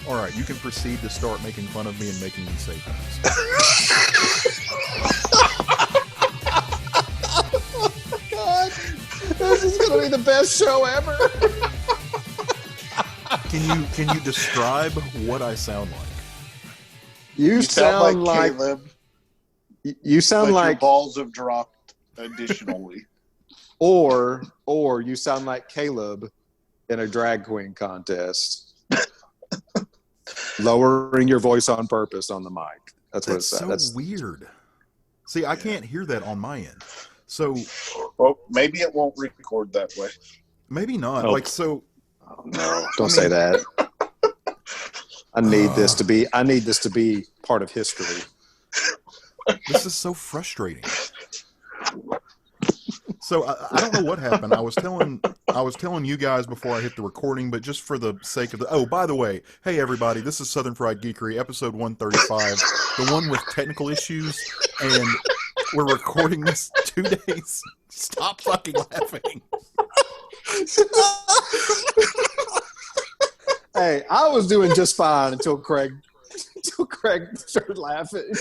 All right, you can proceed to start making fun of me and making me say things. God, this is going to be the best show ever. Can you describe what I sound like? You sound like Caleb. You sound like your balls have dropped additionally. or you sound like Caleb in a drag queen contest. Lowering your voice on purpose on the mic. That's what it said. That's so weird. See, I can't hear that on my end. So, well, maybe it won't record that way. Maybe not. Oh. So. Oh, no, don't say that. I need this to be part of history. This is so frustrating. So I don't know what happened. I was telling you guys before I hit the recording, but just for the sake of by the way, hey everybody, this is Southern Fried Geekery, episode 135, the one with technical issues, and we're recording this 2 days. Stop fucking laughing. Hey, I was doing just fine until Craig started laughing.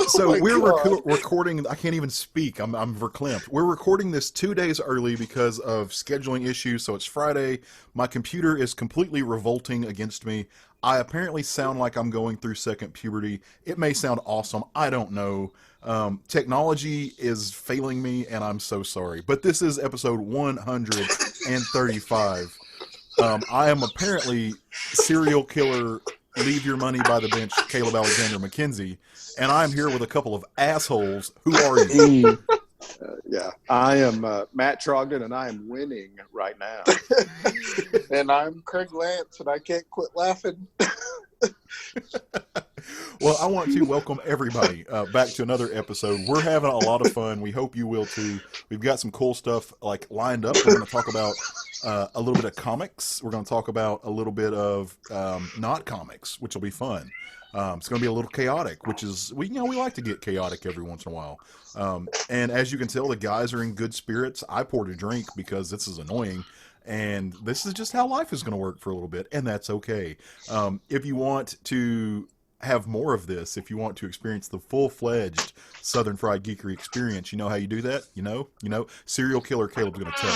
So we're recording. I can't even speak. I'm verklempt. We're recording this 2 days early because of scheduling issues. So it's Friday. My computer is completely revolting against me. I apparently sound like I'm going through second puberty. It may sound awesome. I don't know. Technology is failing me, and I'm so sorry. But this is episode 135. I am apparently serial killer. Leave your money by the bench, Caleb Alexander McKenzie, and I'm here with a couple of assholes. Who are you? Yeah, I am Matt Trogdon, and I am winning right now. And I'm Craig Lance, and I can't quit laughing. Well, I want to welcome everybody back to another episode. We're having a lot of fun. We hope you will too. We've got some cool stuff lined up. We're going to talk about a little bit of comics. We're going to talk about a little bit of not comics, which will be fun. It's going to be a little chaotic, which is we like to get chaotic every once in a while. And as you can tell, the guys are in good spirits. I poured a drink because this is annoying. And this is just how life is going to work for a little bit, and that's okay. If you want to have more of this, if you want to experience the full-fledged Southern Fried Geekery experience, you know how you do that? You know, Serial Killer Caleb's going to tell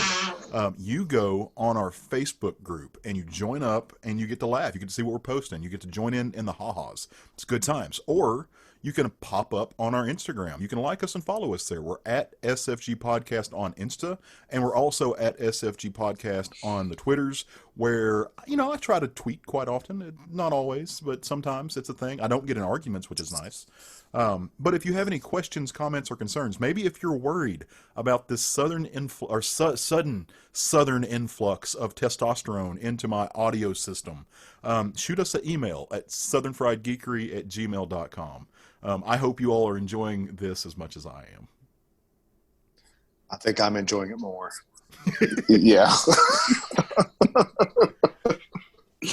you. You go on our Facebook group, and you join up, and you get to laugh. You get to see what we're posting. You get to join in the ha-has. It's good times. Or you can pop up on our Instagram. You can like us and follow us there. We're at SFG Podcast on Insta, and we're also at SFG Podcast on the Twitters, where, I try to tweet quite often. Not always, but sometimes it's a thing. I don't get in arguments, which is nice. But if you have any questions, comments, or concerns, maybe if you're worried about this sudden influx of testosterone into my audio system, shoot us an email at southernfriedgeekery@gmail.com. I hope you all are enjoying this as much as I am. I think I'm enjoying it more. Yeah.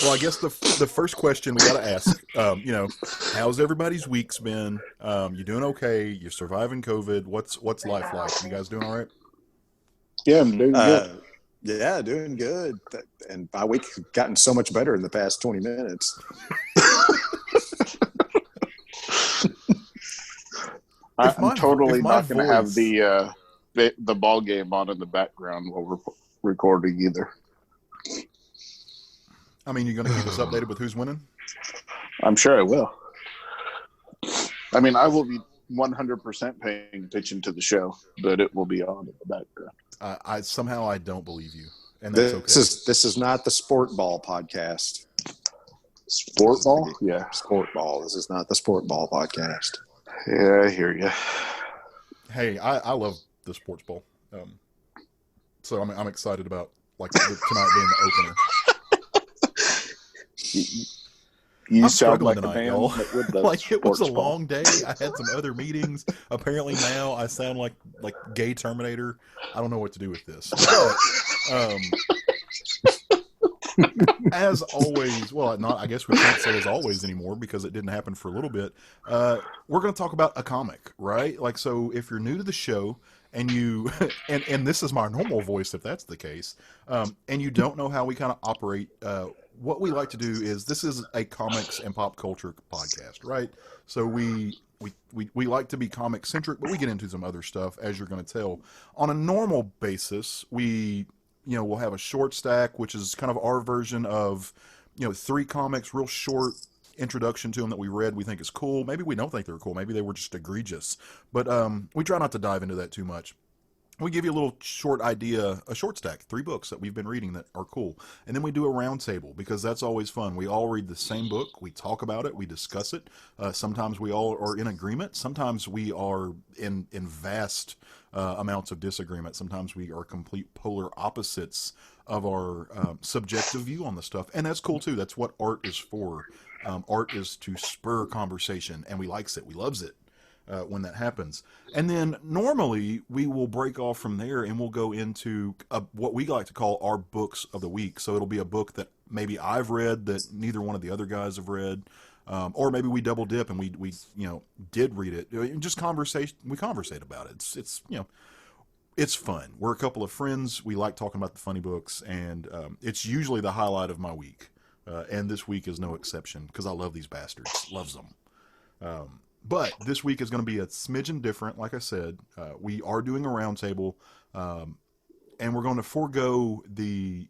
Well, I guess the first question we got to ask, how's everybody's weeks been? You doing okay? You're surviving COVID. What's life like? You guys doing all right? Yeah, I'm doing good. Yeah, doing good. And my week's gotten so much better in the past 20 minutes. I'm totally not going to have the ball game on in the background while we're recording either. I mean, you're going to keep us updated with who's winning? I'm sure I will. I mean, I will be 100% paying attention to the show, but it will be on in the background. I don't believe you, and that's okay. This is not the Sport Ball podcast. Sport Ball? Yeah. Sport Ball. This is not the Sport Ball podcast. Yeah, I hear you. Hey, I love the sports ball, so I'm excited about tonight being the opener. You I'm sound like tonight, a man y'all. that would love Like it was a ball. long day. I had some other meetings. Apparently now I sound like gay Terminator. I don't know what to do with this. But, as always, I guess we can't say as always anymore because it didn't happen for a little bit. We're going to talk about a comic, right? So if you're new to the show and you, and this is my normal voice if that's the case, and you don't know how we kind of operate, what we like to do is, this is a comics and pop culture podcast, right? So we like to be comic centric, but we get into some other stuff, as you're going to tell. On a normal basis, we'll have a short stack, which is kind of our version of, 3 comics, real short introduction to them that we read, we think is cool. Maybe we don't think they're cool. Maybe they were just egregious. But we try not to dive into that too much. We give you a little short idea, a short stack, 3 books that we've been reading that are cool. And then we do a round table, because that's always fun. We all read the same book. We talk about it. We discuss it. Sometimes we all are in agreement. Sometimes we are in vast amounts of disagreement. Sometimes we are complete polar opposites of our subjective view on the stuff. And that's cool too. That's what art is for. Art is to spur conversation, and we likes it. We loves it. When that happens. And then normally we will break off from there and we'll go into what we like to call our books of the week. So it'll be a book that maybe I've read that neither one of the other guys have read, or maybe we double dip and we did read it. Just conversation. We conversate about it. It's fun. We're a couple of friends. We like talking about the funny books, and it's usually the highlight of my week. And this week is no exception, because I love these bastards. Loves them. But this week is going to be a smidgen different. Like I said, we are doing a roundtable, and we're going to forego the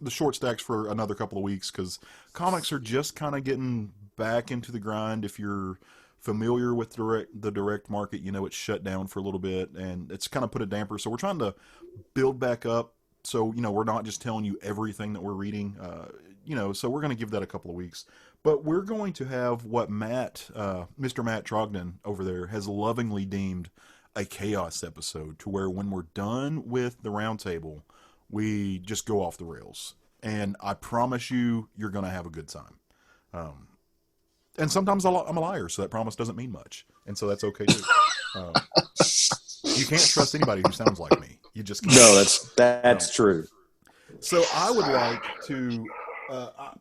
short stacks for another couple of weeks, because comics are just kind of getting back into the grind. If you're familiar with the direct market, it's shut down for a little bit, and it's kind of put a damper. So we're trying to build back up. So we're not just telling you everything that we're reading. So we're going to give that a couple of weeks. But we're going to have what Mr. Matt Trogdon over there has lovingly deemed a chaos episode, to where when we're done with the roundtable, we just go off the rails. And I promise you're going to have a good time. And sometimes I'm a liar, so that promise doesn't mean much. And so that's okay too. You can't trust anybody who sounds like me. You just can't. No, that's true. So I would like to...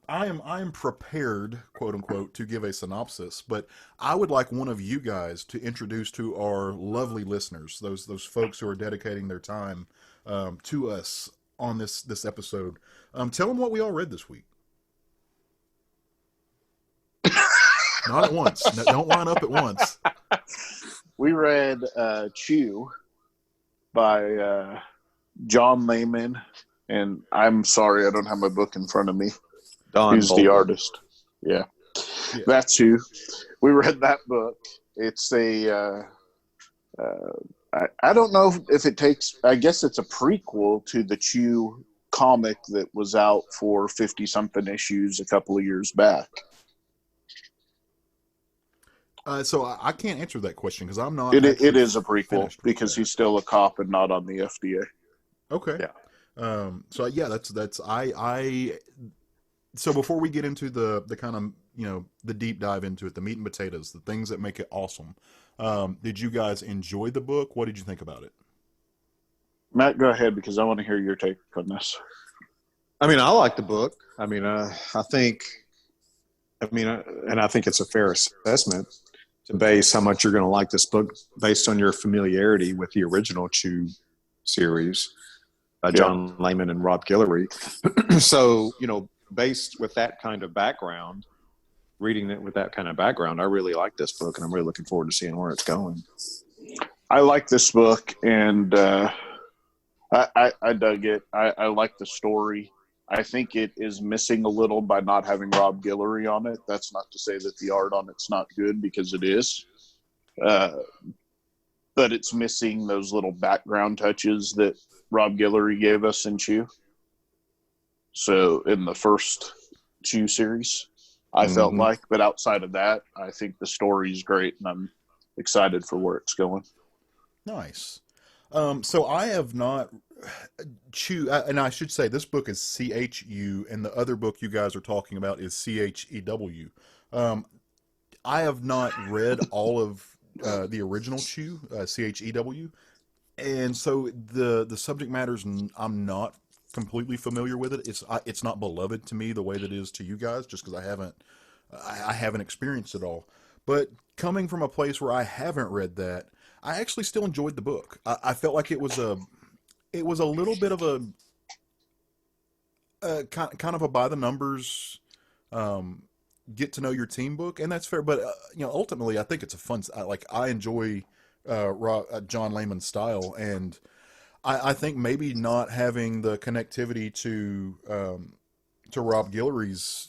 I am prepared, quote unquote, to give a synopsis, but I would like one of you guys to introduce to our lovely listeners, those folks who are dedicating their time to us on this episode. Tell them what we all read this week. Not at once. No, don't line up at once. We read Chu by John Layman. And I'm sorry, I don't have my book in front of me. Who's the artist? Yeah. That's who. We read that book. It's I don't know if it takes, I guess it's a prequel to the Chu comic that was out for 50-something issues a couple of years back. So I can't answer that question, because I'm not... It is a prequel, because he's still a cop and not on the FDA. Okay. Yeah. So yeah, that's so before we get into the kind of, the deep dive into it, the meat and potatoes, the things that make it awesome, did you guys enjoy the book? What did you think about it? Matt, go ahead, because I want to hear your take on this. I like the book. I think it's a fair assessment to base how much you're going to like this book based on your familiarity with the original Chu series. John Layman and Rob Guillory. So, based with that kind of background, reading it with that kind of background, I really like this book, and I'm really looking forward to seeing where it's going. I like this book, and I dug it. I like the story. I think it is missing a little by not having Rob Guillory on it. That's not to say that the art on it's not good, because it is. But it's missing those little background touches that Rob Guillory gave us in Chu. So in the first Chu series, I felt like, but outside of that, I think the story's great, and I'm excited for where it's going. Nice. So I have not Chu, and I should say this book is CHU, and the other book you guys are talking about is CHEW. I have not read all of the original Chu, CHEW, and so the subject matters I'm not completely familiar with it. It's not beloved to me the way that it is to you guys, just because I haven't experienced it all. But coming from a place where I haven't read that, I actually still enjoyed the book. I felt like it was a little bit of kind of a by the numbers, get to know your team book, and that's fair. But ultimately, I think it's a fun. I enjoy John Layman's style, and I think maybe not having the connectivity to Rob Guillory's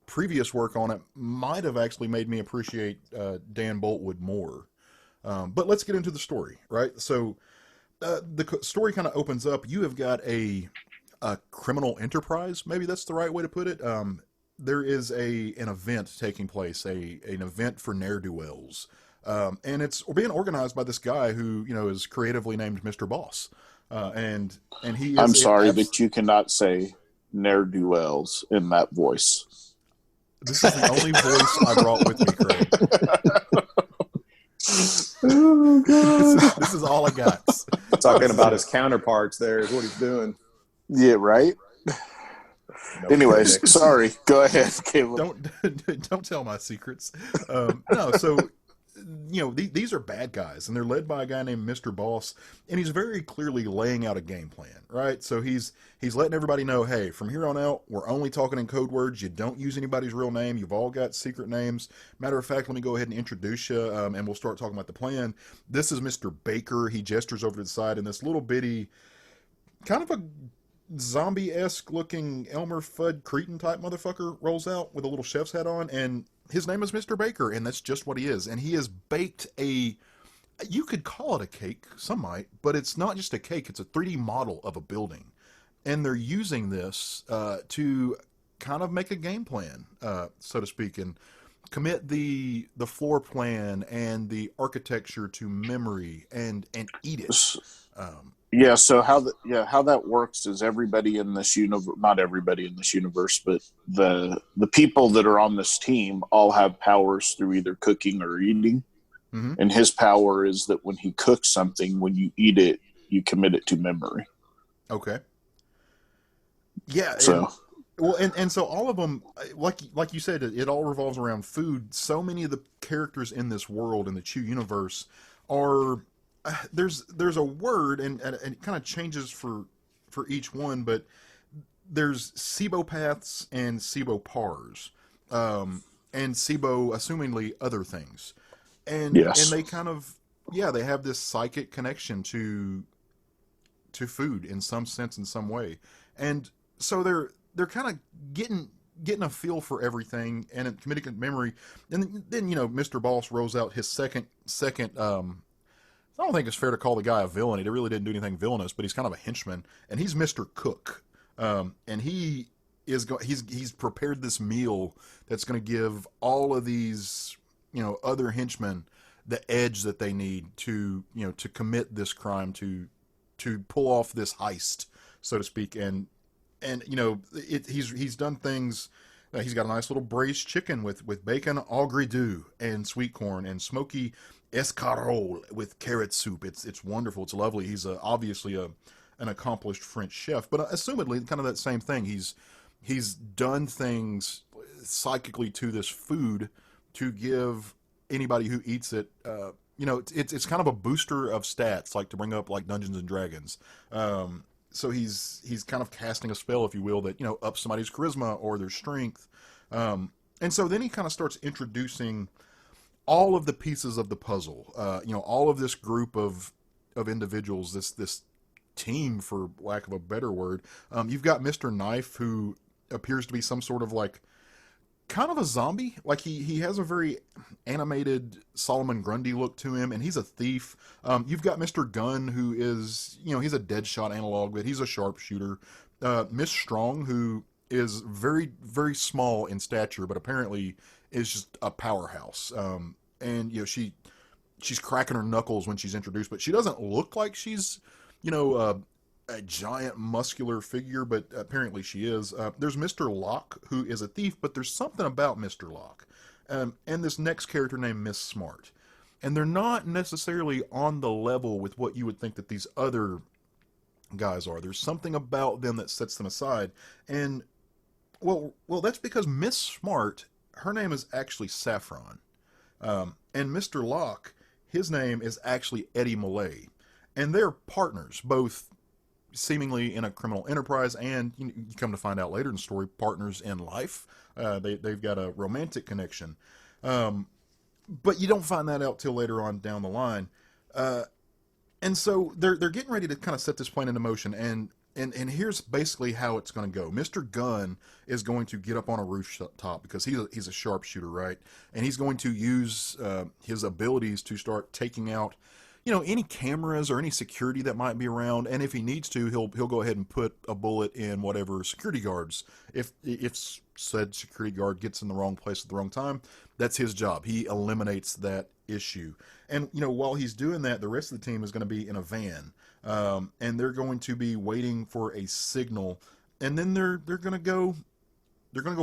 previous work on it might have actually made me appreciate Dan Boultwood more. But let's get into the story, right? So the story kind of opens up. You have got a criminal enterprise, maybe that's the right way to put it. There is an event taking place, an event for ne'er-do-wells. And it's being organized by this guy who, is creatively named Mr. Boss. And he is... I'm sorry that you cannot say ne'er-do-wells in that voice. This is the only voice I brought with me, Craig. Oh, God. This is all I got. Talking about his counterparts there is what he's doing. Yeah, right? No Anyways, critics. sorry. Go ahead, Caleb. Don't tell my secrets. No, so these are bad guys, and they're led by a guy named Mr. Boss, and he's very clearly laying out a game plan, right? So he's letting everybody know, hey, from here on out, we're only talking in code words. You don't use anybody's real name. You've all got secret names. Matter of fact, let me go ahead and introduce you, and we'll start talking about the plan. This is Mr. Baker. He gestures over to the side, and this little bitty, kind of a zombie-esque looking Elmer Fudd Cretan type motherfucker rolls out with a little chef's hat on, and his name is Mr. Baker, and that's just what he is. And he has baked you could call it a cake, some might, but it's not just a cake, it's a 3D model of a building. And they're using this to kind of make a game plan, so to speak, and commit the floor plan and the architecture to memory and eat it. Yeah, so how that works is everybody in this universe, not everybody in this universe, but the people that are on this team all have powers through either cooking or eating. Mm-hmm. And his power is that when he cooks something, when you eat it, you commit it to memory. Okay. Yeah. So and so all of them, like you said, it all revolves around food. So many of the characters in this world, in the Chu universe, are... There's a word, and it kind of changes for each one, but there's SIBOpaths and SIBOpars, and SIBO, assumingly, other things. And yes. And they kind of, they have this psychic connection to food in some sense, in some way. And so they're kind of getting a feel for everything and committing to memory. And then, Mr. Boss rolls out his second I don't think it's fair to call the guy a villain. He really didn't do anything villainous, but he's kind of a henchman, and he's Mr. Cook. And he's prepared this meal that's going to give all of these, other henchmen the edge that they need to commit this crime, to pull off this heist, so to speak. And he's done things. He's got a nice little braised chicken with bacon au gratin and sweet corn and smoky escarole with carrot soup. It's wonderful. It's lovely. He's obviously an accomplished French chef, but assumedly kind of that same thing. He's done things psychically to this food to give anybody who eats it, it's kind of a booster of stats, like to bring up like Dungeons and Dragons. So he's kind of casting a spell, if you will, that ups somebody's charisma or their strength. And so then he kind of starts introducing all of the pieces of the puzzle, all of this group of individuals, this team, for lack of a better word. You've got Mr. Knife, who appears to be some sort of like kind of a zombie. Like he has a very animated Solomon Grundy look to him, and he's a thief. You've got Mr. Gunn, who is, he's a Deadshot analog, but he's a sharpshooter. Miss Strong, who is very, very small in stature, but apparently is just a powerhouse. And she's cracking her knuckles when she's introduced, but she doesn't look like she's, a giant muscular figure, but apparently she is. There's Mr. Locke, who is a thief, but there's something about Mr. Locke. And this next character named Miss Smart. And they're not necessarily on the level with what you would think that these other guys are. There's something about them that sets them aside. And, well, that's because Miss Smart, her name is actually Saffron. And Mr. Locke, his name is actually Eddie Millay. And they're partners, both, seemingly in a criminal enterprise, and you come to find out later in the story, partners in life. They've got a romantic connection. But you don't find that out till later on down the line. And so they're getting ready to kind of set this plan into motion, and here's basically how it's going to go. Mr. Gunn is going to get up on a rooftop because he's a sharpshooter, right? And he's going to use his abilities to start taking out, any cameras or any security that might be around. And if he needs to, he'll go ahead and put a bullet in whatever security guards. If said security guard gets in the wrong place at the wrong time, that's his job. He eliminates that issue. And while he's doing that, the rest of the team is going to be in a van, and they're going to be waiting for a signal, and then they're going to go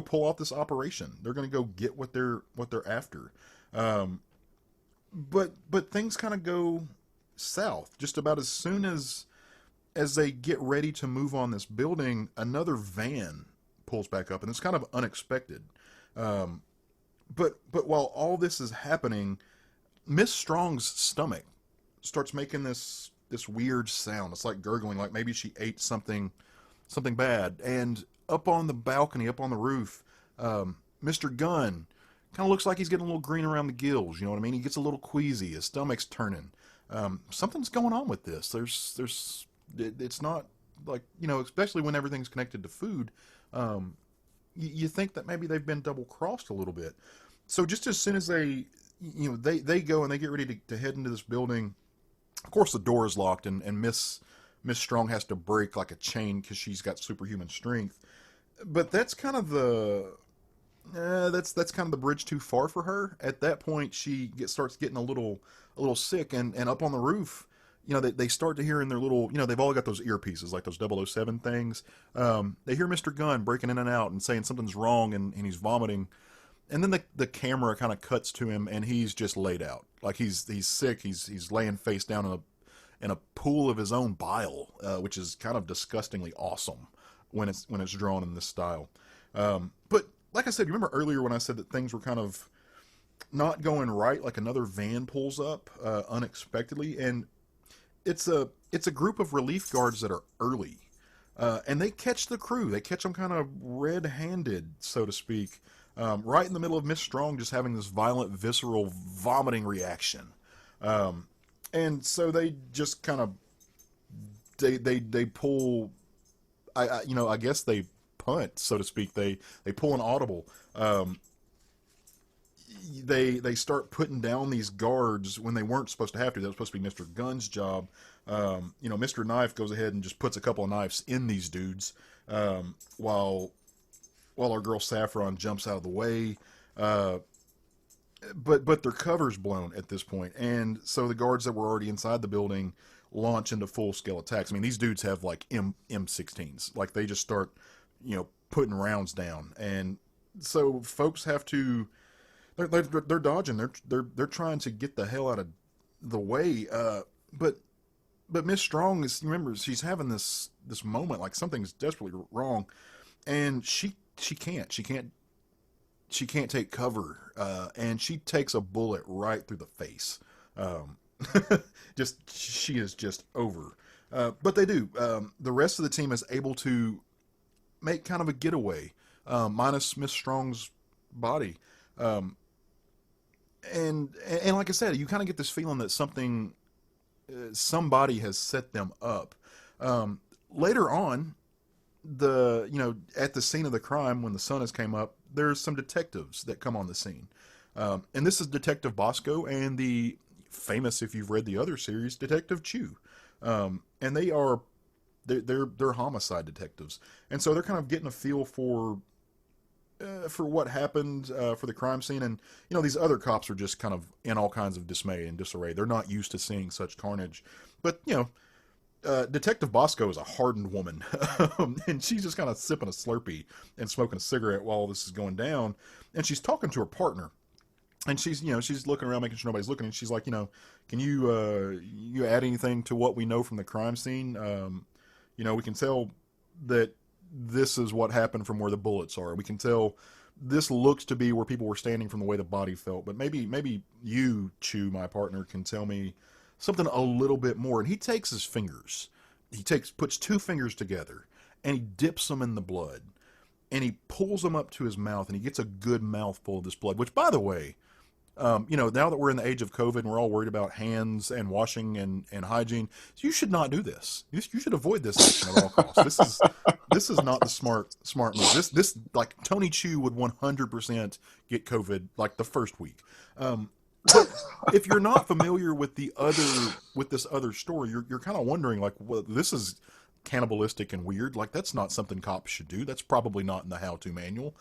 pull off this operation. They're going to go get what they're after. But things kind of go south just about as soon as they get ready to move on this building. Another van pulls back up, and it's kind of unexpected. But while all this is happening, Miss Strong's stomach starts making this weird sound. It's like gurgling, like maybe she ate something bad. And up on the balcony, up on the roof, Mr. Gunn kind of looks like he's getting a little green around the gills. You know what I mean? He gets a little queasy. His stomach's turning. Something's going on with this. It's not like, especially when everything's connected to food. You think that maybe they've been double crossed a little bit. So just as soon as they go and they get ready to head into this building, of course the door is locked, and Miss Strong has to break like a chain because she's got superhuman strength. But that's kind of that's kind of the bridge too far for her. At that point, she starts getting a little sick, and up on the roof, they start to hear in their little, they've all got those earpieces, like those 007 things. They hear Mr. Gunn breaking in and out and saying something's wrong, and he's vomiting. And then the camera kind of cuts to him, and he's just laid out, like he's sick. He's laying face down in a pool of his own bile, which is kind of disgustingly awesome when it's drawn in this style. But like I said, you remember earlier when I said that things were kind of not going right? Like another van pulls up unexpectedly, and it's a group of relief guards that are early, and they catch the crew. They catch them kind of red-handed, so to speak, right in the middle of Miss Strong just having this violent, visceral vomiting reaction. And so they just kind of they pull. I guess they punt, so to speak. They pull an audible. They start putting down these guards when they weren't supposed to have to. That was supposed to be Mr. Gunn's job. Mr. Knife goes ahead and just puts a couple of knives in these dudes, while our girl Saffron jumps out of the way. But their cover's blown at this point, and so the guards that were already inside the building launch into full-scale attacks. I mean, these dudes have like M16s. Like, they just start, putting rounds down, and so folks have to. They're dodging. They're trying to get the hell out of the way. But Miss Strong remember, she's having this moment like something's desperately wrong, and she can't take cover, and she takes a bullet right through the face. She is just over. But they do. The rest of the team is able to make kind of a getaway, minus Miss Strong's body. And like I said, you kind of get this feeling that somebody has set them up. Later on, at the scene of the crime, when the sun has came up, there's some detectives that come on the scene. And this is Detective Bosco and the famous, if you've read the other series, Detective Chu. And they're homicide detectives. And so they're kind of getting a feel for what happened, for the crime scene. And, these other cops are just kind of in all kinds of dismay and disarray. They're not used to seeing such carnage. But, Detective Bosco is a hardened woman, and she's just kind of sipping a Slurpee and smoking a cigarette while all this is going down. And she's talking to her partner, and she's looking around, making sure nobody's looking. And she's like, can you add anything to what we know from the crime scene? We can tell that this is what happened from where the bullets are. We can tell this looks to be where people were standing from the way the body felt. But maybe you, Chu, my partner, can tell me something a little bit more. And he takes his fingers puts two fingers together and he dips them in the blood and he pulls them up to his mouth and he gets a good mouthful of this blood, which, by the way, now that we're in the age of COVID and we're all worried about hands and washing and hygiene, you should not do this. You should avoid this action at all costs. This is not the smart move. This like Tony Chu would 100% get COVID like the first week. But if you're not familiar with this other story, you're kind of wondering like, well, this is cannibalistic and weird. Like that's not something cops should do. That's probably not in the how-to manual.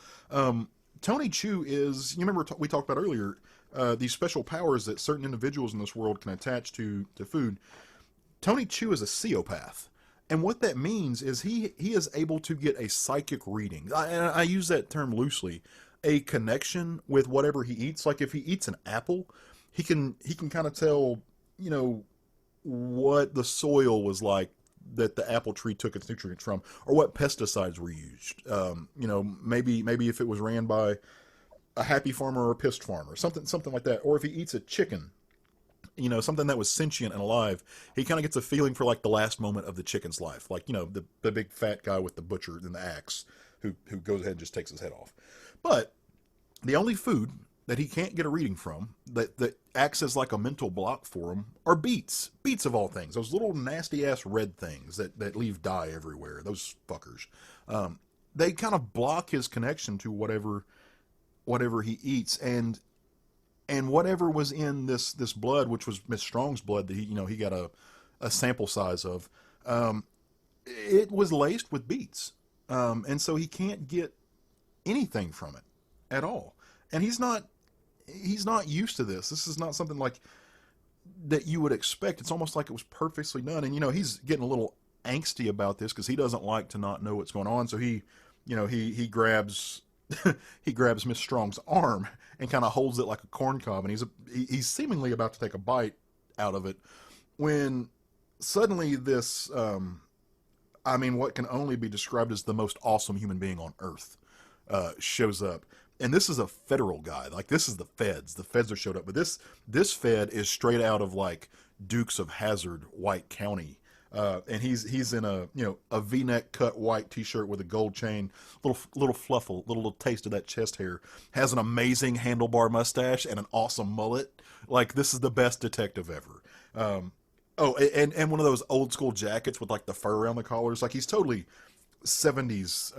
Tony Chu is, you remember we talked about earlier, these special powers that certain individuals in this world can attach to food. Tony Chu is a sociopath. And what that means is he is able to get a psychic reading. I use that term loosely. A connection with whatever he eats. Like if he eats an apple, he can kind of tell, what the soil was like that the apple tree took its nutrients from, or what pesticides were used. Maybe if it was ran by a happy farmer or a pissed farmer, something like that. Or if he eats a chicken, something that was sentient and alive, he kind of gets a feeling for like the last moment of the chicken's life. Like, the big fat guy with the butcher and the axe who goes ahead and just takes his head off. But the only food that he can't get a reading from, that acts as like a mental block for him, are beets. Beets of all things. Those little nasty-ass red things that leave dye everywhere. Those fuckers. They kind of block his connection to whatever he eats. And whatever was in this blood, which was Miss Strong's blood that he got a sample size of, it was laced with beets. And so he can't get anything from it at all. And he's not used to this. This is not something like that you would expect. It's almost like it was purposely done. And he's getting a little angsty about this because he doesn't like to not know what's going on. So he grabs he grabs Miss Strong's arm and kind of holds it like a corn cob, and he's seemingly about to take a bite out of it when suddenly this what can only be described as the most awesome human being on earth shows up. And this is a federal guy. Like, this is the feds. The feds are showed up. But this fed is straight out of, like, Dukes of Hazzard, White County. And he's in a V-neck cut white T-shirt with a gold chain, little fluffle, little taste of that chest hair. Has an amazing handlebar mustache and an awesome mullet. Like, this is the best detective ever. And one of those old school jackets with, like, the fur around the collars. Like, he's totally 70s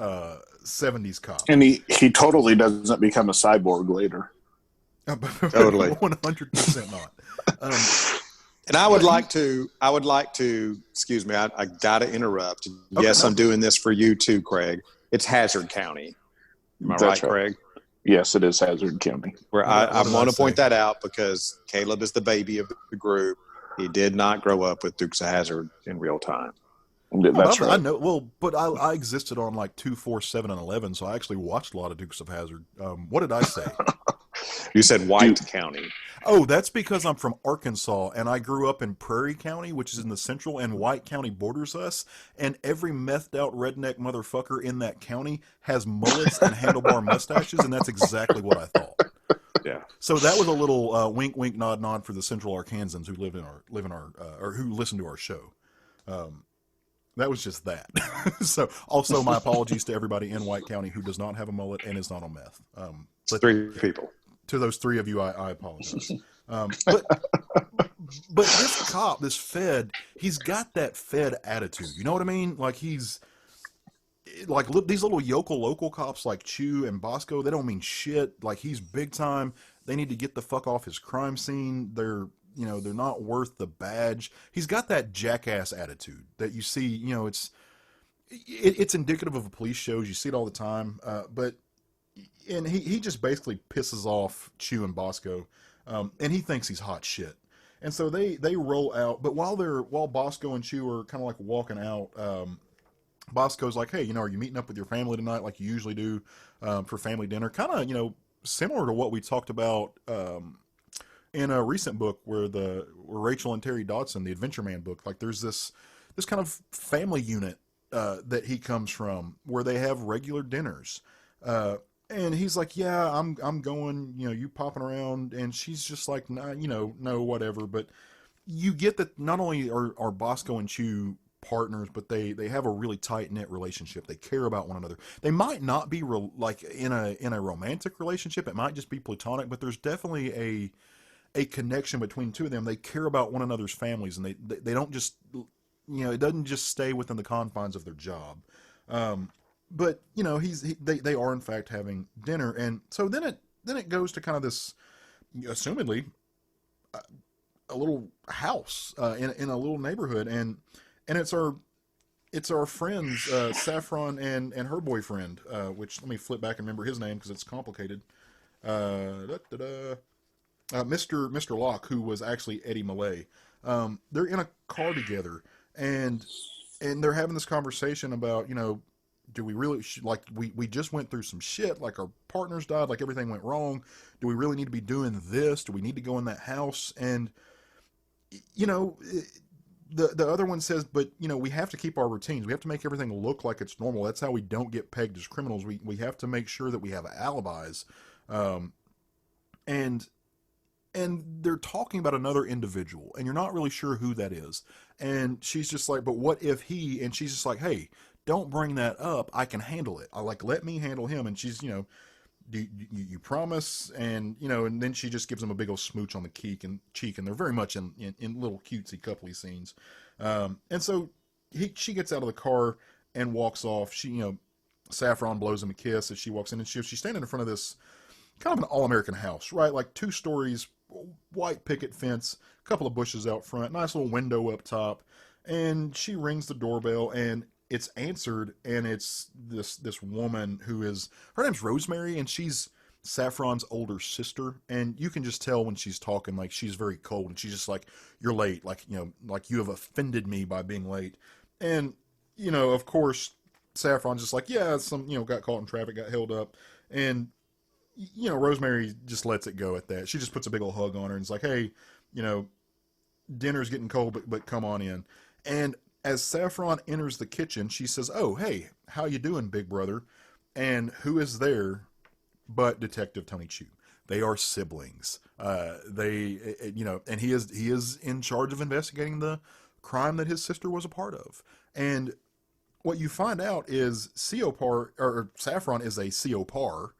cop. And he totally doesn't become a cyborg later. Totally. 100% not. And I would like to, excuse me, I got to interrupt. Okay, yes, I'm doing this for you too, Craig. It's Hazard County. Am I right, Craig? Yes, it is Hazard County. Where I want to point that out because Caleb is the baby of the group. He did not grow up with Dukes of Hazzard in real time. That's right. I know. Well, but I existed on like 2, 4, 7, and 11, so I actually watched a lot of Dukes of Hazzard. What did I say? You said White County. Oh, that's because I'm from Arkansas, and I grew up in Prairie County, which is in the central, and White County borders us, and every methed-out redneck motherfucker in that county has mullets and handlebar mustaches, and that's exactly what I thought. Yeah. So that was a little wink, wink, nod, nod for the Central Arkansans who live in our or who listen to our show. That was just that. So, also my apologies to everybody in White County who does not have a mullet and is not on meth. But 3 people. To those 3 of you, I apologize. But this cop, this Fed, he's got that Fed attitude. You know what I mean? Like these little local cops like Chu and Bosco, they don't mean shit. Like he's big time. They need to get the fuck off his crime scene. They're not worth the badge. He's got that jackass attitude that you see, it's indicative of police shows. You see it all the time. And he just basically pisses off Chu and Bosco. And he thinks he's hot shit. And so they roll out, but while Bosco and Chu are kind of like walking out, Bosco's like, hey, are you meeting up with your family tonight like you usually do, for family dinner? Kind of, similar to what we talked about, in a recent book where Rachel and Terry Dodson, the Adventure Man book, like there's this kind of family unit that he comes from where they have regular dinners. And he's like, yeah, I'm going, you popping around. And she's just like, nah, no, whatever. But you get that not only are Bosco and Chu partners, but they have a really tight knit relationship. They care about one another. They might not be like in a romantic relationship. It might just be platonic, but there's definitely a connection between the two of them. They care about one another's families, and they don't just, it doesn't just stay within the confines of their job. But they are in fact having dinner, and so then it goes to kind of this, assumedly, a little house in a little neighborhood, and it's our friends Saffron and her boyfriend, which, let me flip back and remember his name because it's complicated. Mr. Locke, who was actually Eddie Malay. They're in a car together, and they're having this conversation about, do we really, like, we just went through some shit, like our partners died, like everything went wrong. Do we really need to be doing this? Do we need to go in that house? And, the other one says, but, we have to keep our routines. We have to make everything look like it's normal. That's how we don't get pegged as criminals. We have to make sure that we have alibis. And they're talking about another individual, and you're not really sure who that is. And she's just like, but what if he, and she's just like, hey, don't bring that up. I can handle it. Let me handle him. And she's, do you promise? And, and then she just gives him a big old smooch on the cheek, and they're very much in little cutesy coupley scenes. And so she gets out of the car and walks off. She, Saffron blows him a kiss as she walks in, and she's standing in front of this kind of an all-American house, right? Like 2 stories, white picket fence, a couple of bushes out front, nice little window up top. And she rings the doorbell, and it's answered, and it's this woman her name's Rosemary, and she's Saffron's older sister. And you can just tell when she's talking, like, she's very cold, and she's just like, you're late, like, like you have offended me by being late. And, of course, Saffron's just like, yeah, got caught in traffic, got held up. And, Rosemary just lets it go at that. She just puts a big old hug on her and is like, hey, dinner's getting cold, but come on in. And as Saffron enters the kitchen, she says, oh, hey, how you doing, big brother? And who is there but Detective Tony Chu? They are siblings. And he is in charge of investigating the crime that his sister was a part of. And what you find out is Saffron is a COPAR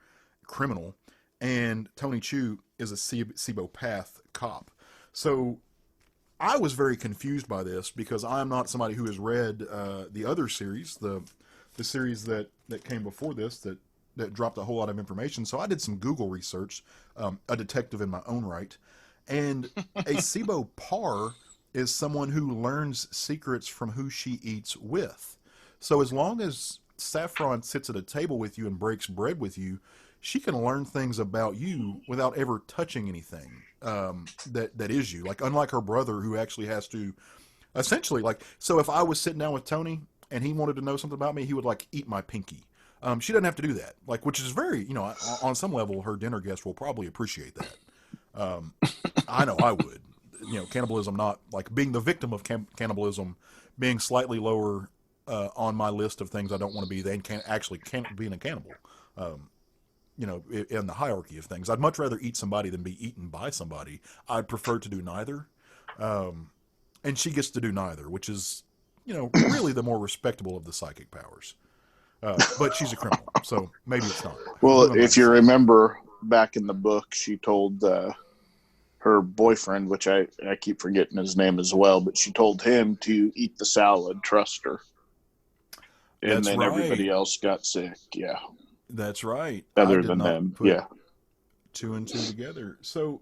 criminal, and Tony Chu is a Cibopath cop. So I was very confused by this because I'm not somebody who has read the other series, the series that came before this that dropped a whole lot of information. So I did some Google research, a detective in my own right, and a Cibopar is someone who learns secrets from who she eats with. So as long as Saffron sits at a table with you and breaks bread with you, she can learn things about you without ever touching anything that is you. Like, unlike her brother, who actually has to, essentially, like, so if I was sitting down with Tony and he wanted to know something about me, he would, like, eat my pinky. She doesn't have to do that, like, which is very, on some level, her dinner guest will probably appreciate that. I know I would. Cannibalism, not, like, being the victim of cannibalism, being slightly lower on my list of things I don't want to be than can't being a cannibal. In the hierarchy of things, I'd much rather eat somebody than be eaten by somebody. I'd prefer to do neither. And she gets to do neither, which is, really the more respectable of the psychic powers. But she's a criminal, so maybe it's not. Well, if you remember back in the book, she told her boyfriend, which I keep forgetting his name as well, but she told him to eat the salad, trust her. And That's then right. Everybody else got sick, yeah. That's right. Other than them, yeah. 2 and 2 together. So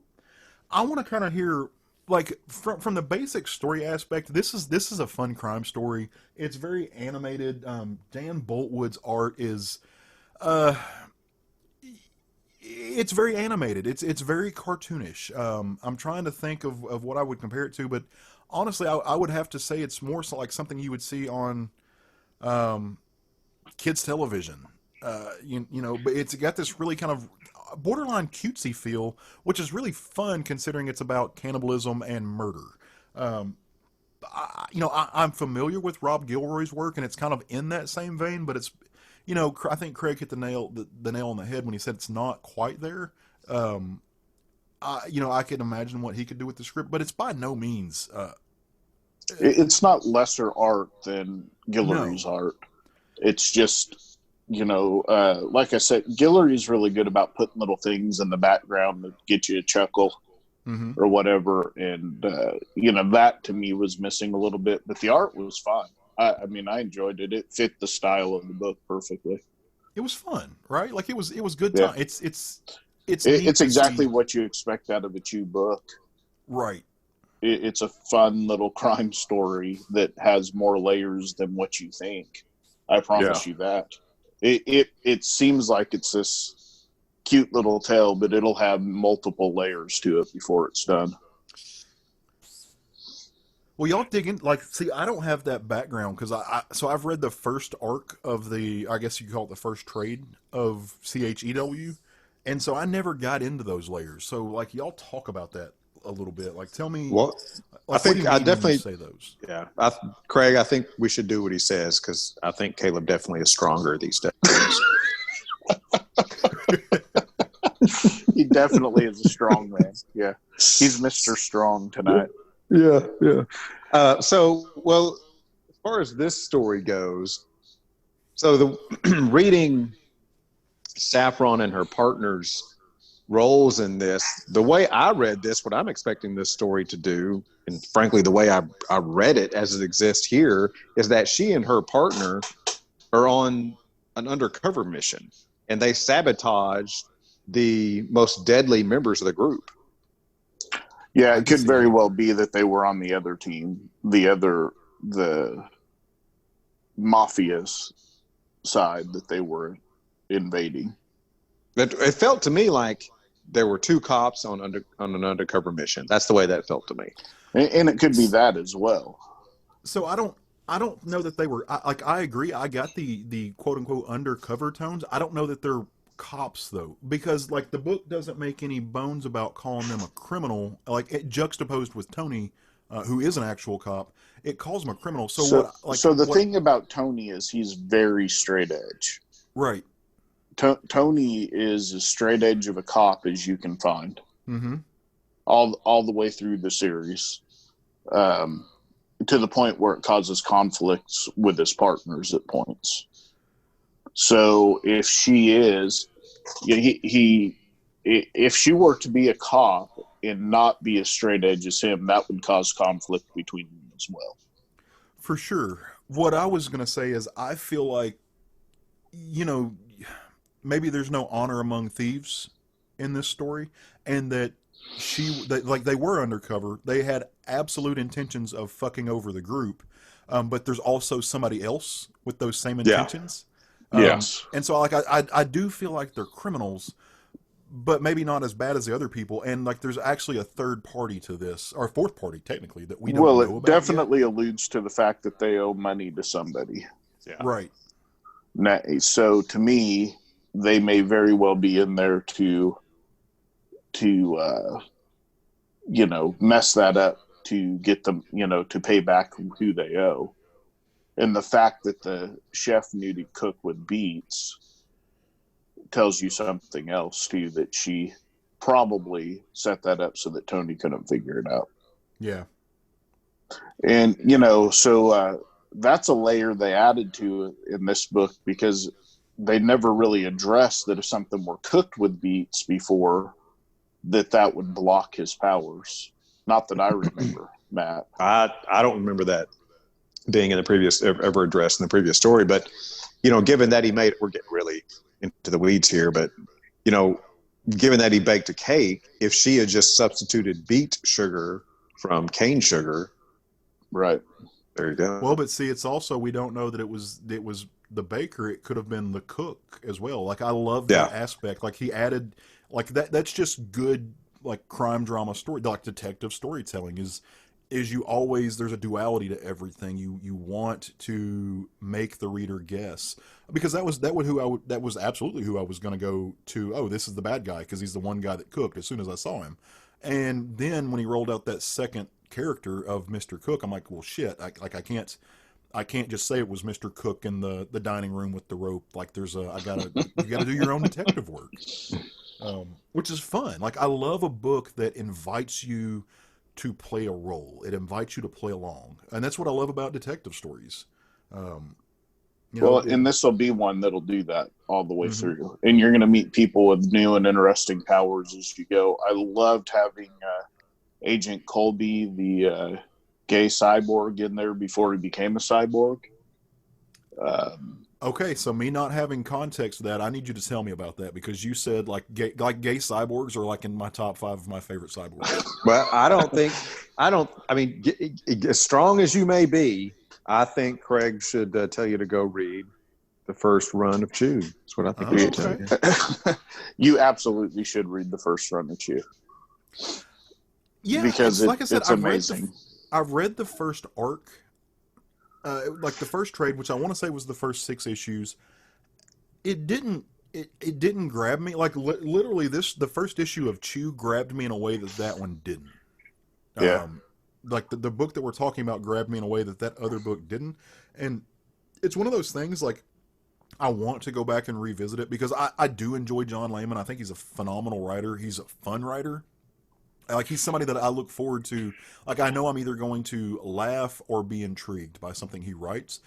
I want to kind of hear, like, from the basic story aspect. This is a fun crime story. It's very animated. Dan Boultwood's art is, it's very animated. It's very cartoonish. I'm trying to think of what I would compare it to, but honestly, I would have to say it's more so like something you would see on kids television. But it's got this really kind of borderline cutesy feel, which is really fun considering it's about cannibalism and murder. I'm familiar with Rob Gilroy's work, and it's kind of in that same vein, but it's, I think Craig hit the nail on the head when he said it's not quite there. I can imagine what he could do with the script, but it's by no means It's not lesser art than Guillory's No. art. It's just, like I said, Guillory's really good about putting little things in the background that get you a chuckle Mm-hmm. or whatever. And, that to me was missing a little bit, but the art was fine. I mean, I enjoyed it. It fit the style of the book perfectly. It was fun, right? Like it was good Yeah. time. It's neat It's to exactly see. what you expect out of a Chu book. Right. It's a fun little crime story that has more layers than what you think. I promise you that. It seems like it's this cute little tale, but it'll have multiple layers to it before it's done. Well, y'all dig in. Like, see, I don't have that background because so I've read the first arc of I guess you could call it the first trade of CHEW, and so I never got into those layers. So, like, y'all talk about that a little bit. Like, tell me. Well, Like, I think what do you I mean when definitely you say those. Yeah, Craig, I think we should do what he says because I think Caleb definitely is stronger these days. He definitely is a strong man. Yeah. He's Mr. Strong tonight. Yeah. Well, as far as this story goes, so the reading Saffron and her partner's roles in this, the way I read this, what I'm expecting this story to do, and frankly, the way I read it as it exists here, is that she and her partner are on an undercover mission, and they sabotage the most deadly members of the group. Yeah, it could very well be that they were on the other team, the mafia's side that they were invading. It felt to me like there were two cops on an undercover mission. That's the way that felt to me. And it could be that as well. So I don't know that they were I agree. I got the quote unquote undercover tones. I don't know that they're cops though, because like the book doesn't make any bones about calling them a criminal. Like it juxtaposed with Tony, who is an actual cop, it calls him a criminal. So the thing about Tony is he's very straight edge. Right. Tony is as straight edge of a cop as you can find. Mm-hmm. All the way through the series, to the point where it causes conflicts with his partners at points. So if she is, if she were to be a cop and not be as straight edge as him, that would cause conflict between them as well. For sure. What I was going to say is I feel like, maybe there's no honor among thieves in this story, and that they were undercover. They had absolute intentions of fucking over the group, but there's also somebody else with those same intentions. Yes. And so like I do feel like they're criminals, but maybe not as bad as the other people. And like there's actually a third party to this, or a fourth party technically, that we don't know about. Well, it definitely alludes to the fact that they owe money to somebody. Yeah. Right. Now, so to me, they may very well be in there to mess that up to get them, to pay back who they owe. And the fact that the chef knew to cook with beets tells you something else too, that she probably set that up so that Tony couldn't figure it out. Yeah. And, so that's a layer they added to in this book, because they never really addressed that if something were cooked with beets before, that would block his powers. Not that I remember, Matt. I don't remember that being in the previous ever addressed in the previous story, but given that we're getting really into the weeds here, but given that he baked a cake, if she had just substituted beet sugar from cane sugar, right, there you go. Well, but see, it's also, we don't know that it was the baker. It could have been the cook as well. Like I love that aspect. Like he added like that's just good, like crime drama story, like detective storytelling is you always, there's a duality to everything. You want to make the reader guess, because that was absolutely who I was going to go to. Oh, this is the bad guy because he's the one guy that cooked as soon as I saw him. And then when he rolled out that second character of Mr. Cook, I'm like, well, shit. I can't just say it was Mr. Cook in the dining room with the rope. Like you gotta do your own detective work, which is fun. Like I love a book that invites you to play a role. It invites you to play along, and that's what I love about detective stories. And this will be one that'll do that all the way through. And you're going to meet people with new and interesting powers as you go. I loved having Agent Colby, the gay cyborg, in there before he became a cyborg. Okay, so me not having context to that, I need you to tell me about that, because you said like gay cyborgs are like in my top 5 of my favorite cyborgs. Well, I mean, as strong as you may be, I think Craig should tell you to go read the first run of Chu. That's what I think he should tell you. You absolutely should read the first run of Chu. Yeah, because like I said, it's amazing. I've read the first arc, like the first trade, which I want to say was the first 6 issues. It didn't grab me. Like literally, the first issue of Chu grabbed me in a way that one didn't. Yeah. Like the book that we're talking about grabbed me in a way that other book didn't. And it's one of those things, like, I want to go back and revisit it, because I do enjoy John Layman. I think he's a phenomenal writer. He's a fun writer. Like, he's somebody that I look forward to. Like, I know I'm either going to laugh or be intrigued by something he writes,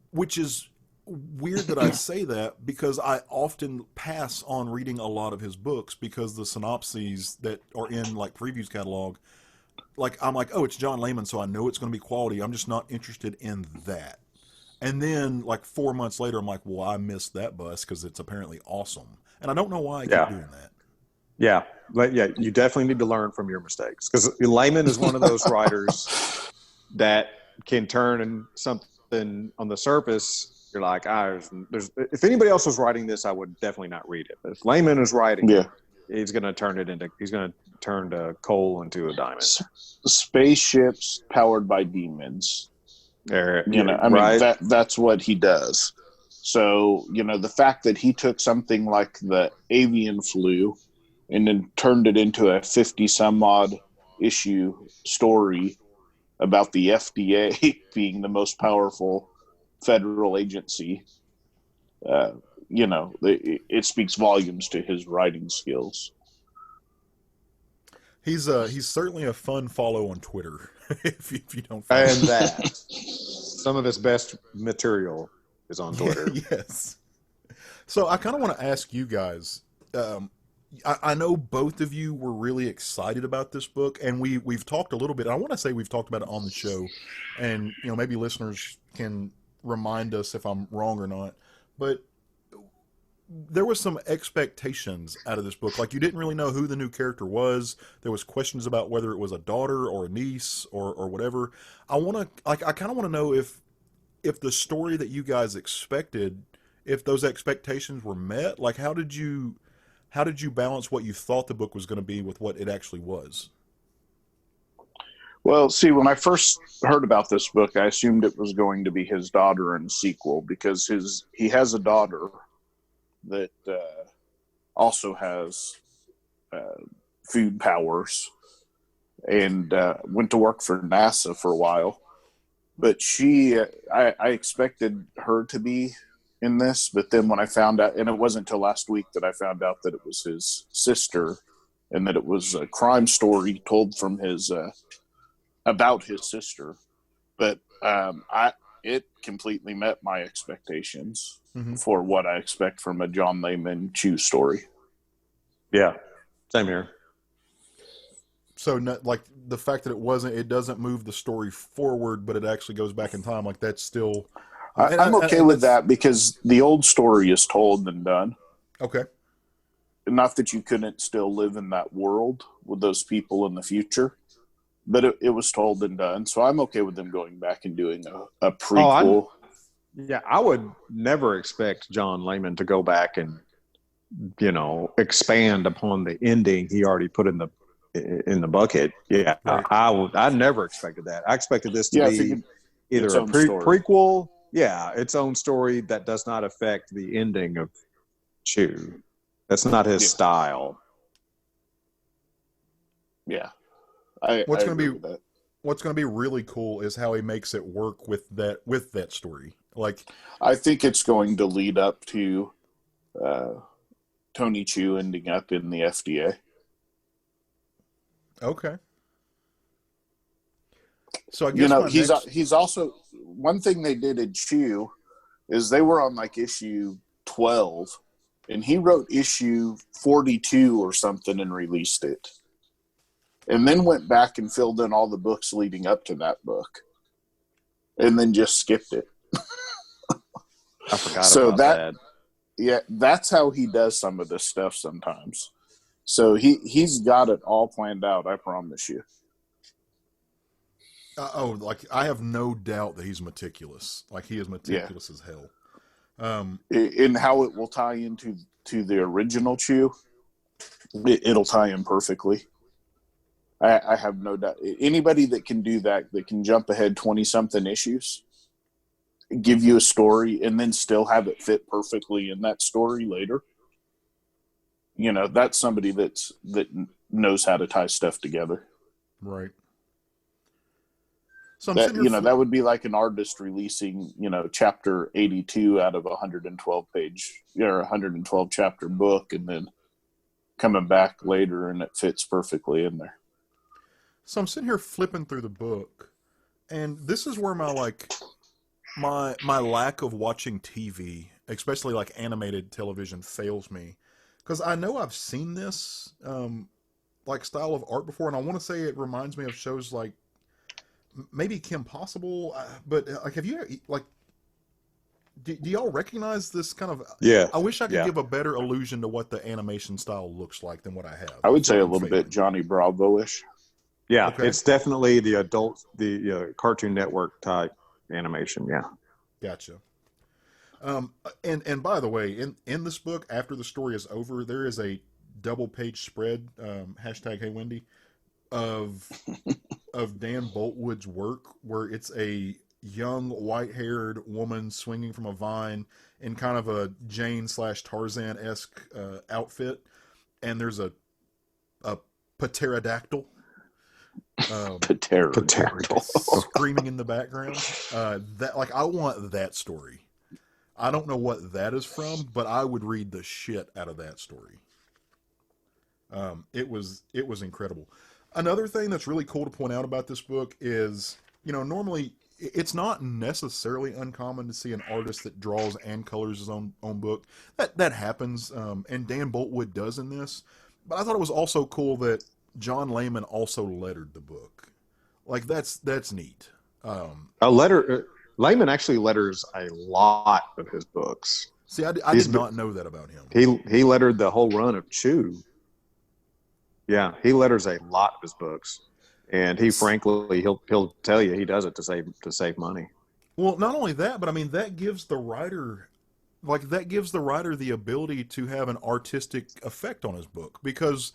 which is weird that I say that, because I often pass on reading a lot of his books because the synopses that are in, like, previews catalog, like, I'm like, oh, it's John Layman, so I know it's going to be quality. I'm just not interested in that. And then, like, 4 months later, I'm like, well, I missed that bus because it's apparently awesome. And I don't know why I keep doing that. Yeah. But yeah, you definitely need to learn from your mistakes, because Layman is one of those writers that can turn in something on the surface. You're like, if anybody else was writing this, I would definitely not read it. But if Layman is writing it, he's going to turn the coal into a diamond. Spaceships powered by demons. That's what he does. So, the fact that he took something like the avian flu and then turned it into a 50 some odd issue story about the FDA being the most powerful federal agency, it speaks volumes to his writing skills. He's certainly a fun follow on Twitter. if you don't follow and that some of his best material is on Twitter. Yes. So I kind of want to ask you guys. I know both of you were really excited about this book, and we've talked a little bit. I want to say we've talked about it on the show, and maybe listeners can remind us if I'm wrong or not. But there was some expectations out of this book. Like, you didn't really know who the new character was. There was questions about whether it was a daughter or a niece or whatever. I kind of want to know if the story that you guys expected, if those expectations were met. Like, how did you balance what you thought the book was going to be with what it actually was? Well, see, when I first heard about this book, I assumed it was going to be his daughter in a sequel, because he has a daughter that also has food powers and went to work for NASA for a while. But I expected her to be in this, but then when I found out, and it wasn't until last week that I found out that it was his sister, and that it was a crime story told from about his sister. But it completely met my expectations for what I expect from a John Layman Chu story. Yeah, same here. So, like, the fact that it doesn't move the story forward, but it actually goes back in time, like, that's still... I'm okay with that, because the old story is told and done. Okay. Not that you couldn't still live in that world with those people in the future, but it was told and done. So I'm okay with them going back and doing a prequel. I would never expect John Layman to go back and, expand upon the ending he already put in the bucket. Yeah, right. I never expected that. I expected this to be either a prequel. Yeah, its own story that does not affect the ending of Chu. That's not his style. Yeah. What's going to be really cool is how he makes it work with that story. Like, I think it's going to lead up to Tony Chu ending up in the FDA. Okay. So I guess he's also, one thing they did in Chu is they were on like issue 12, and he wrote issue 42 or something and released it, and then went back and filled in all the books leading up to that book, and then just skipped it. I forgot about that. Yeah, that's how he does some of this stuff sometimes. So he's got it all planned out, I promise you. Like I have no doubt that he's meticulous. Like he is meticulous as hell. In how it will tie into the original Chu, it'll tie in perfectly. I have no doubt. Anybody that can do that can jump ahead 20-something issues, give you a story, and then still have it fit perfectly in that story later, that's somebody that knows how to tie stuff together. Right. So that would be like an artist releasing, chapter 82 out of a 112 page or 112 chapter book, and then coming back later and it fits perfectly in there. So I'm sitting here flipping through the book, and this is where my lack of watching TV, especially like animated television, fails me, because I know I've seen this like style of art before, and I want to say it reminds me of shows like maybe Kim Possible, but like, have you like? Do y'all recognize this kind of? Yeah. I wish I could give a better illusion to what the animation style looks like than what I have. I would say a little bit Johnny Bravo-ish. Yeah, okay. It's definitely the Cartoon Network type animation. Yeah. Gotcha. And by the way, in this book, after the story is over, there is a double page spread, hashtag Hey Wendy, of Dan Boultwood's work, where it's a young white-haired woman swinging from a vine in kind of a Jane/Tarzan-esque outfit, and there's a pterodactyl. Pterodactyl screaming in the background. That, like, I want that story. I don't know what that is from, but I would read the shit out of that story. It was incredible. Another thing that's really cool to point out about this book is, normally it's not necessarily uncommon to see an artist that draws and colors his own book. That happens, and Dan Boultwood does in this. But I thought it was also cool that John Layman also lettered the book. Like, that's neat. Layman actually letters a lot of his books. See, I did not know that about him. He lettered the whole run of Chu. Yeah, he letters a lot of his books, and frankly he'll tell you he does it to save money. Well, not only that, but I mean that gives the writer the ability to have an artistic effect on his book, because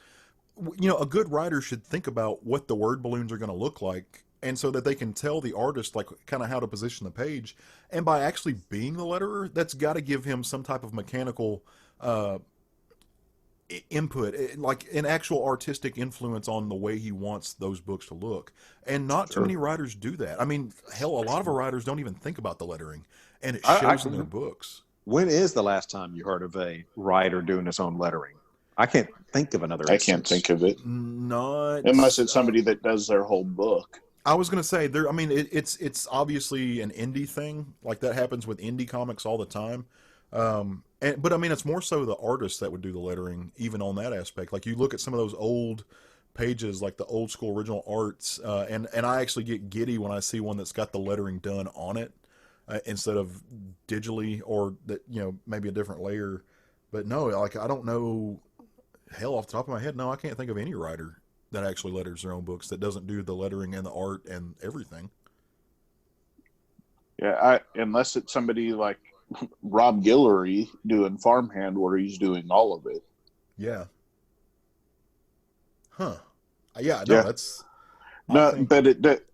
a good writer should think about what the word balloons are going to look like, and so that they can tell the artist like kind of how to position the page. And by actually being the letterer, that's got to give him some type of mechanical input, like an actual artistic influence on the way he wants those books to look. And not too many writers do that. I mean, hell, a lot of our writers don't even think about the lettering, and it shows in their books. When is the last time you heard of a writer doing his own lettering? I can't think of another instance. I can't think of it. Not unless it's somebody that does their whole book. I was going to say there. I mean, it's obviously an indie thing. Like that happens with indie comics all the time. But I mean, it's more so the artists that would do the lettering, even on that aspect. Like you look at some of those old pages, like the old school original arts, and I actually get giddy when I see one that's got the lettering done on it instead of digitally, or that maybe a different layer. But no, like I don't know. Hell, off the top of my head, no, I can't think of any writer that actually letters their own books that doesn't do the lettering and the art and everything. Yeah, unless it's somebody like Rob Guillory doing Farmhand, where he's doing all of it. Yeah. Huh. Yeah. No, that's. But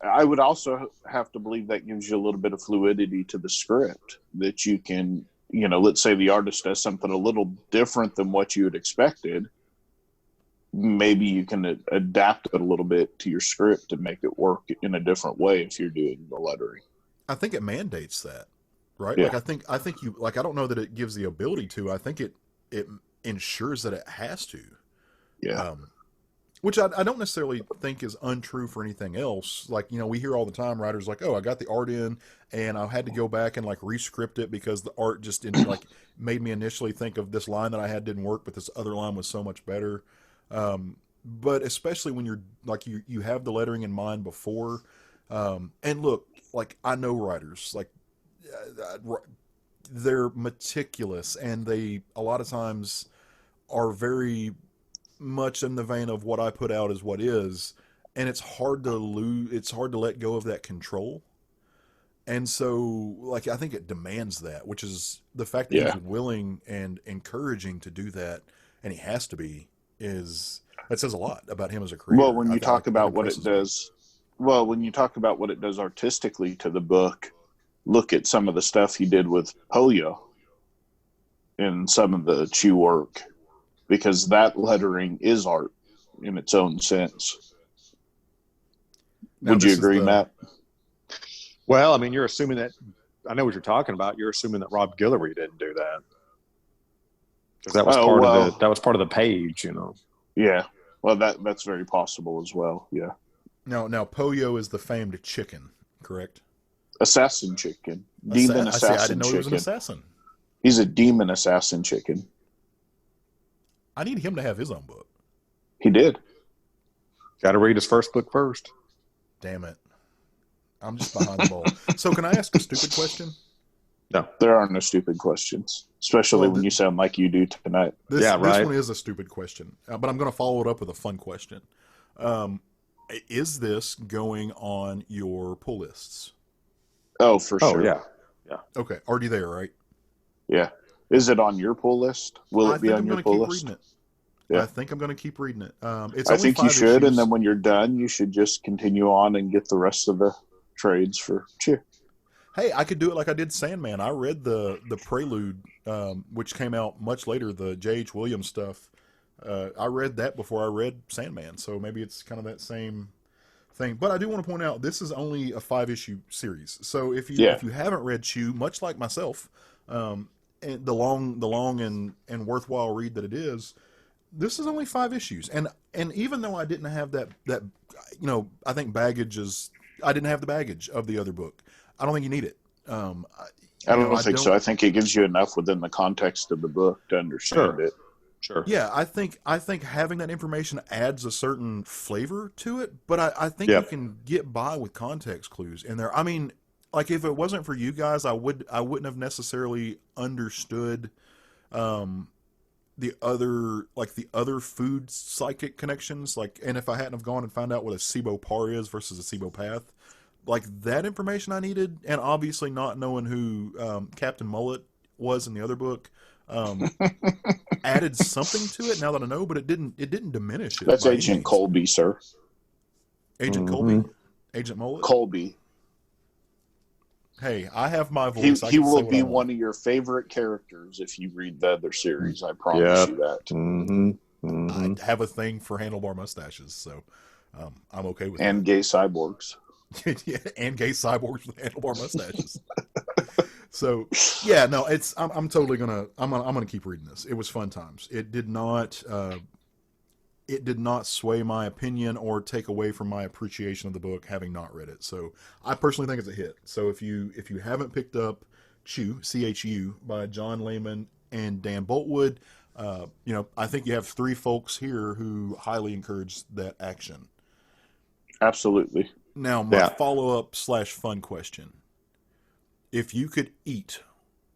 I would also have to believe that gives you a little bit of fluidity to the script, that you can, let's say the artist does something a little different than what you had expected. Maybe you can adapt it a little bit to your script and make it work in a different way if you're doing the lettering. I think it mandates that, right? Yeah. Like I think you, like, I don't know that it gives the ability to. I think it ensures that it has to. Yeah. which I don't necessarily think is untrue for anything else. Like, we hear all the time writers like, oh, I got the art in and I had to go back and like rescript it because the art just didn't like made me initially think of this line that I had didn't work, but this other line was so much better. But especially when you're like, you have the lettering in mind before. And look, like I know writers, like they're meticulous and they, a lot of times are very much in the vein of what I put out is what is, and it's hard to lose. It's hard to let go of that control, and so like I think it demands that, which is the fact that Yeah. he's willing and encouraging to do that, and he has to be. Is that says a lot about him as a creator. Well, when you talk about what it impresses me. does, well, when you talk about what it does artistically to the book, look at some of the stuff he did with Polio in some of the Chu work, because that lettering is art in its own sense. Now, Would you this is agree, the- Matt? Well, I mean, you're assuming that I know what you're talking about. You're assuming that Rob Guillory didn't do that because that was part of the page, Yeah. Well, that's very possible as well. Yeah. Now Poyo is the famed chicken, correct? Assassin chicken. Demon I assassin didn't know he was an chicken. assassin. He's a demon assassin chicken. I need him to have his own book. He did. Got to read his first book first. Damn it. I'm just behind the ball. So can I ask a stupid question? No. There are no stupid questions, especially Well, when you sound like you do tonight. This right. one is a stupid question, but I'm going to follow it up with a fun question. Is this going on your pull lists? Oh, for Oh, sure. yeah. Okay, already there, right? Yeah. Is it on your pull list? Will it be on your pull list? Reading it. Yeah. I think I'm going to keep reading it. It's I only think you 5 should, issues. and then when you're done, you should just continue on and get the rest of the trades for Chu. Hey, I could do it like I did Sandman. I read the Prelude, which came out much later, the J.H. Williams stuff. I read that before I read Sandman, so maybe it's kind of that same thing. But I do want to point out this is only a 5-issue series. So if you haven't read Chu, much like myself, and the long and worthwhile read that it is, this is only 5 issues. And even though I didn't have that I think I didn't have the baggage of the other book. I don't think you need it. I don't think so. I think it gives you enough within the context of the book to understand it. Sure. Yeah, I think having that information adds a certain flavor to it, but I think you can get by with context clues in there. I mean, like if it wasn't for you guys, I wouldn't have necessarily understood the other food psychic connections. Like, and if I hadn't have gone and found out what a SIBO par is versus a SIBO path, like that information I needed, and obviously not knowing who Captain Mullet was in the other book. Added something to it now that I know, but it didn't diminish it. That's Agent Colby, sir. Agent Colby? Agent Mullet? Colby. Hey, I have my voice. He will be one of your favorite characters if you read the other series. I promise you that. Mm-hmm. Mm-hmm. I have a thing for handlebar mustaches, so I'm okay with and that. Gay cyborgs. Yeah, and gay cyborgs with handlebar mustaches. So yeah, no, I'm totally I'm gonna keep reading this. It was fun times. It did not sway my opinion or take away from my appreciation of the book having not read it. So I personally think it's a hit. So if you haven't picked up Chu, CHU by John Layman and Dan Boultwood, I think you have 3 folks here who highly encourage that action. Absolutely. Now my follow-up / fun question. If you could eat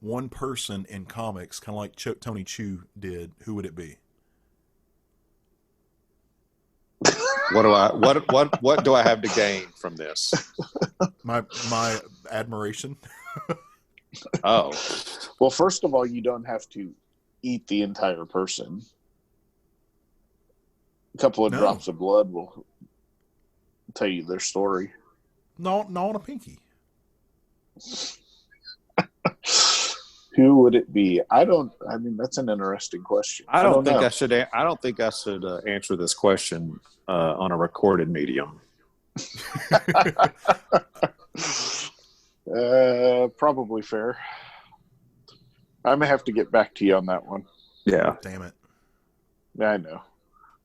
one person in comics, kind of like Tony Chu did, who would it be? What do I have to gain from this? My admiration. Oh. Well, first of all, you don't have to eat the entire person. A couple of drops of blood will tell you their story. No, on a pinky. Who would it be? I mean, that's an interesting question. I don't think I should answer this question on a recorded medium. Probably fair. I may have to get back to you on that one. Yeah. Damn it. I know.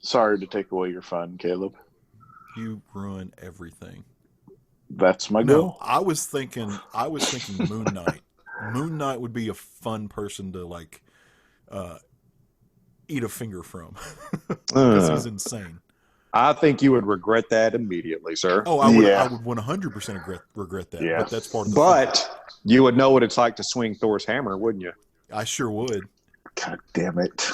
Sorry to take away your fun, Caleb. You ruin everything. That's my No, goal. I was thinking Moon Knight. Moon Knight would be a fun person to like eat a finger from because he's insane. I think you would regret that immediately, sir. Oh, I would 100% regret that. Yeah. But that's part of the fun. You would know what it's like to swing Thor's hammer, wouldn't you? I sure would. God damn it.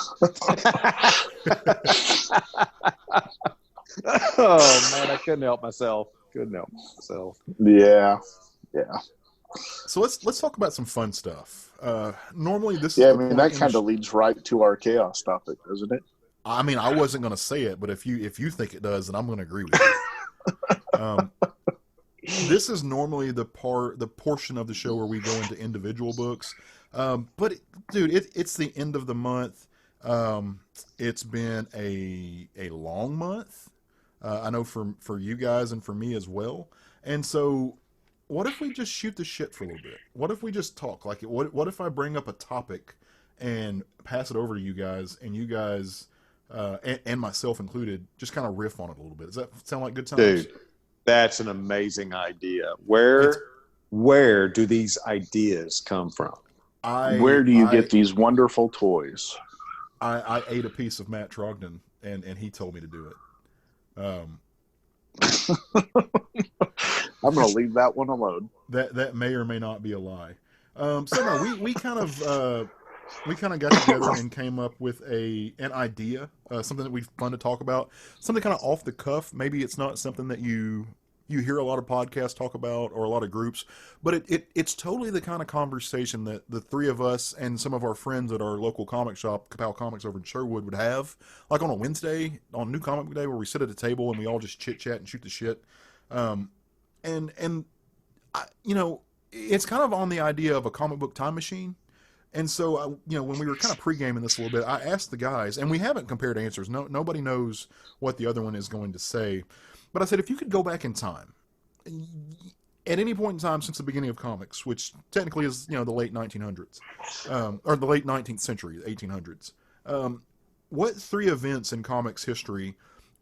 Oh man, I couldn't help myself. Yeah. So let's talk about some fun stuff. Normally this Yeah, is I mean that kind of leads right to our chaos topic, doesn't it? I mean, I wasn't going to say it, but if you think it does, then I'm going to agree with you. This is normally the portion of the show where we go into individual books. But dude, it's the end of the month. It's been a long month. I know for you guys and for me as well. And so what if we just shoot the shit for a little bit? What if we just talk? Like, what if I bring up a topic and pass it over to you guys, and you guys, and myself included, just kind of riff on it a little bit? Does that sound like good times? Dude, that's an amazing idea. Where do these ideas come from? Where do you get these wonderful toys? I ate a piece of Matt Trogdon, and he told me to do it. I'm going to leave that one alone. That may or may not be a lie. So no, we kind of got together and came up with an idea, something that we'd fun to talk about, something kind of off the cuff. Maybe it's not something that you hear a lot of podcasts talk about or a lot of groups, but it's totally the kind of conversation that the three of us and some of our friends at our local comic shop, Kapow Comics over in Sherwood, would have, like on a Wednesday, on New Comic Book Day, where we sit at a table and we all just chit chat and shoot the shit. And you know, it's kind of on the idea of a comic book time machine. And so, when we were kind of pre-gaming this a little bit, I asked the guys, and we haven't compared answers. Nobody knows what the other one is going to say. But I said, if you could go back in time, at any point in time since the beginning of comics, which technically is, the late 1900s, or the late 19th century, 1800s, what three events in comics history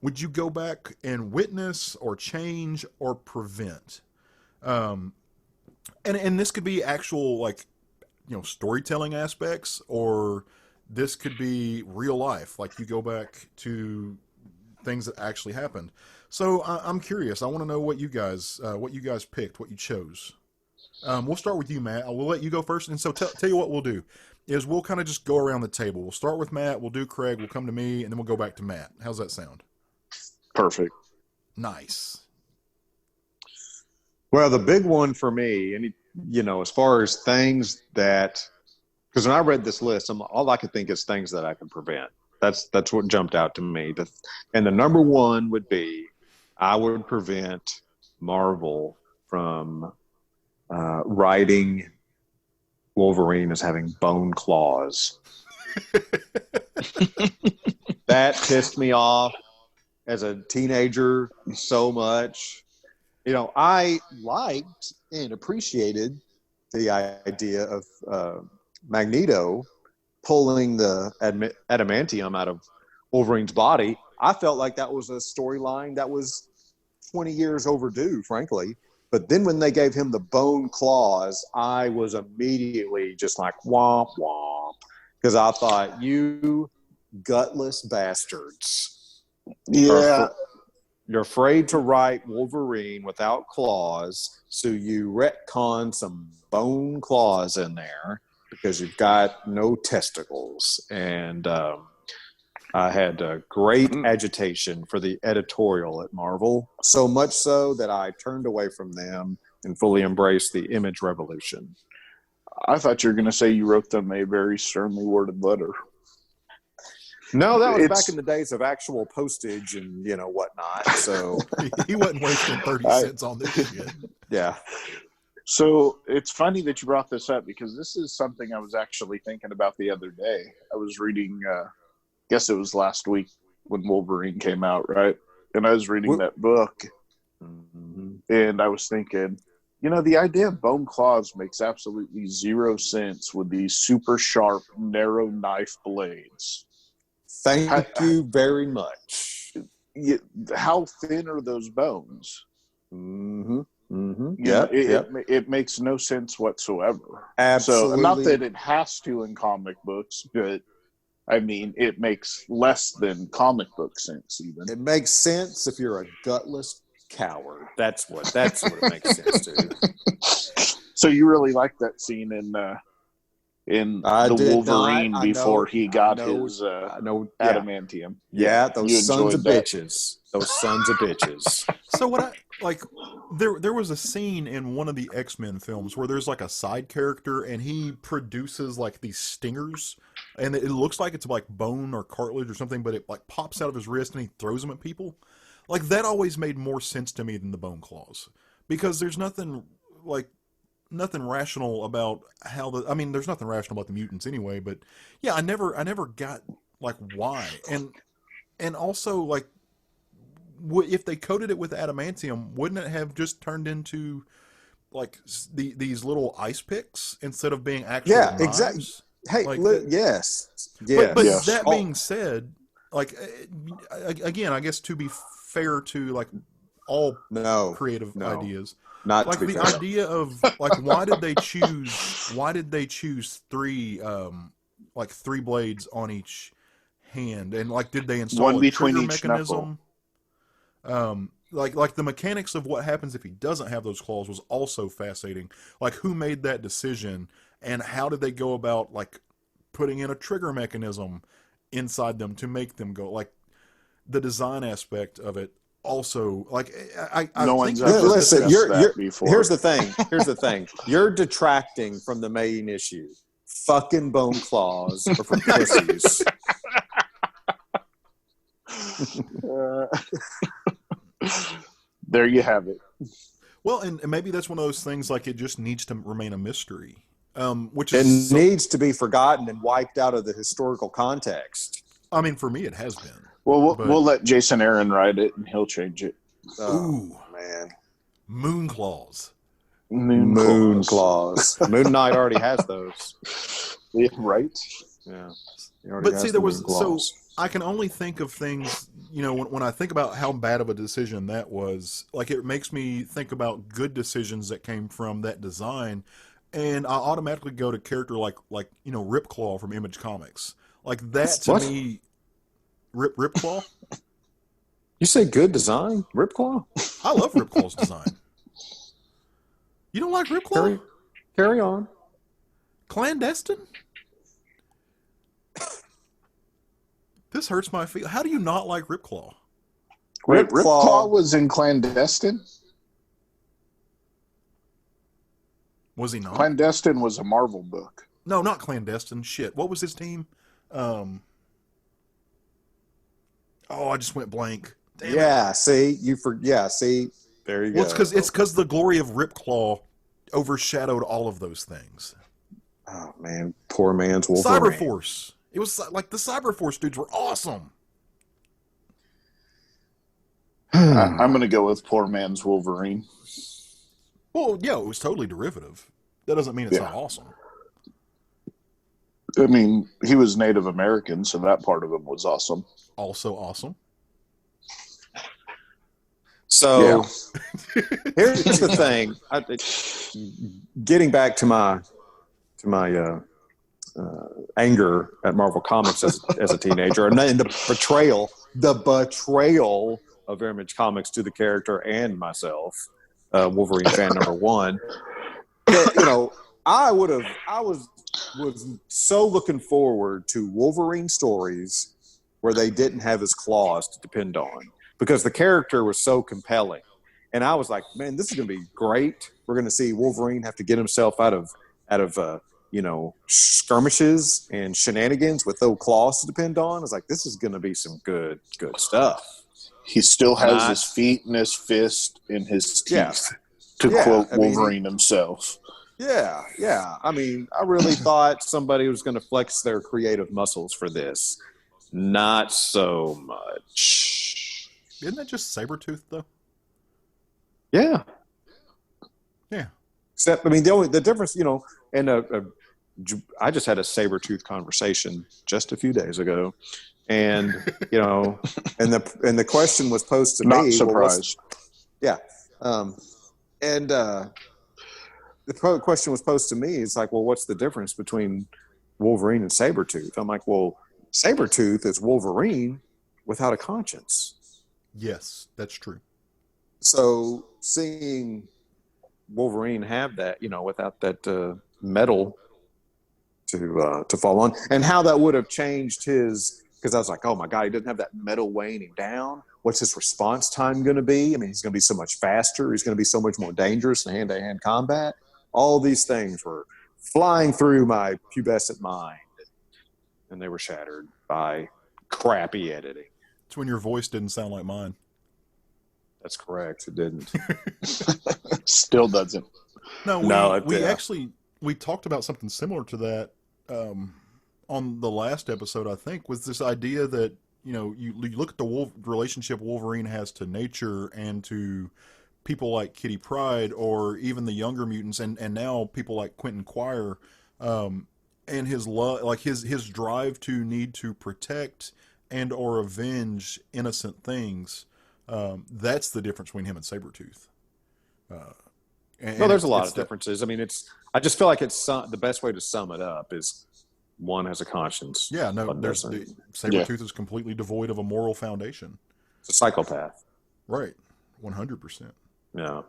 would you go back and witness or change or prevent? And this could be actual, like, storytelling aspects, or this could be real life. Like, you go back to things that actually happened. So I'm curious. I want to know what you guys picked, what you chose. We'll start with you, Matt. We'll let you go first. And so tell you what we'll do is we'll kind of just go around the table. We'll start with Matt. We'll do Craig. We'll come to me, and then we'll go back to Matt. How's that sound? Perfect. Nice. Well, the big one for me, and as far as things that, because when I read this list, all I could think is things that I can prevent. That's what jumped out to me. And the number one would be, I would prevent Marvel from writing Wolverine as having bone claws. That pissed me off as a teenager so much. I liked and appreciated the idea of Magneto pulling the adamantium out of Wolverine's body. I felt like that was a storyline that was 20 years overdue, frankly. But then when they gave him the bone claws, I was immediately just like, womp, womp. Because I thought, you gutless bastards. Yeah. You're afraid to write Wolverine without claws, so you retcon some bone claws in there because you've got no testicles. And I had great agitation for the editorial at Marvel, so much so that I turned away from them and fully embraced the image revolution. I thought you were going to say you wrote them a very sternly worded letter. No, that was back in the days of actual postage and, whatnot. So he wasn't wasting 30 cents on this shit. Yeah. So it's funny that you brought this up, because this is something I was actually thinking about the other day. I was reading, guess it was last week when Wolverine came out, right? And I was reading that book, and I was thinking, the idea of bone claws makes absolutely zero sense with these super sharp, narrow knife blades. Thank you very much. How thin are those bones? Mm-hmm. Mm-hmm. It makes no sense whatsoever. Absolutely. So, not that it has to in comic books, but I mean, it makes less than comic book sense. Even it makes sense if you're a gutless coward. That's what it makes sense to. So you really like that scene in the Wolverine before he got his adamantium. Yeah, those sons of bitches. Those sons of bitches. So what I like, there was a scene in one of the X-Men films where there's like a side character and he produces like these stingers, and it looks like it's like bone or cartilage or something, but it like pops out of his wrist and he throws them at people. Like that always made more sense to me than the bone claws, because there's nothing rational about there's nothing rational about the mutants anyway, but yeah, I never got like why. And also, like, if they coated it with adamantium, wouldn't it have just turned into like these little ice picks instead of being actual knives? Exactly. Hey, like, yes. But yes. That being said, like, again, I guess to be fair to like all creative ideas, not like the idea of like why did they choose three blades on each hand, and like did they install one a between trigger each mechanism? Knuckle. Like the mechanics of what happens if he doesn't have those claws was also fascinating. Like who made that decision, and how did they go about like putting in a trigger mechanism inside them to make them go, like the design aspect of it. Also, like I no think one's ever listen. Before. Here's the thing. You're detracting from the main issue. Fucking bone claws are for pussies. There you have it. Well, and maybe that's one of those things, like it just needs to remain a mystery, which needs to be forgotten and wiped out of the historical context. I mean, for me, it has been. Well, we'll let Jason Aaron write it, and he'll change it. Ooh, man, moon claws. Moon claws. Moon Knight already has those. Yeah, right? Yeah. But see, so I can only think of things, when I think about how bad of a decision that was, like it makes me think about good decisions that came from that design, and I automatically go to character like Ripclaw from Image Comics. Like that to me, Ripclaw. You say good design, Ripclaw? I love Ripclaw's design. You don't like Ripclaw? Carry on. Clandestine? This hurts my feelings. How do you not like Ripclaw? Ripclaw was in Clandestine? Was he not? Clandestine was a Marvel book. No, not Clandestine. Shit. What was his team? I just went blank. Damn it. See? See? There you go. It's because the glory of Ripclaw overshadowed all of those things. Oh, man. Poor man's Wolverine. Cyberforce. It was like the Cyberforce dudes were awesome. I'm going to go with poor man's Wolverine. Well, yeah, it was totally derivative. That doesn't mean it's not awesome. I mean, he was Native American, so that part of him was awesome. Also awesome. So here's the thing. Getting back to my anger at Marvel Comics as a teenager, and the betrayal of Image Comics to the character and myself, Wolverine fan number one. I was so looking forward to Wolverine stories where they didn't have his claws to depend on, because the character was so compelling. And I was like, man, this is going to be great. We're going to see Wolverine have to get himself out of skirmishes and shenanigans with no claws to depend on. I was like, this is going to be some good stuff. He still has his feet and his fist in his teeth, to quote Wolverine himself. Yeah. I mean, I really thought somebody was going to flex their creative muscles for this. Not so much. Isn't that just Sabretooth, though? Yeah. Yeah. Except, I mean, the difference, and I just had a Sabretooth conversation just a few days ago. And and the question was posed to Not me. surprised. And the question was posed to me. It's like, well, what's the difference between Wolverine and Sabretooth? I'm like, well, Sabretooth is Wolverine without a conscience. Yes, that's true. So seeing Wolverine have that, without that metal to fall on, and how that would have changed his, because I was like, oh my God, he doesn't have that metal weighing him down. What's his response time going to be? I mean, he's going to be so much faster. He's going to be so much more dangerous in hand-to-hand combat. All these things were flying through my pubescent mind, and they were shattered by crappy editing. It's when your voice didn't sound like mine. That's correct. It didn't. Still doesn't. We talked about something similar to that on the last episode, I think, was this idea that, you look at the relationship Wolverine has to nature and to people like Kitty Pryde, or even the younger mutants, and now people like Quentin Quire, and his love, like his drive to need to protect and or avenge innocent things. That's the difference between him and Sabretooth. There's a lot of differences. I mean, I just feel like the best way to sum it up is one has a conscience. Yeah, no, Sabretooth is completely devoid of a moral foundation. It's a psychopath. Right, 100%. Yeah.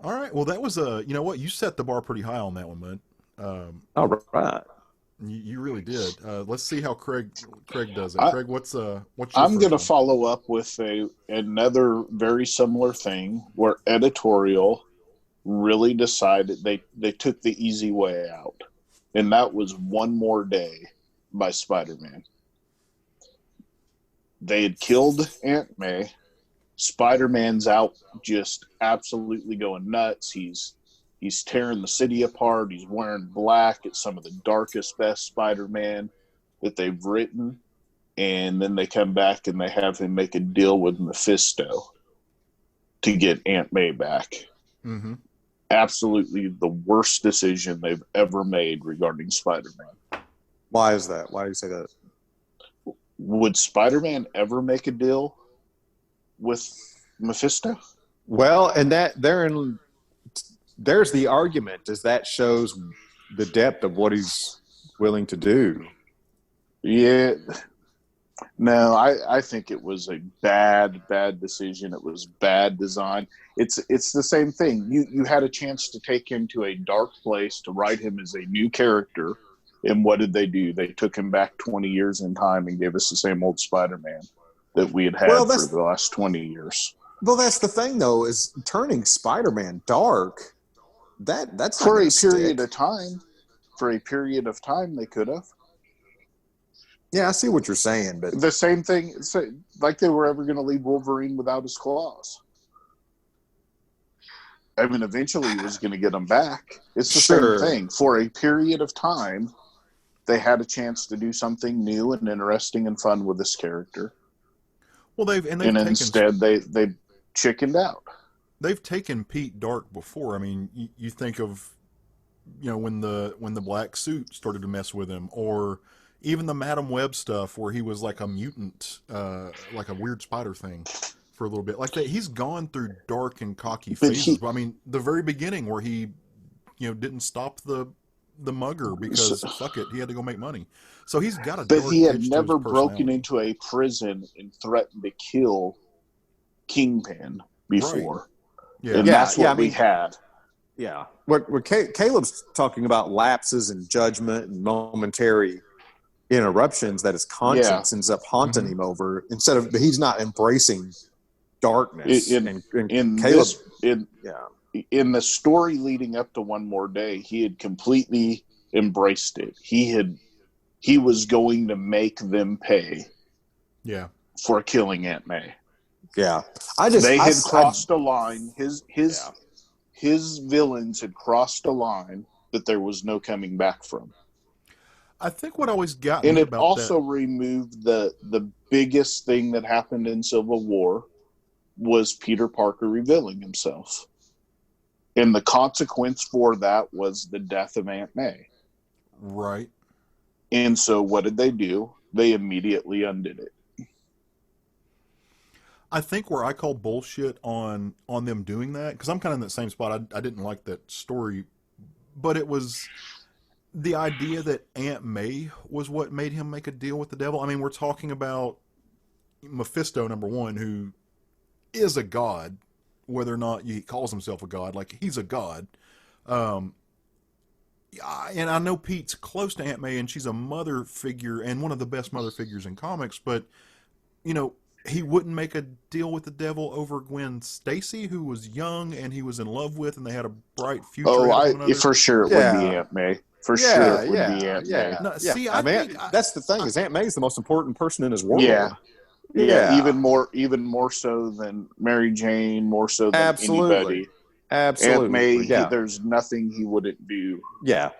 All right, well, that was you know what? You set the bar pretty high on that one, bud. All right. You really did. Let's see how Craig does it. Craig, what's your I'm going to one? follow up with another very similar thing where editorial really decided they took the easy way out, and that was One More Day by Spider-Man. They had killed Aunt May. Spider-Man's out just absolutely going nuts. He's tearing the city apart. He's wearing black. It's some of the darkest, best Spider-Man that they've written. And then they come back and they have him make a deal with Mephisto to get Aunt May back. Mm-hmm. Absolutely the worst decision they've ever made regarding Spider-Man. Why is that? Why do you say that? Would Spider-Man ever make a deal with Mephisto? Well, and there's the argument, is that shows the depth of what he's willing to do. Yeah. No, I think it was a bad decision. It was bad design. It's the same thing. You had a chance to take him to a dark place, to write him as a new character, and what did they do? They took him back 20 years in time and gave us the same old Spider-Man that we had for the last 20 years. Well, that's the thing, though, is turning Spider-Man dark. That's for a period of time. For a period of time, they could have. Yeah, I see what you're saying, but the same thing, like they were ever going to leave Wolverine without his claws. I mean, eventually he was going to get them back. It's the same thing. For a period of time, they had a chance to do something new and interesting and fun with this character. Well, instead they chickened out. They've taken Pete dark before. I mean, you think of, when the black suit started to mess with him, or even the Madam Web stuff where he was like a mutant, like a weird spider thing for a little bit. Like that, he's gone through dark and cocky phases. But I mean, the very beginning where he, didn't stop the mugger because fuck it, he had to go make money. So he's got a. But he had never broken into a prison and threatened to kill Kingpin before. Right. Yeah. And that's what we had. Yeah. What Caleb's talking about, lapses in judgment and momentary interruptions that his conscience ends up haunting him over, instead of, he's not embracing darkness. In the story leading up to One More Day, he had completely embraced it. He was going to make them pay. Yeah. For killing Aunt May. Yeah. They had crossed a line. His villains had crossed a line that there was no coming back from. I think what always got me about that... And it also removed the biggest thing that happened in Civil War was Peter Parker revealing himself. And the consequence for that was the death of Aunt May. Right. And so what did they do? they immediately undid it. I think where I call bullshit on them doing that, because I'm kind of in that same spot. I didn't like that story, but it was the idea that Aunt May was what made him make a deal with the devil. I mean, we're talking about Mephisto, number one, who is a god, whether or not he calls himself a god. Like, he's a god. And I know Pete's close to Aunt May, and she's a mother figure, and one of the best mother figures in comics, but, you know, he wouldn't make a deal with the devil over Gwen Stacy, who was young and he was in love with, and they had a bright future. For sure it would be Aunt May. For sure it would be Aunt May. No, see, I mean, that's the thing, is Aunt May is the most important person in his world. Yeah, even more so than Mary Jane, more so than anybody. Absolutely. Aunt May, there's nothing he wouldn't do. Yeah.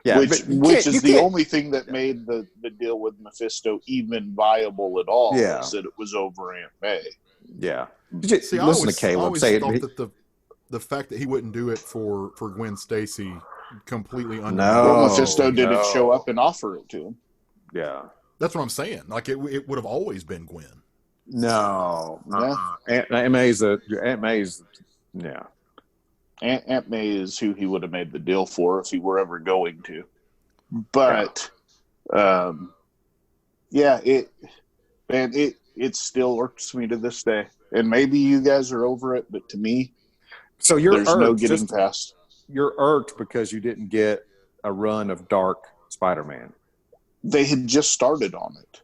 Which is the only thing that made the deal with Mephisto even viable at all, is that it was over Aunt May. Yeah. See, listen to Caleb say it. That the fact that he wouldn't do it for Gwen Stacy completely Mephisto didn't show up and offer it to him. Yeah. That's what I'm saying. Like, it would have always been Gwen. No. Aunt May's Aunt May is who he would have made the deal for if he were ever going to. But, it still irks me to this day. And maybe you guys are over it, but to me, so there's no getting past. You're irked because you didn't get a run of Dark Spider-Man. They had just started on it.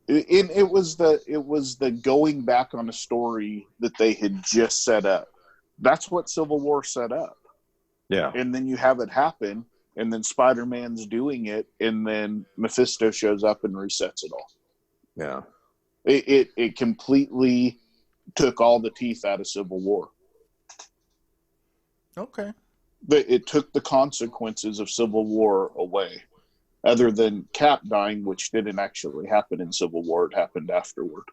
It was the going back on a story that they had just set up. That's what Civil War set up. Yeah. And then you have it happen, and then Spider-Man's doing it, and then Mephisto shows up and resets it all. Yeah. It completely took all the teeth out of Civil War. Okay. But it took the consequences of Civil War away. Other than Cap dying, which didn't actually happen in Civil War, it happened afterward.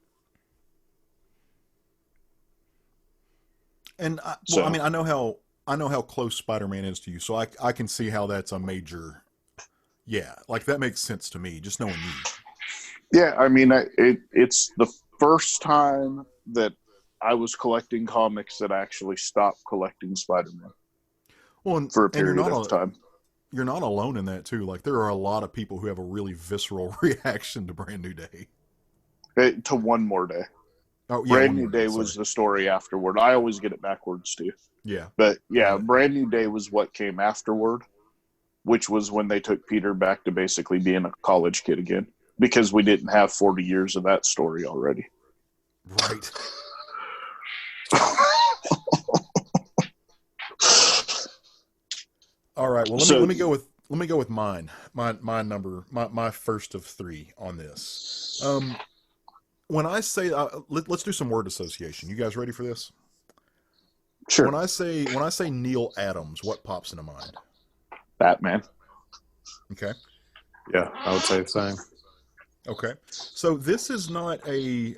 And I mean, I know how close Spider-Man is to you, so I can see how that's a major. Yeah, like that makes sense to me, just knowing you. Yeah, I mean, it's the first time that I was collecting comics that I actually stopped collecting Spider-Man. Well, for a period of time. You're not alone in that too. Like, there are a lot of people who have a really visceral reaction to Brand New Day. To One More Day. Oh, yeah, Brand New Day was the story afterward. I always get it backwards too. Yeah. But yeah, Brand New Day was what came afterward, which was when they took Peter back to basically being a college kid again, because we didn't have 40 years of that story already. Right. All right. Well, let me go with mine. My number, my first of three on this. When I say, let's do some word association. You guys ready for this? Sure. When I say Neil Adams, what pops into mind? Batman. Okay. Yeah, I would say the same. Okay. So this is not a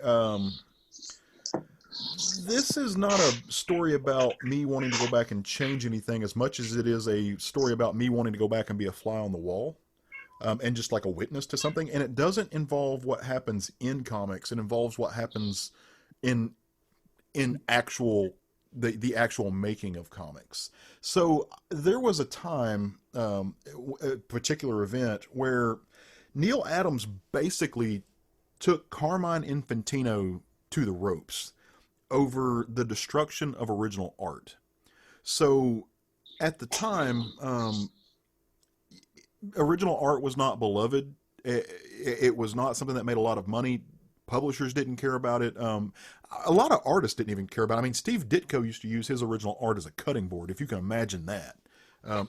story about me wanting to go back and change anything as much as it is a story about me wanting to go back and be a fly on the wall. And just like a witness to something. And it doesn't involve what happens in comics. It involves what happens in actual the actual making of comics. So there was a time, a particular event, where Neil Adams basically took Carmine Infantino to the ropes over the destruction of original art. So at the time, original art was not beloved. It was not something that made a lot of money. Publishers didn't care about it. A lot of artists didn't even care about it. I mean, Steve Ditko used to use his original art as a cutting board, if you can imagine that.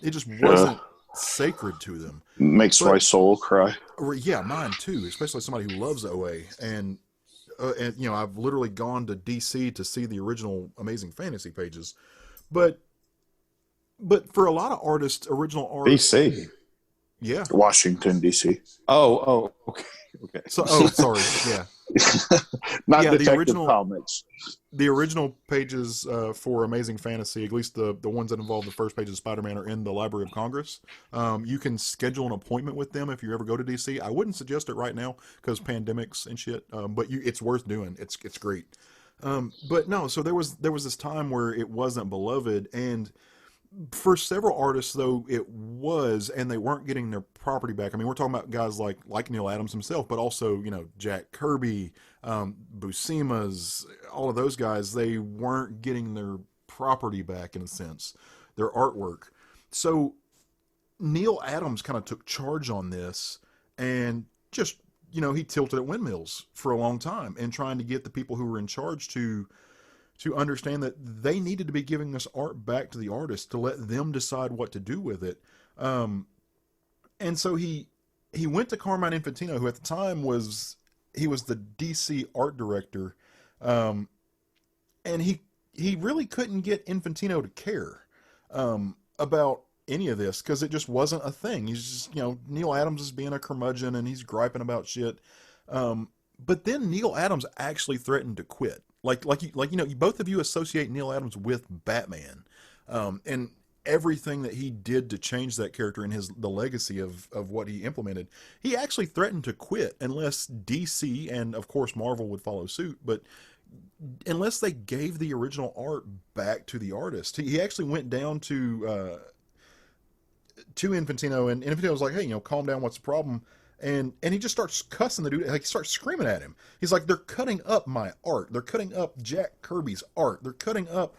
It just wasn't sacred to them. Makes my soul cry. Yeah, mine too, especially somebody who loves OA. And you know, I've literally gone to DC to see the original Amazing Fantasy pages. But for a lot of artists, original art... DC? Yeah. Washington, D.C. Oh, okay. So, sorry, yeah. Not yeah, Detective the original Comics. the original pages for Amazing Fantasy, at least the ones that involve the first page of Spider-Man, are in the Library of Congress. You can schedule an appointment with them if you ever go to DC. I wouldn't suggest it right now because pandemics and shit, but it's worth doing. It's great. But no, so there was this time where it wasn't beloved, and for several artists though it was, and they weren't getting their property back. I mean, we're talking about guys like Neil Adams himself, but also Jack Kirby, Buscema's, all of those guys. They weren't getting their property back in a sense, their artwork. So Neil Adams kind of took charge on this and just he tilted at windmills for a long time and trying to get the people who were in charge to understand that they needed to be giving this art back to the artist to let them decide what to do with it. And so he went to Carmine Infantino, who at the time was the DC art director. And he really couldn't get Infantino to care about any of this because it just wasn't a thing. He's just, Neil Adams is being a curmudgeon and he's griping about shit. But then Neil Adams actually threatened to quit. Like both of you associate Neil Adams with Batman, and everything that he did to change that character and the legacy of what he implemented. He actually threatened to quit unless DC and of course Marvel would follow suit, but unless they gave the original art back to the artist. He actually went down to Infantino, and Infantino was like, "Hey, calm down. What's the problem?" And he just starts cussing the dude. Like, he starts screaming at him. He's like, "They're cutting up my art. They're cutting up Jack Kirby's art. They're cutting up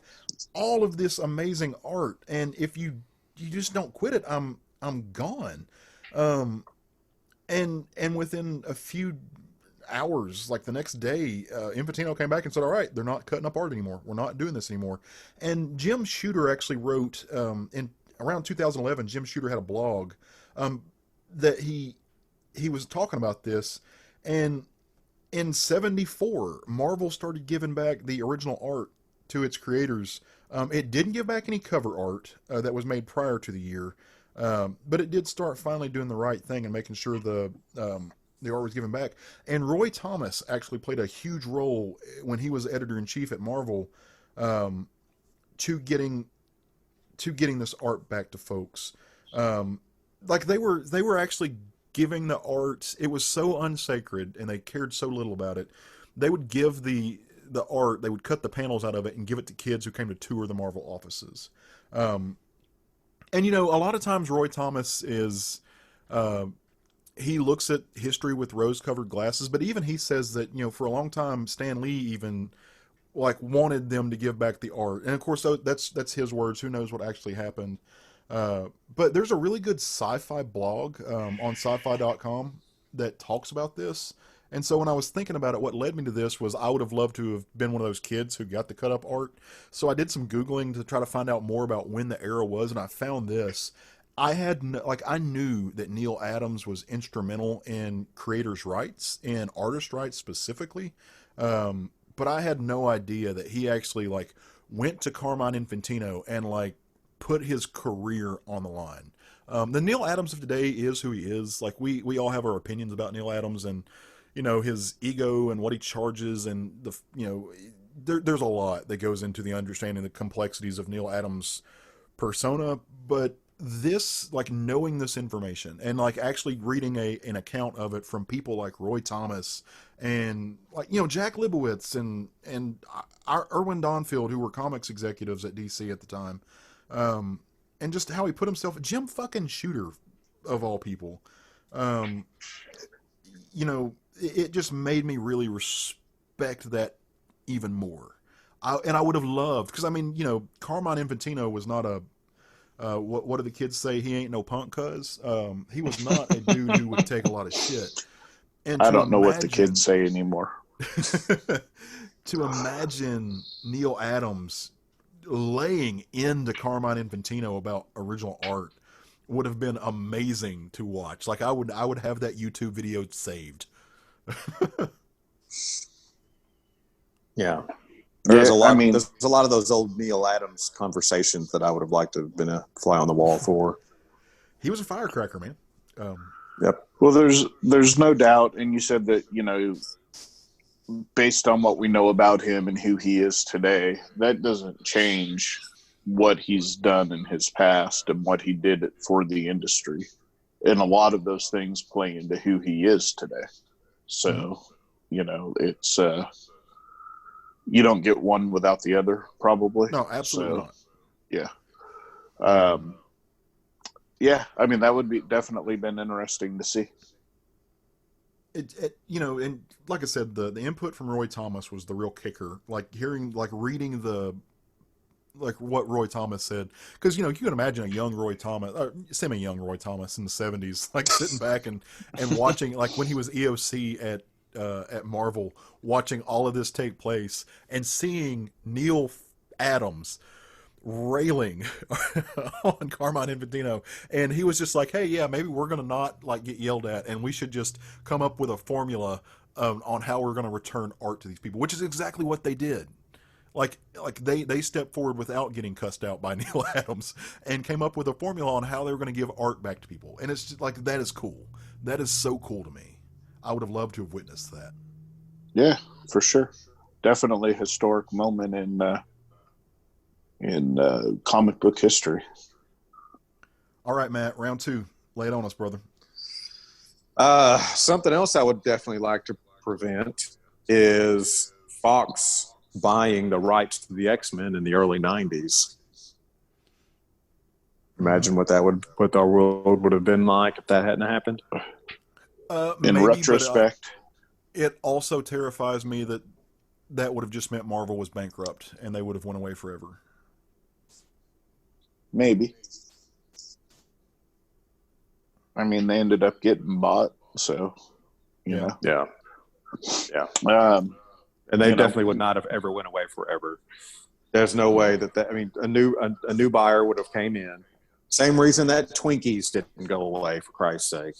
all of this amazing art. And if you just don't quit it, I'm gone." And within a few hours, like the next day, Infantino came back and said, "All right, they're not cutting up art anymore. We're not doing this anymore." And Jim Shooter actually wrote in around 2011. Jim Shooter had a blog that he was talking about this, and in 74 Marvel started giving back the original art to its creators. It didn't give back any cover art that was made prior to the year, but it did start finally doing the right thing and making sure the art was given back. And Roy Thomas actually played a huge role when he was editor-in-chief at Marvel, to getting this art back to folks. Like they were actually giving the art. It was so unsacred and they cared so little about it. They would give the art, they would cut the panels out of it and give it to kids who came to tour the Marvel offices. And a lot of times Roy Thomas is he looks at history with rose-colored glasses, but even he says that for a long time Stan Lee even wanted them to give back the art. And of course that's his words. Who knows what actually happened. But there's a really good sci-fi blog on sci-fi.com that talks about this. And so when I was thinking about it, what led me to this was I would have loved to have been one of those kids who got the cut up art. So I did some Googling to try to find out more about when the era was, and I found this. I knew that Neil Adams was instrumental in creators' rights and artist rights specifically. But I had no idea that he actually went to Carmine Infantino and put his career on the line. The Neil Adams of today is who he is. We all have our opinions about Neil Adams and his ego and what he charges, and there's a lot that goes into the understanding the complexities of Neil Adams' persona. But this, knowing this information and actually reading an account of it from people like Roy Thomas and Jack Libowitz and Irwin Donfield, who were comics executives at DC at the time. And just how he put himself, Jim fucking Shooter, of all people, it just made me really respect that even more. And I would have loved, because Carmine Infantino was not a, what do the kids say? He ain't no punk cuz. He was not a dude who would take a lot of shit. And I don't know what the kids say anymore. To imagine Neil Adams laying into Carmine Infantino about original art would have been amazing to watch. I would have that YouTube video saved. Yeah. There's a lot of those old Neil Adams conversations that I would have liked to have been a fly on the wall for. He was a firecracker, man. Yep. Well, there's no doubt, and you said that based on what we know about him and who he is today, that doesn't change what he's done in his past and what he did for the industry. And a lot of those things play into who he is today. So, it's you don't get one without the other, probably. No, absolutely not. Yeah. I mean, that would be definitely been interesting to see. And like I said, the input from Roy Thomas was the real kicker. Like reading what Roy Thomas said, because you can imagine a young Roy Thomas, or semi-young Roy Thomas in the '70s, like sitting back and watching, like when he was EOC at Marvel, watching all of this take place and seeing Neil Adams railing on Carmine Infantino, and he was just like, hey, yeah, maybe we're gonna not like get yelled at, and we should just come up with a formula on how we're gonna return art to these people, which is exactly what they did. Like they stepped forward without getting cussed out by Neil Adams and came up with a formula on how they were going to give art back to people, and it's just like, that is cool. That is so cool to me. I would have loved to have witnessed that. Yeah, for sure. Definitely a historic moment in comic book history. All right, Matt, round 2. Lay it on us, brother. Something else I would definitely like to prevent is Fox buying the rights to the X-Men in the early 90s. Imagine what our world would have been like if that hadn't happened. In retrospect, it also terrifies me that would have just meant Marvel was bankrupt and they would have went away forever. Maybe. I mean, they ended up getting bought, so Yeah. And they definitely would not have ever went away forever. There's no way that I mean, a new buyer would have came in. Same reason that Twinkies didn't go away, for Christ's sake.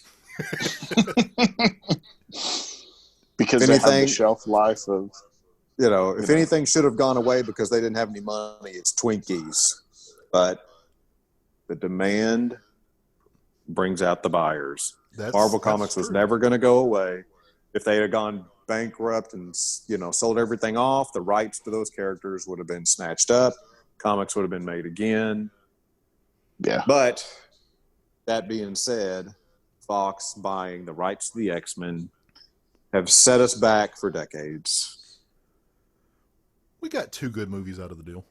Because they have the shelf life of... if anything should have gone away because they didn't have any money, it's Twinkies. But the demand brings out the buyers. Marvel Comics was never going to go away. If they had gone bankrupt and sold everything off, the rights to those characters would have been snatched up. Comics would have been made again. Yeah. But that being said, Fox buying the rights to the X-Men have set us back for decades. We got 2 good movies out of the deal.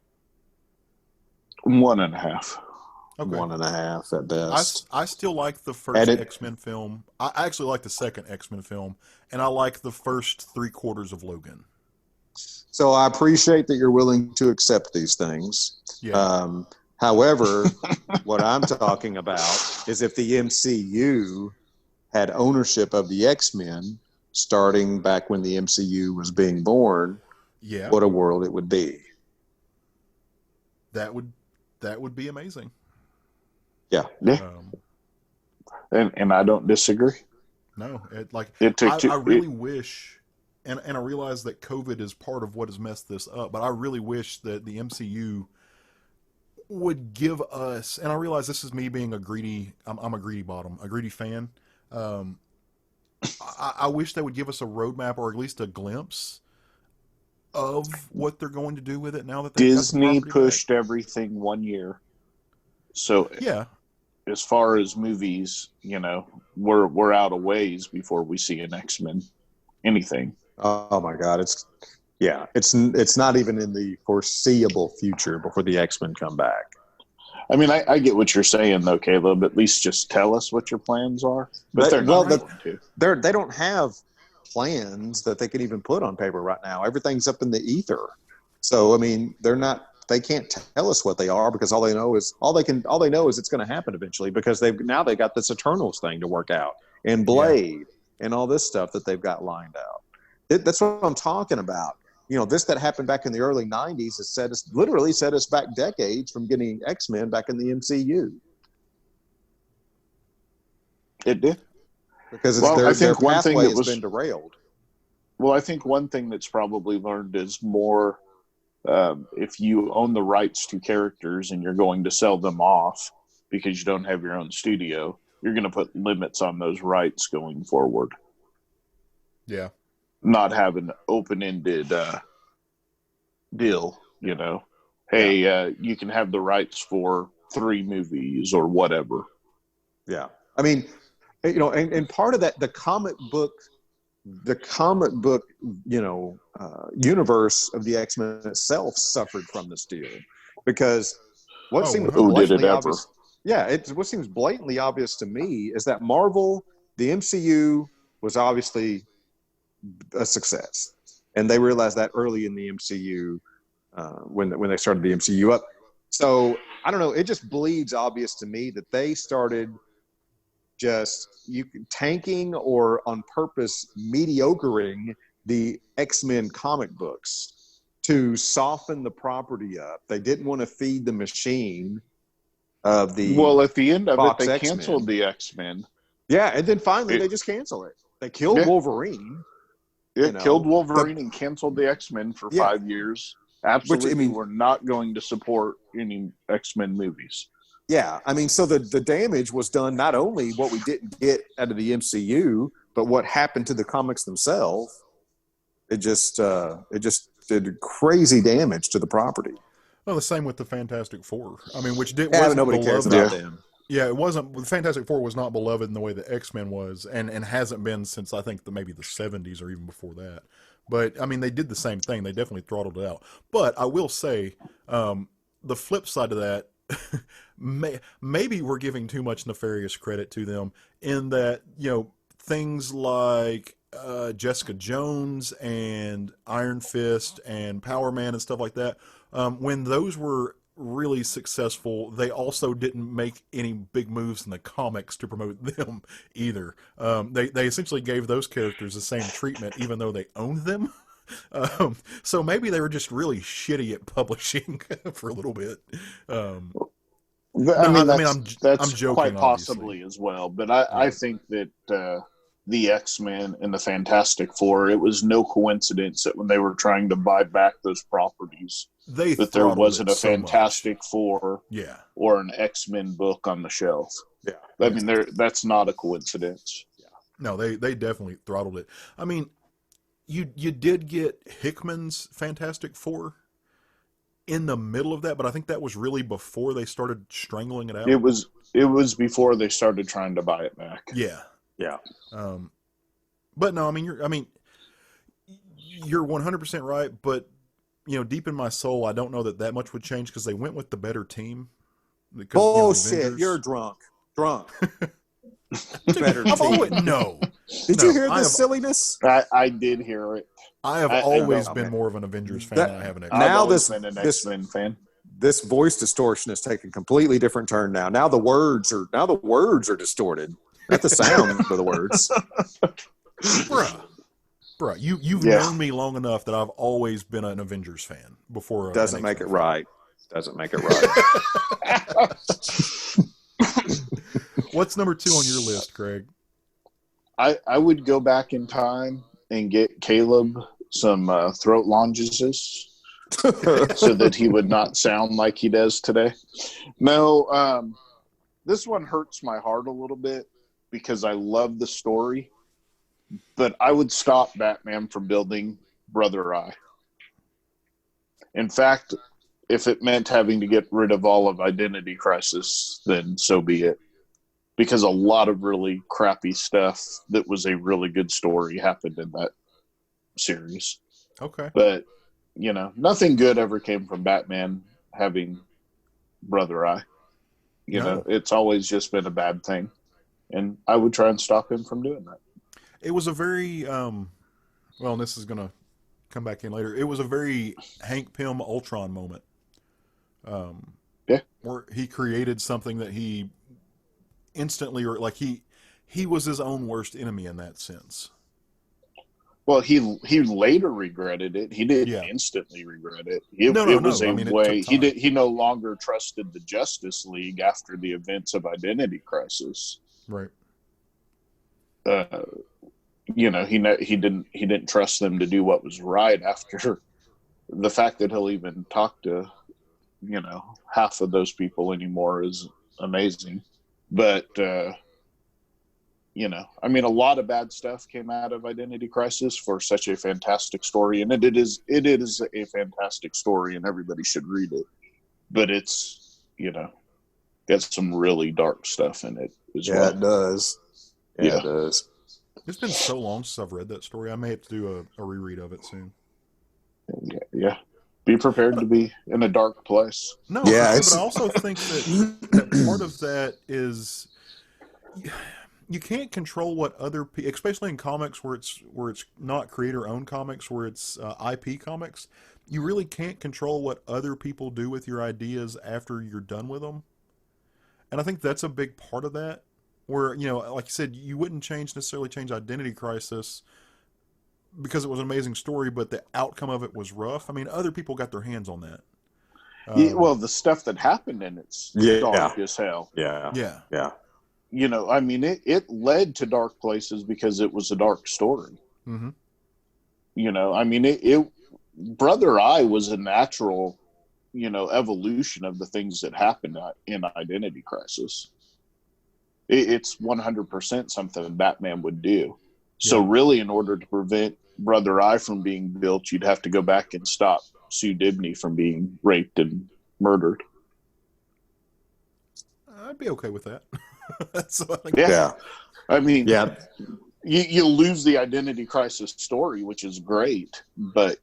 1.5. Okay. 1.5 at best. I still like the first X-Men film. I actually like the second X-Men film, and I like the first 3/4 of Logan. So I appreciate that you're willing to accept these things. Yeah. However, what I'm talking about is if the MCU had ownership of the X-Men starting back when the MCU was being born, what a world it would be. That would be amazing. Yeah. And I don't disagree. No, I really wish, and I realize that COVID is part of what has messed this up, but I really wish that the MCU would give us, and I realize this is me being a greedy fan. I wish they would give us a roadmap or at least a glimpse of what they're going to do with it now that Disney pushed everything 1 year. So yeah, as far as movies, we're out of ways before we see an X-Men anything. Oh my God, it's not even in the foreseeable future before the X-Men come back. I mean, I get what you're saying though, Caleb. At least just tell us what your plans are. But they're not going to. They don't have plans that they could even put on paper right now. Everything's up in the ether. So I mean, they can't tell us what they are because all they know is it's going to happen eventually because they got this Eternals thing to work out and Blade and all this stuff that they've got lined out. That's what I'm talking about. This that happened back in the early 90s has literally set us back decades from getting X-Men back in the MCU. It did. Because their pathway has been derailed. Well, I think one thing that's probably learned is more if you own the rights to characters and you're going to sell them off because you don't have your own studio, you're going to put limits on those rights going forward. Yeah. not have an open-ended deal, Hey, you can have the rights for 3 movies or whatever. Yeah. I mean, and part of that, the comic book, universe of the X-Men itself suffered from this deal, because what seems blatantly obvious. Yeah, what seems blatantly obvious to me is that Marvel, the MCU, was obviously a success, and they realized that early in the MCU when they started the MCU up. So I don't know. It just bleeds obvious to me that they started just tanking or on purpose mediocring the X-Men comic books to soften the property up. They didn't want to feed the machine of the at the end of Fox it, they X-Men. canceled the X-Men. Yeah, and then finally they just cancel it. They killed Wolverine. It killed Wolverine and canceled the X-Men for 5 years. Absolutely, we're not going to support any X-Men movies. Yeah, I mean, so the damage was done not only what we didn't get out of the MCU, but what happened to the comics themselves. It just did crazy damage to the property. Well, the same with the Fantastic Four. I mean, wasn't nobody cares about them. Yeah, it wasn't. The Fantastic Four was not beloved in the way the X-Men was, and hasn't been since I think maybe the 70s or even before that. But I mean, they did the same thing. They definitely throttled it out. But I will say, the flip side of that, maybe we're giving too much nefarious credit to them in that, things like Jessica Jones and Iron Fist and Power Man and stuff like that, when those were really successful, they also didn't make any big moves in the comics to promote them either. They essentially gave those characters the same treatment even though they owned them. So maybe they were just really shitty at publishing for a little bit. That's joking, quite possibly obviously. as well. But I think that the X-Men and the Fantastic Four, it was no coincidence that when they were trying to buy back those properties, that there wasn't a Fantastic Four or an X-Men book on the shelf. Yeah, I mean, that's not a coincidence. Yeah. No, they definitely throttled it. I mean, you did get Hickman's Fantastic Four in the middle of that, but I think that was really before they started strangling it out. It was before they started trying to buy it back. Yeah. Yeah. But no, you're 100% right, but deep in my soul, I don't know that much would change because they went with the better team. Bullshit! You're drunk. Better team. No. Did you hear this silliness? I did hear it. I have always been more of an Avengers fan than I have an X-Men. I've always been an X-Men fan. This voice distortion has taken a completely different turn now. Now the words are distorted. Not the sound of the words. Bruh, you've known me long enough that I've always been an Avengers fan before. Doesn't make it right. What's number 2 on your list, Craig? I would go back in time and get Caleb some throat lozenges so that he would not sound like he does today. No, this one hurts my heart a little bit because I love the story, but I would stop Batman from building Brother Eye. In fact, if it meant having to get rid of all of Identity Crisis, then so be it. Because a lot of really crappy stuff that was a really good story happened in that series. Okay. But, nothing good ever came from Batman having Brother Eye. It's always just been a bad thing. And I would try and stop him from doing that. It was a very, and this is going to come back in later. It was a very Hank Pym Ultron moment. Where he created something that he instantly, or like he was his own worst enemy in that sense. Well, he later regretted it. He didn't instantly regret it. It was a way. He no longer trusted the Justice League after the events of Identity Crisis. Right. He didn't trust them to do what was right after the fact that he'll even talk to, half of those people anymore is amazing. But you know, I mean, a lot of bad stuff came out of Identity Crisis for such a fantastic story, and it is a fantastic story, and everybody should read it. But it's, you know, got some really dark stuff in it as well. It does. Yeah, it does. It's been so long since I've read that story. I may have to do a reread of it soon. Yeah. Be prepared to be in a dark place. No, yeah, but I also think that part of that is you can't control what other people, especially in comics where it's not creator-owned comics, where it's IP comics. You really can't control what other people do with your ideas after you're done with them. And I think that's a big part of that. Where, you know, like you said, you wouldn't necessarily change Identity Crisis because it was an amazing story, but the outcome of it was rough. I mean, other people got their hands on that. Well, the stuff that happened in it's dark as hell. Yeah. You know, I mean, it led to dark places because it was a dark story. Mm-hmm. You know, I mean, Brother Eye was a natural, you know, evolution of the things that happened in Identity Crisis. It's 100% something Batman would do. So really, in order to prevent Brother Eye from being built, you'd have to go back and stop Sue Dibney from being raped and murdered. I'd be okay with that. So I think I mean, you lose the Identity Crisis story, which is great. But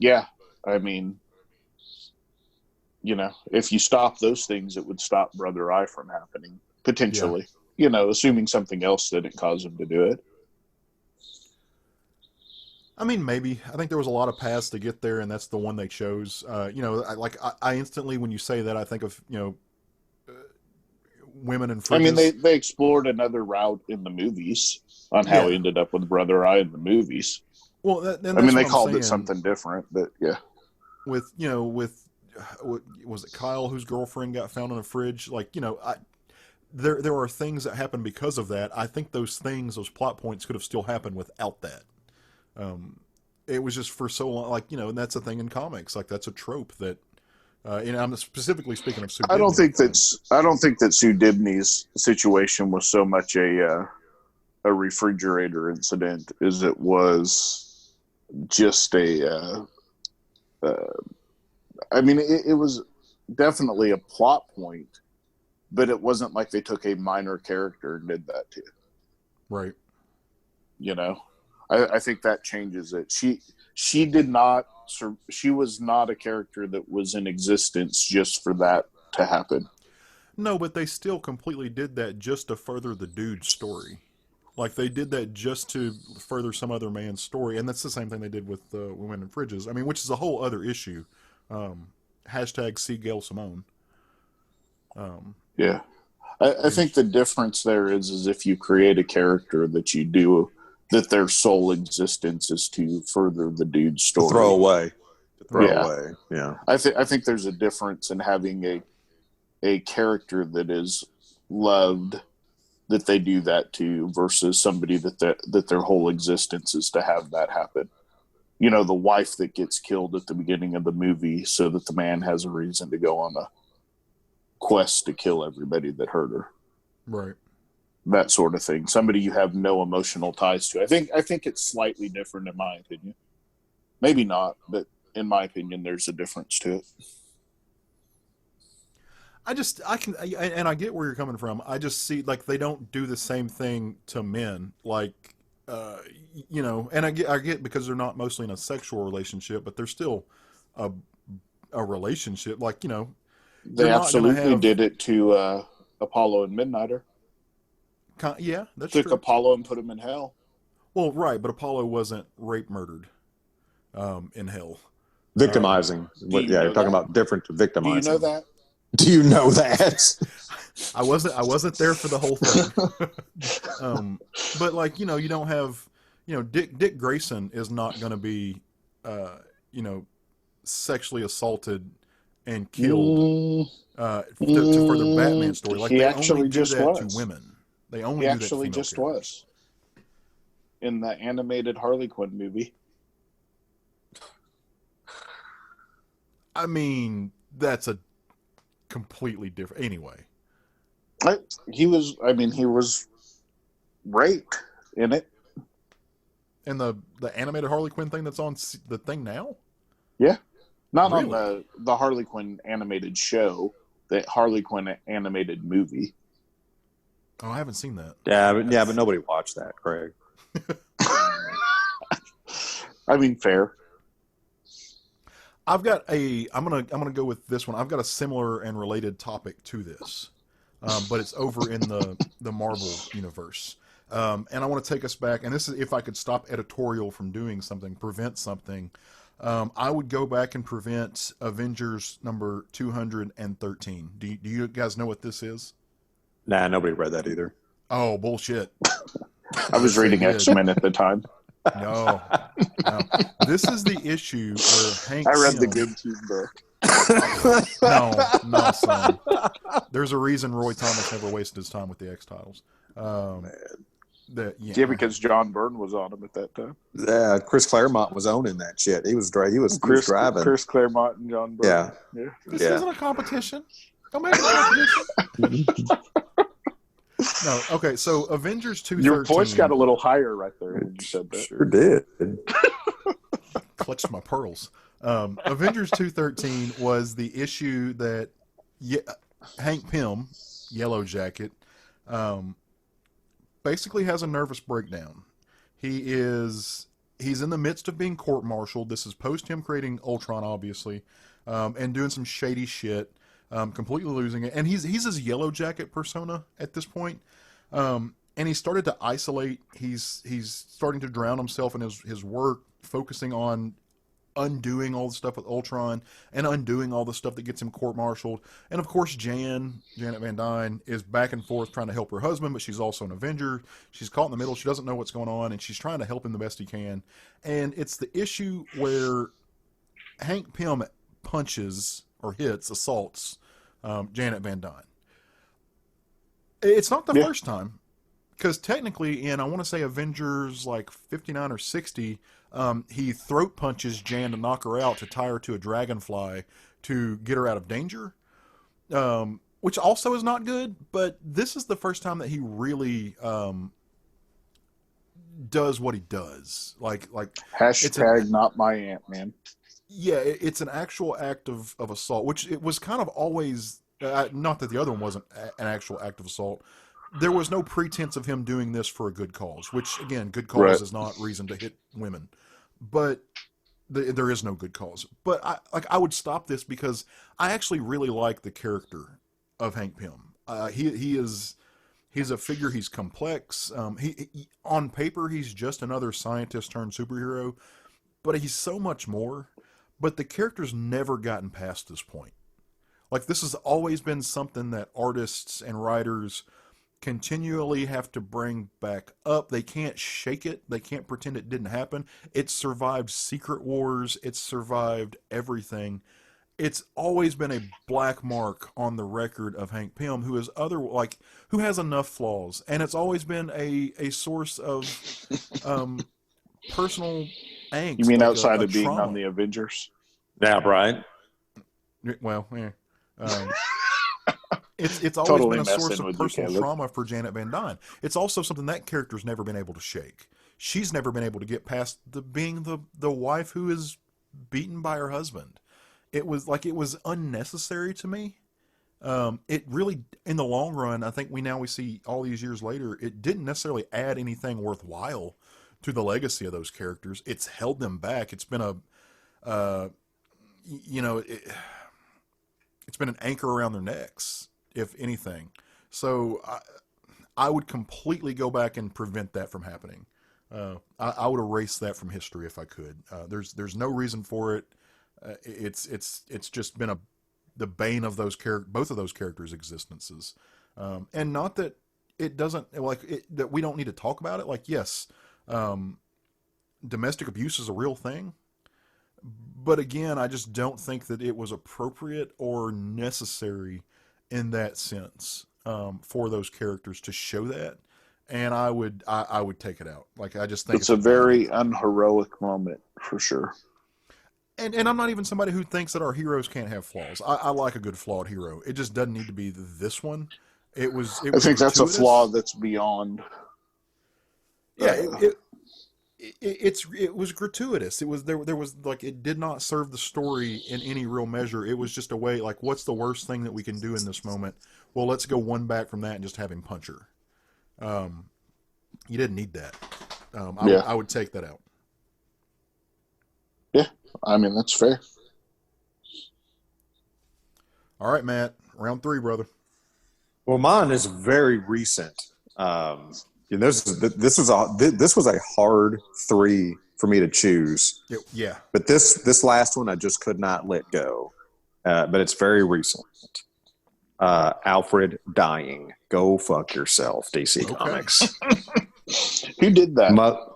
I mean, you know, if you stop those things, it would stop Brother Eye from happening, potentially. Yeah. You know, assuming something else didn't cause him to do it. I mean, maybe. I think there was a lot of paths to get there, and that's the one they chose. You know, I instantly, when you say that, I think of, you know, women and fridges. I mean, they explored another route in the movies on how he ended up with Brother Eye in the movies. Well, I mean, they called it something different, but with was it Kyle whose girlfriend got found in a fridge? Like, you know, there are things that happen because of that. I think those plot points could have still happened without that. It was just for so long, like, you know, and that's a thing in comics. Like, that's a trope that, you know, I'm specifically speaking of Sue Dibney. I don't think that Sue Dibney's situation was so much a refrigerator incident as it was just I mean, it was definitely a plot point, but it wasn't like they took a minor character and did that too. Right. You know, I think that changes it. She was not a character that was in existence just for that to happen. No, but they still completely did that just to further the dude's story. Like, they did that just to further some other man's story, and that's the same thing they did with Women in Fridges. I mean, which is a whole other issue. Hashtag see Gail Simone. Yeah. I think the difference there is if you create a character that you do, that their sole existence is to further the dude's story. To throw away. Yeah. I think there's a difference in having a character that is loved, that they do that to, versus somebody that their whole existence is to have that happen. You know, the wife that gets killed at the beginning of the movie so that the man has a reason to go on a quest to kill everybody that hurt her. Right. That sort of thing. Somebody you have no emotional ties to. I think it's slightly different in my opinion. Maybe not, but in my opinion, there's a difference to it. I get where you're coming from. I just see, like, they don't do the same thing to men. Like, you know, and I get because they're not mostly in a sexual relationship, but they're still a relationship. Like, you know, they absolutely did it to Apollo and Midnighter. Yeah, that's Took true. Apollo and put him in hell. Well, right, but Apollo wasn't murdered in hell. Victimizing. You're talking about different victimizing. Do you know that? Do you know that? I wasn't there for the whole thing. But, like, you know, you don't have, you know, Dick Grayson is not going to be, you know, sexually assaulted and killed to further Batman story. Like, they only do that to women. They only do that to female characters. Was in the animated Harley Quinn movie. I mean, that's a completely different. Anyway, he was raped. in it. In the animated Harley Quinn thing that's on the thing now? Yeah. Not really? on the Harley Quinn animated show, the Harley Quinn animated movie. Oh, I haven't seen that. Yeah, but nobody watched that, Craig. I mean, fair. I'm gonna go with this one. I've got a similar and related topic to this, but it's over in the Marvel universe. And I want to take us back. And this is if I could stop editorial from doing something, prevent something. I would go back and prevent Avengers number 213. Do you guys know what this is? Nah, nobody read that either. Oh, bullshit. I was reading X-Men at the time. No. This is the issue where Hank I read Pym, the Good Team book. No, son. There's a reason Roy Thomas never wasted his time with the X-Titles. Yeah, because John Byrne was on him at that time. Yeah, Chris Claremont was owning that shit. He was driving. Chris Claremont and John Byrne. Yeah. This isn't a competition. Don't make it a competition. No, okay, so Avengers 213. Your voice got a little higher right there when you said that. Sure did. Clutched my pearls. Avengers 213 was the issue that Hank Pym, Yellow Jacket, basically has a nervous breakdown. He's in the midst of being court-martialed. This is post him creating Ultron, obviously, and doing some shady shit. Completely losing it, and he's his Yellow Jacket persona at this point. And he started to isolate. He's starting to drown himself in his work, focusing on undoing all the stuff with Ultron and undoing all the stuff that gets him court-martialed. And of course, Janet Van Dyne is back and forth trying to help her husband, but she's also an Avenger. She's caught in the middle. She doesn't know what's going on, and she's trying to help him the best he can. And it's the issue where Hank Pym punches or assaults Janet Van Dyne. It's not the first time, because technically in, I want to say, Avengers like 59 or 60, he throat punches Jan to knock her out, to tie her to a dragonfly to get her out of danger, which also is not good, but this is the first time that he really does what he does. Like hashtag not my aunt, man. Yeah, it's an actual act of assault, which it was kind of always, not that the other one wasn't an actual act of assault. There was no pretense of him doing this for a good cause, which, again, good cause is not reason to hit women. But there is no good cause. But I would stop this because I actually really like the character of Hank Pym. He's a figure, he's complex. He on paper, he's just another scientist turned superhero, but he's so much more. But the character's never gotten past this point. Like, this has always been something that artists and writers continually have to bring back up. They can't shake it. They can't pretend it didn't happen. It's survived Secret Wars. It's survived everything. It's always been a black mark on the record of Hank Pym, who has enough flaws. And it's always been a source of personal angst. You mean like outside of being trauma. On the Avengers? Yeah, Brian. Well, yeah. It's always totally been a source of personal trauma for Janet Van Dyne. It's also something that character's never been able to shake. She's never been able to get past being the wife who is beaten by her husband. It was unnecessary to me. It really, in the long run, I think we see all these years later, it didn't necessarily add anything worthwhile to the legacy of those characters. It's held them back. It's been it's been an anchor around their necks, if anything. So I would completely go back and prevent that from happening. I would erase that from history if I could. There's no reason for it. It's just been the bane of both of those characters' existences. And not that it doesn't, that we don't need to talk about it. Like, yes, domestic abuse is a real thing. But again, I just don't think that it was appropriate or necessary in that sense for those characters to show that. And I would take it out. Like, I just think it's a very unheroic moment for sure. And I'm not even somebody who thinks that our heroes can't have flaws. I like a good flawed hero. It just doesn't need to be this one. I think that's a flaw that's beyond. Yeah, it was gratuitous. It was there was like it did not serve the story in any real measure. It was just a way like what's the worst thing that we can do in this moment? Well, let's go one back from that and just have him punch her. You didn't need that. I would take that out. Yeah, I mean that's fair. All right, Matt. Round 3, brother. Well, mine is very recent. This was a hard 3 for me to choose. Yeah. But this last one I just could not let go. But it's very recent. Alfred dying. Go fuck yourself, DC Comics. Who did that?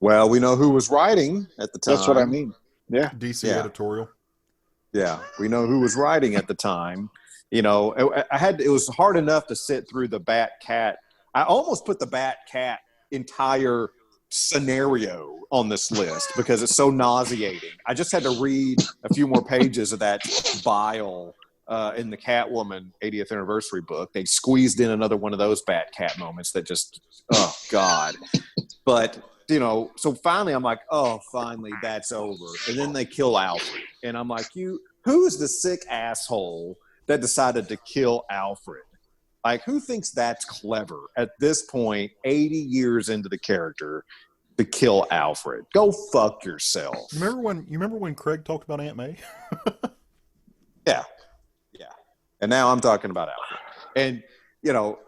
Well, we know who was writing at the time. That's what I mean. Yeah. DC editorial. Yeah, we know who was writing at the time. You know, it was hard enough to sit through the Bat-Cat. I almost put the Bat-Cat entire scenario on this list because it's so nauseating. I just had to read a few more pages of that bile in the Catwoman 80th anniversary book. They squeezed in another one of those Bat-Cat moments that just, oh, God. But, you know, so finally I'm like, oh, finally, that's over. And then they kill Alfred. And I'm like, who's the sick asshole that decided to kill Alfred? Like, who thinks that's clever at this point, 80 years into the character, to kill Alfred? Go fuck yourself. You remember when Craig talked about Aunt May? Yeah. And now I'm talking about Alfred. And, you know,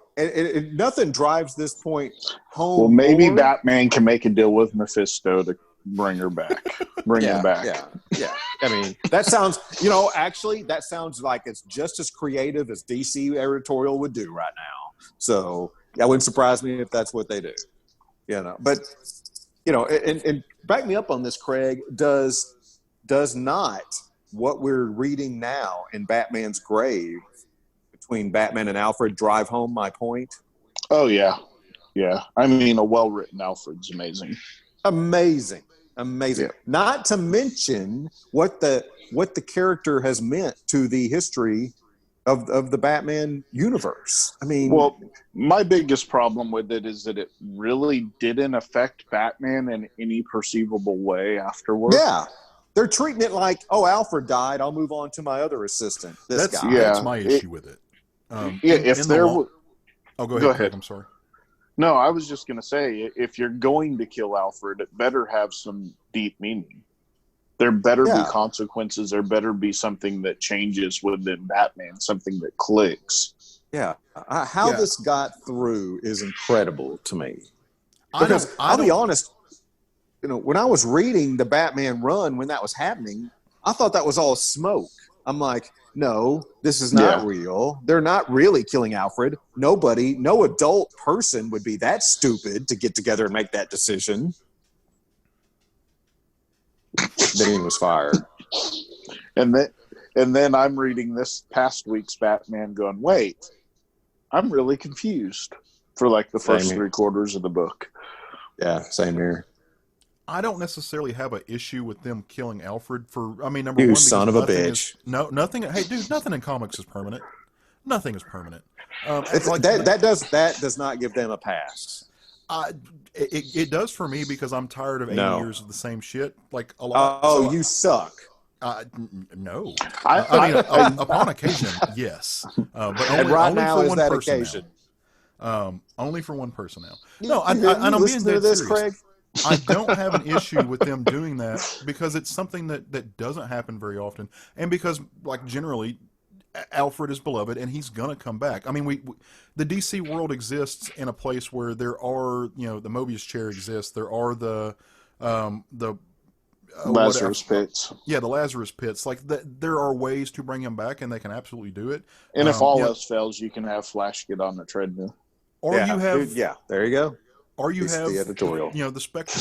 nothing drives this point home. Well, maybe Batman can make a deal with Mephisto to bring her back. Him back. Yeah. I mean, that sounds, you know, actually, that sounds like it's just as creative as DC editorial would do right now. So, that wouldn't surprise me if that's what they do. You know, but, you know, and back me up on this, Craig, does not what we're reading now in Batman's grave between Batman and Alfred drive home my point? Oh, yeah. Yeah. I mean, a well-written Alfred's amazing. Amazing. Yeah. Not to mention what the character has meant to the history of the Batman universe. I mean, well, my biggest problem with it is that it really didn't affect Batman in any perceivable way afterward. Yeah. They're treating it like, oh, Alfred died. I'll move on to my other assistant. That's my issue with it. Go ahead. I'm sorry. No, I was just going to say, if you're going to kill Alfred, it better have some deep meaning. There better be consequences. There better be something that changes within Batman, something that clicks. Yeah. How this got through is incredible to me. Because I'll be honest, you know, when I was reading the Batman run when that was happening, I thought that was all smoke. I'm like, no, this is not real. They're not really killing Alfred. No adult person would be that stupid to get together and make that decision. Then he was fired. And then I'm reading this past week's Batman going, wait, I'm really confused for like the first 3/4 of the book. Yeah, same here. I don't necessarily have an issue with them killing Alfred for, I mean, number you one, son of a bitch. Nothing. Hey, dude, nothing in comics is permanent. Nothing is permanent. That does not give them a pass. It does for me because I'm tired of 80 years of the same shit. Like a lot. Oh, you suck. No. I mean, upon occasion, yes. But only, right only now for is one that person occasion. Now. Only for one person now. You I'm being dead this, serious. Craig? I don't have an issue with them doing that because it's something that doesn't happen very often, and because, like, generally, Alfred is beloved and he's gonna come back. I mean, the DC world exists in a place where there are, you know, the Mobius chair exists. There are the Lazarus pits. Yeah, the Lazarus pits. Like, there are ways to bring him back, and they can absolutely do it. And if all else fails, you can have Flash get on the treadmill. Or you have there you go. Or you have the editorial. You know, the Spectre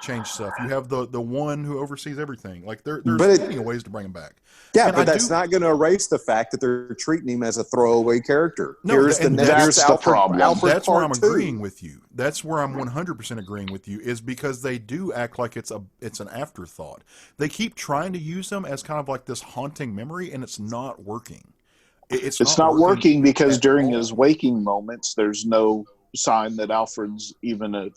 change stuff. You have the one who oversees everything. Like there's plenty of ways to bring him back. Yeah, and but that's not going to erase the fact that they're treating him as a throwaway character. No, that's the problem. That's where I'm agreeing with you. That's where I'm 100% agreeing with you. Is because they do act like it's an afterthought. They keep trying to use them as kind of like this haunting memory, and it's not working. It's not working because during his waking moments, there's no sign that Alfred's even a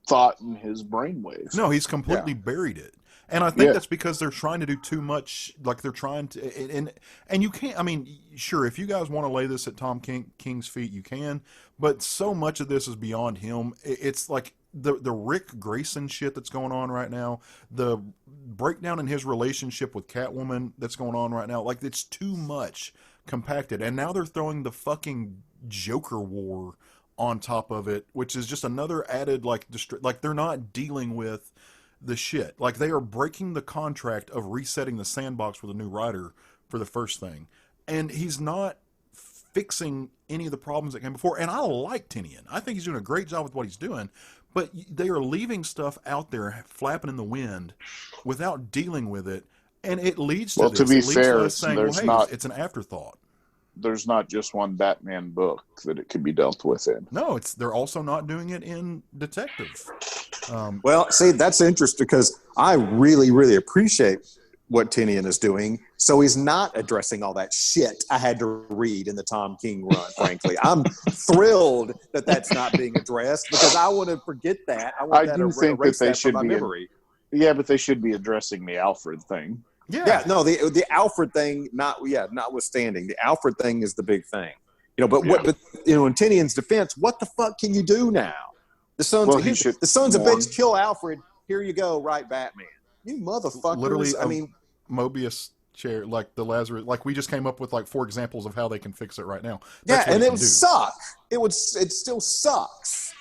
thought in his brainwaves. No, he's completely buried it. And I think that's because they're trying to do too much. Like they're trying to, and you can't. I mean, sure, if you guys want to lay this at Tom King's feet, you can. But so much of this is beyond him. It's like the Rick Grayson shit that's going on right now. The breakdown in his relationship with Catwoman that's going on right now. Like it's too much compacted. And now they're throwing the fucking Joker war on top of it, which is just another added like they're not dealing with the shit. Like they are breaking the contract of resetting the sandbox with a new writer for the first thing, and he's not fixing any of the problems that came before. And I like Tinian. I think he's doing a great job with what he's doing, but they are leaving stuff out there flapping in the wind without dealing with it, and it leads to this. To be it leads fair, to us saying, well, hey, it's an afterthought. There's not just one Batman book that it could be dealt with in. No, they're also not doing it in Detective. Well, see, that's interesting because I really, really appreciate what Tinian is doing. So he's not addressing all that shit I had to read in the Tom King run, frankly. I'm thrilled that that's not being addressed because I want to forget that. I do think that they should be memory. Yeah, but they should be addressing the Alfred thing. Yeah, no, the Alfred thing, notwithstanding, the Alfred thing is the big thing. But in Tinian's defense, what the fuck can you do now? The sons of a bitch kill Alfred. Here you go, right, Batman. You motherfuckers. Literally, Mobius chair, like the Lazarus, like we just came up with like 4 examples of how they can fix it right now. That's and it would suck. It still sucks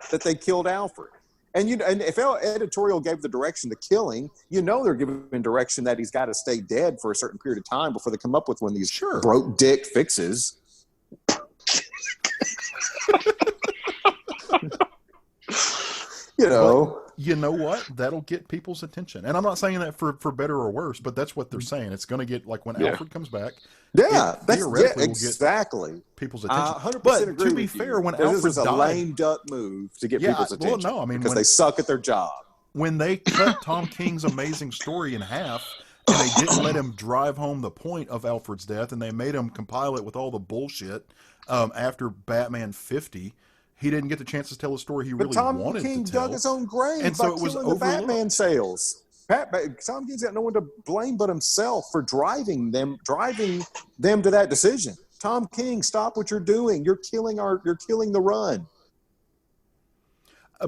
that they killed Alfred. And if editorial gave the direction to killing, they're giving direction that he's got to stay dead for a certain period of time before they come up with one of these broke dick fixes. You know what? That'll get people's attention. And I'm not saying that for better or worse, but that's what they're saying. It's going to get, like, when Alfred comes back. Yeah, exactly. Will get people's attention. 100% but agree to be fair, when Alfred this is a lame duck move to get people's attention. Well, no, I mean, because they suck at their job. When they cut Tom King's amazing story in half, and they didn't let him drive home the point of Alfred's death, and they made him compile it with all the bullshit after Batman 50, he didn't get the chance to tell a story he really wanted to tell. Tom King dug his own grave and by so it was killing the Batman sales. Tom King's got no one to blame but himself for driving them to that decision. Tom King, stop what you're doing. You're killing the run.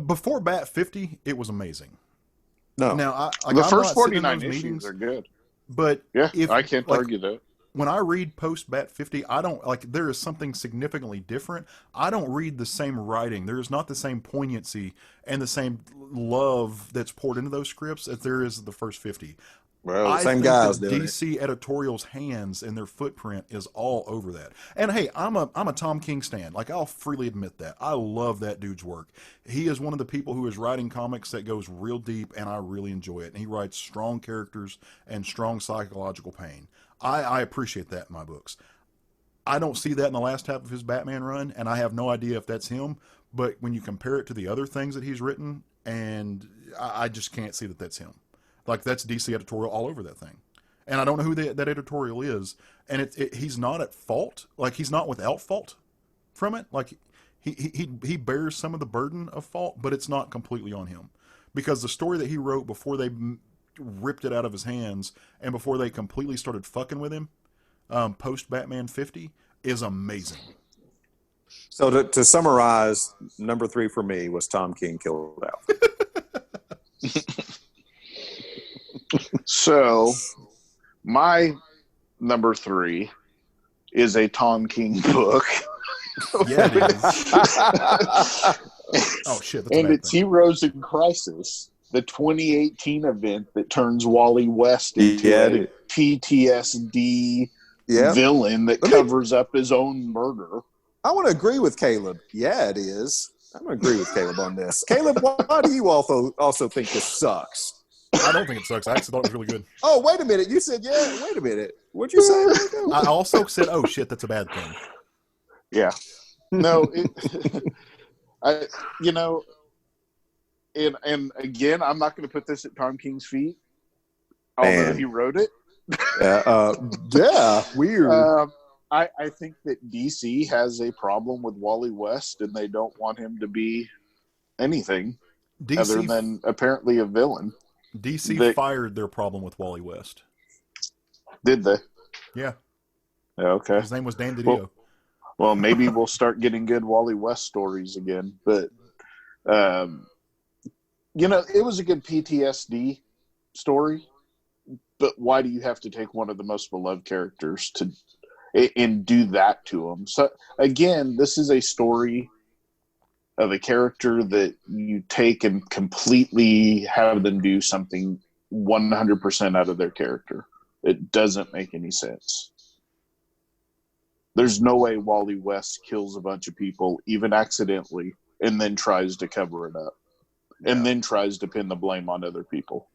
Before Bat 50, it was amazing. No. Now, the first 49 issues are good. But I can't argue that. When I read post Bat 50, I don't there is something significantly different. I don't read the same writing. There is not the same poignancy and the same love that's poured into those scripts as there is the first 50. Well, the same guys doing DC editorial's hands and their footprint is all over that. And hey, I'm a Tom King stan. Like, I'll freely admit that. I love that dude's work. He is one of the people who is writing comics that goes real deep, and I really enjoy it. And he writes strong characters and strong psychological pain. I appreciate that in my books. I don't see that in the last half of his Batman run, and I have no idea if that's him. But when you compare it to the other things that he's written, and I just can't see that that's him. Like, that's DC editorial all over that thing. And I don't know who that editorial is. And he's not at fault. Like, he's not without fault from it. Like, he bears some of the burden of fault, but it's not completely on him. Because the story that he wrote before they ripped it out of his hands and before they completely started fucking with him, post Batman 50, is amazing. So to summarize, number 3 for me was Tom King killed Alfred. So my number 3 is a Tom King book. Yeah, it is. Oh shit! And it's Heroes in Crisis, the 2018 event that turns Wally West into a PTSD villain that covers up his own murder. I want to agree with Caleb. Yeah, it is. I'm going to agree with Caleb on this. Caleb, why do you also think this sucks? I don't think it sucks. I actually thought it was really good. Oh, wait a minute. You said, yeah, wait a minute. What'd you say? I also said, oh, shit, that's a bad thing. Yeah. No, and again, I'm not going to put this at Tom King's feet, although he wrote it. Yeah, weird. I think that DC has a problem with Wally West, and they don't want him to be anything other than apparently a villain. DC fired their problem with Wally West. Did they? Yeah. Okay. His name was Dan DiDio. Well, maybe we'll start getting good Wally West stories again. But, it was a good PTSD story. But why do you have to take one of the most beloved characters and do that to him? So, again, this is a story of a character that you take and completely have them do something 100% out of their character. It doesn't make any sense. There's no way Wally West kills a bunch of people, even accidentally, and then tries to cover it up. And then tries to pin the blame on other people.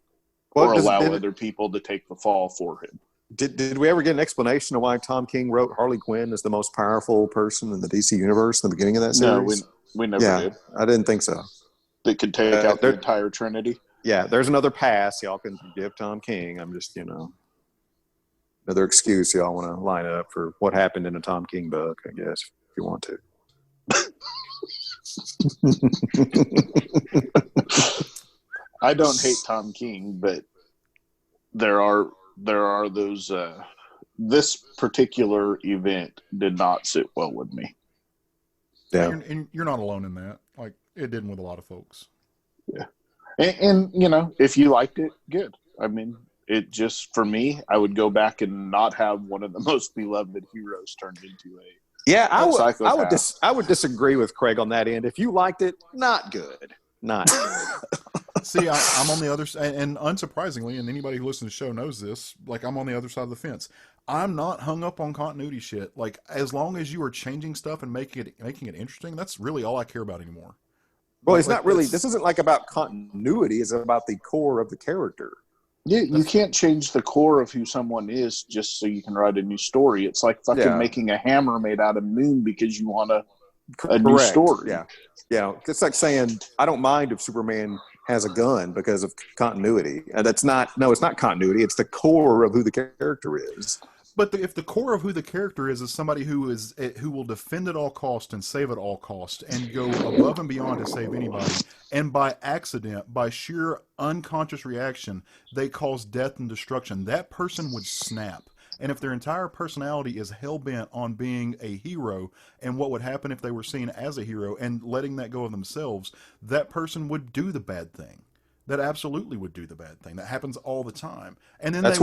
Or allow other people to take the fall for him. Did we ever get an explanation of why Tom King wrote Harley Quinn as the most powerful person in the DC universe in the beginning of that series? No, we never did. I didn't think so. That could take out the entire Trinity. Yeah, there's another pass. Y'all can give Tom King. I'm just, another excuse y'all want to line up for what happened in a Tom King book, I guess, if you want to. I don't hate Tom King, but there are those. This particular event did not sit well with me. Yeah, and you're not alone in that. Like, it didn't with a lot of folks. Yeah, and if you liked it, good. I mean, it just, for me, I would go back and not have one of the most beloved heroes turned into a. Yeah, I would disagree with Craig on that end. If you liked it, not good. Not good. See, I'm on the other side, and unsurprisingly, and anybody who listens to the show knows this, like, I'm on the other side of the fence. I'm not hung up on continuity shit. Like, as long as you are changing stuff and making it interesting, that's really all I care about anymore. Well, it's not really. This isn't like about continuity. It's about the core of the character. Yeah, you can't change the core of who someone is just so you can write a new story. It's like fucking making a hammer made out of moon because you want a new story. Yeah. It's like saying, I don't mind if Superman has a gun because of continuity. And it's not continuity. It's the core of who the character is. But if the core of who the character is somebody who will defend at all cost and save at all cost and go above and beyond to save anybody, and by accident, by sheer unconscious reaction, they cause death and destruction, that person would snap. And if their entire personality is hell-bent on being a hero and what would happen if they were seen as a hero and letting that go of themselves, that person would do the bad thing. That absolutely would do the bad thing. That happens all the time. And then they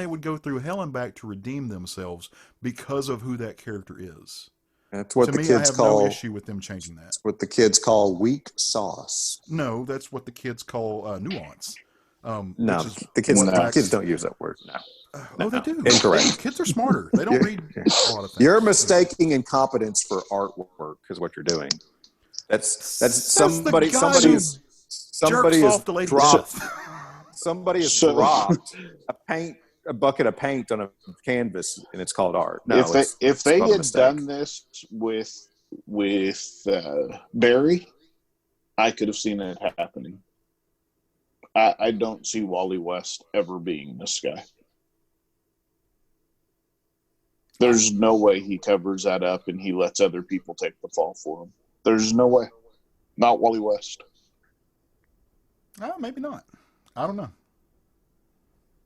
would go through hell and back to redeem themselves because of who that character is. That's what to the me, kids call. No issue with them changing that. That's what the kids call weak sauce. No, that's what the kids call nuance. No, the kids don't use that word. No. They do. Incorrect. Kids are smarter. They don't read a lot of things. You're mistaking incompetence for artwork is what you're doing. That's somebody has dropped a bucket of paint on a canvas and it's called art. No, if they had done this with Barry, I could have seen it happening. I don't see Wally West ever being this guy. There's no way he covers that up and he lets other people take the fall for him. There's no way. Not Wally West. Maybe not. I don't know.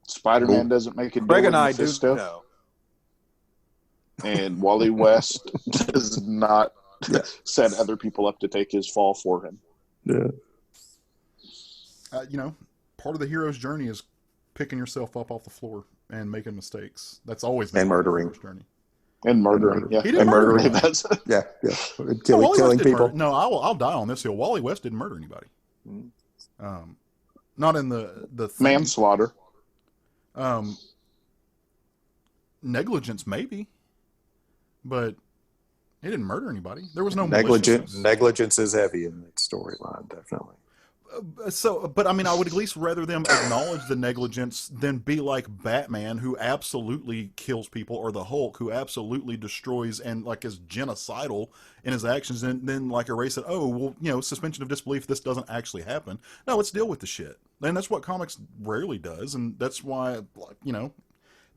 Spider-Man doesn't make it. Greg and I do know. And Wally West does not set other people up to take his fall for him. Yeah. Part of the hero's journey is picking yourself up off the floor and making mistakes. That's always been and murdering. Journey. And murdering, yeah. He didn't murder anybody. Yeah. Killing people. No, I'll die on this hill. Wally West didn't murder anybody. Not in the manslaughter. Negligence, maybe, but he didn't murder anybody. There was no negligence is heavy in that storyline, definitely. But I mean, I would at least rather them acknowledge the negligence than be like Batman, who absolutely kills people, or the Hulk, who absolutely destroys and like is genocidal in his actions, and then like erase it. Oh, well, suspension of disbelief. This doesn't actually happen. No, let's deal with the shit. And that's what comics rarely does, and that's why,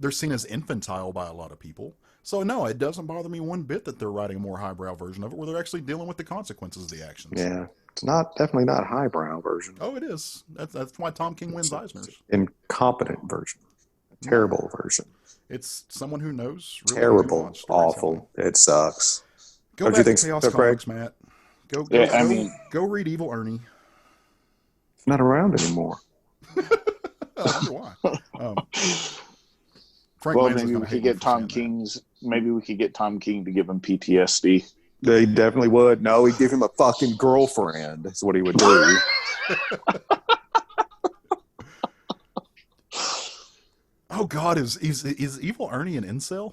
they're seen as infantile by a lot of people. So no, it doesn't bother me one bit that they're writing a more highbrow version of it, where they're actually dealing with the consequences of the actions. Yeah, it's definitely not a highbrow version. Oh, it is. That's why Tom King wins Eisners. Incompetent version, a terrible version. It's someone who knows. Really Terrible, awful. It sucks. Go back to Chaos Comics, Matt. Go read Evil Ernie. It's not around anymore. I wonder why. Maybe we could get Tom King's. Maybe we could get Tom King to give him PTSD. They definitely would. No, he'd give him a fucking girlfriend. That's what he would do. Oh God, is Evil Ernie an incel?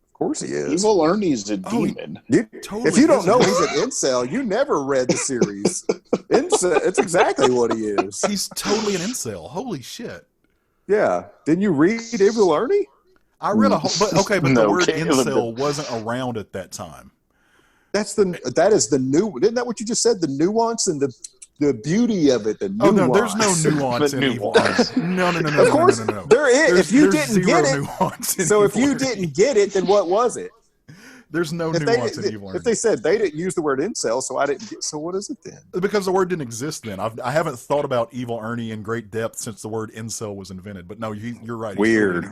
Of course he is. Evil Ernie's a demon. If you don't know he's an incel, you never read the series. Incel, it's exactly what he is. He's totally an incel. Holy shit. Yeah. Didn't you read Evil Ernie? I read a whole, but the word incel wasn't around at that time. That is the new. Isn't that what you just said? The nuance and the beauty of it. The nuance. Oh no, there's no nuance in Evil Ernie. No. Of course, there is. If you didn't get it, so if you didn't get it, then what was it? There's no nuance in Evil Ernie. If they said they didn't use the word incel, so I didn't get. So what is it then? Because the word didn't exist then. I haven't thought about Evil Ernie in great depth since the word incel was invented. But no, you're right. Weird.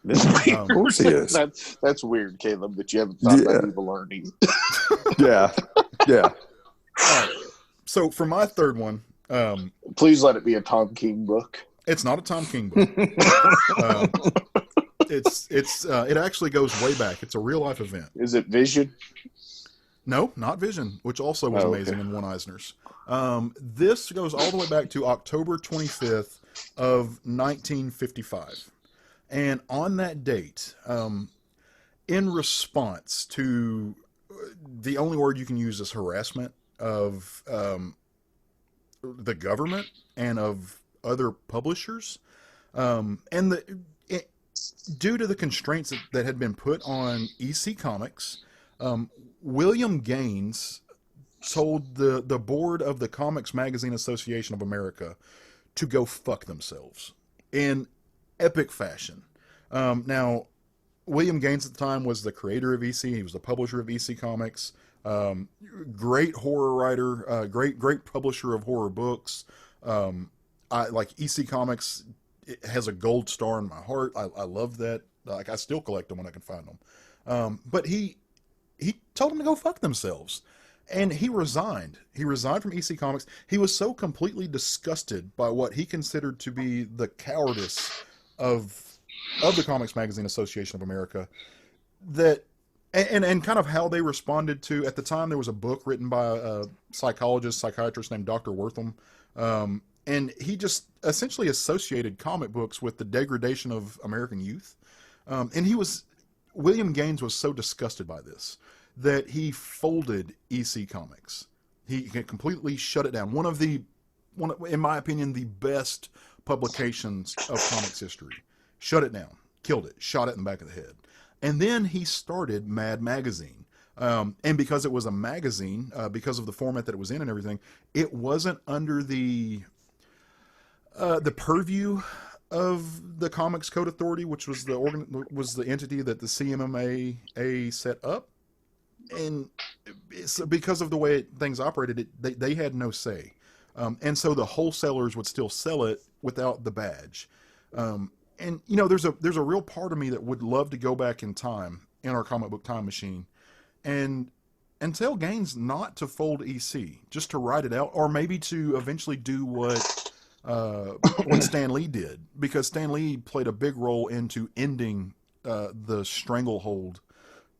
Of course he is. That's weird, Caleb, that you haven't thought about Evil Ernie. Yeah. All right. So for my third one, please let it be a Tom King book. It's not a Tom King book. It actually goes way back. It's a real life event. Is it Vision? No, not Vision, which also was amazing in One Eisner's. This goes all the way back to October 25th of 1955. And on that date, in response to the only word you can use is harassment of the government and of other publishers, due to the constraints that had been put on EC Comics, William Gaines told the board of the Comics Magazine Association of America to go fuck themselves in epic fashion. Now, William Gaines at the time was the creator of EC. He was the publisher of EC Comics. Great horror writer, great publisher of horror books. I like EC Comics. It has a gold star in my heart. I love that. Like, I still collect them when I can find them. But he told them to go fuck themselves. And he resigned. He resigned from EC Comics. He was so completely disgusted by what he considered to be the cowardice of the Comics Magazine Association of America, that and kind of how they responded to, at the time there was a book written by a psychiatrist named Dr. Wortham, and he just essentially associated comic books with the degradation of American youth. And William Gaines was so disgusted by this that he folded EC Comics. He completely shut it down. One of, in my opinion, the best publications of comics history. Shut it down, killed it, shot it in the back of the head. And then he started Mad Magazine. And because it was a magazine, because of the format that it was in and everything, it wasn't under the purview of the Comics Code Authority, which was the entity that the CMMA set up. And because of the way things operated, they had no say. And so the wholesalers would still sell it without the badge. And there's a real part of me that would love to go back in time in our comic book time machine and tell Gaines not to fold EC, just to write it out, or maybe to eventually do what Stan Lee did, because Stan Lee played a big role into ending the stranglehold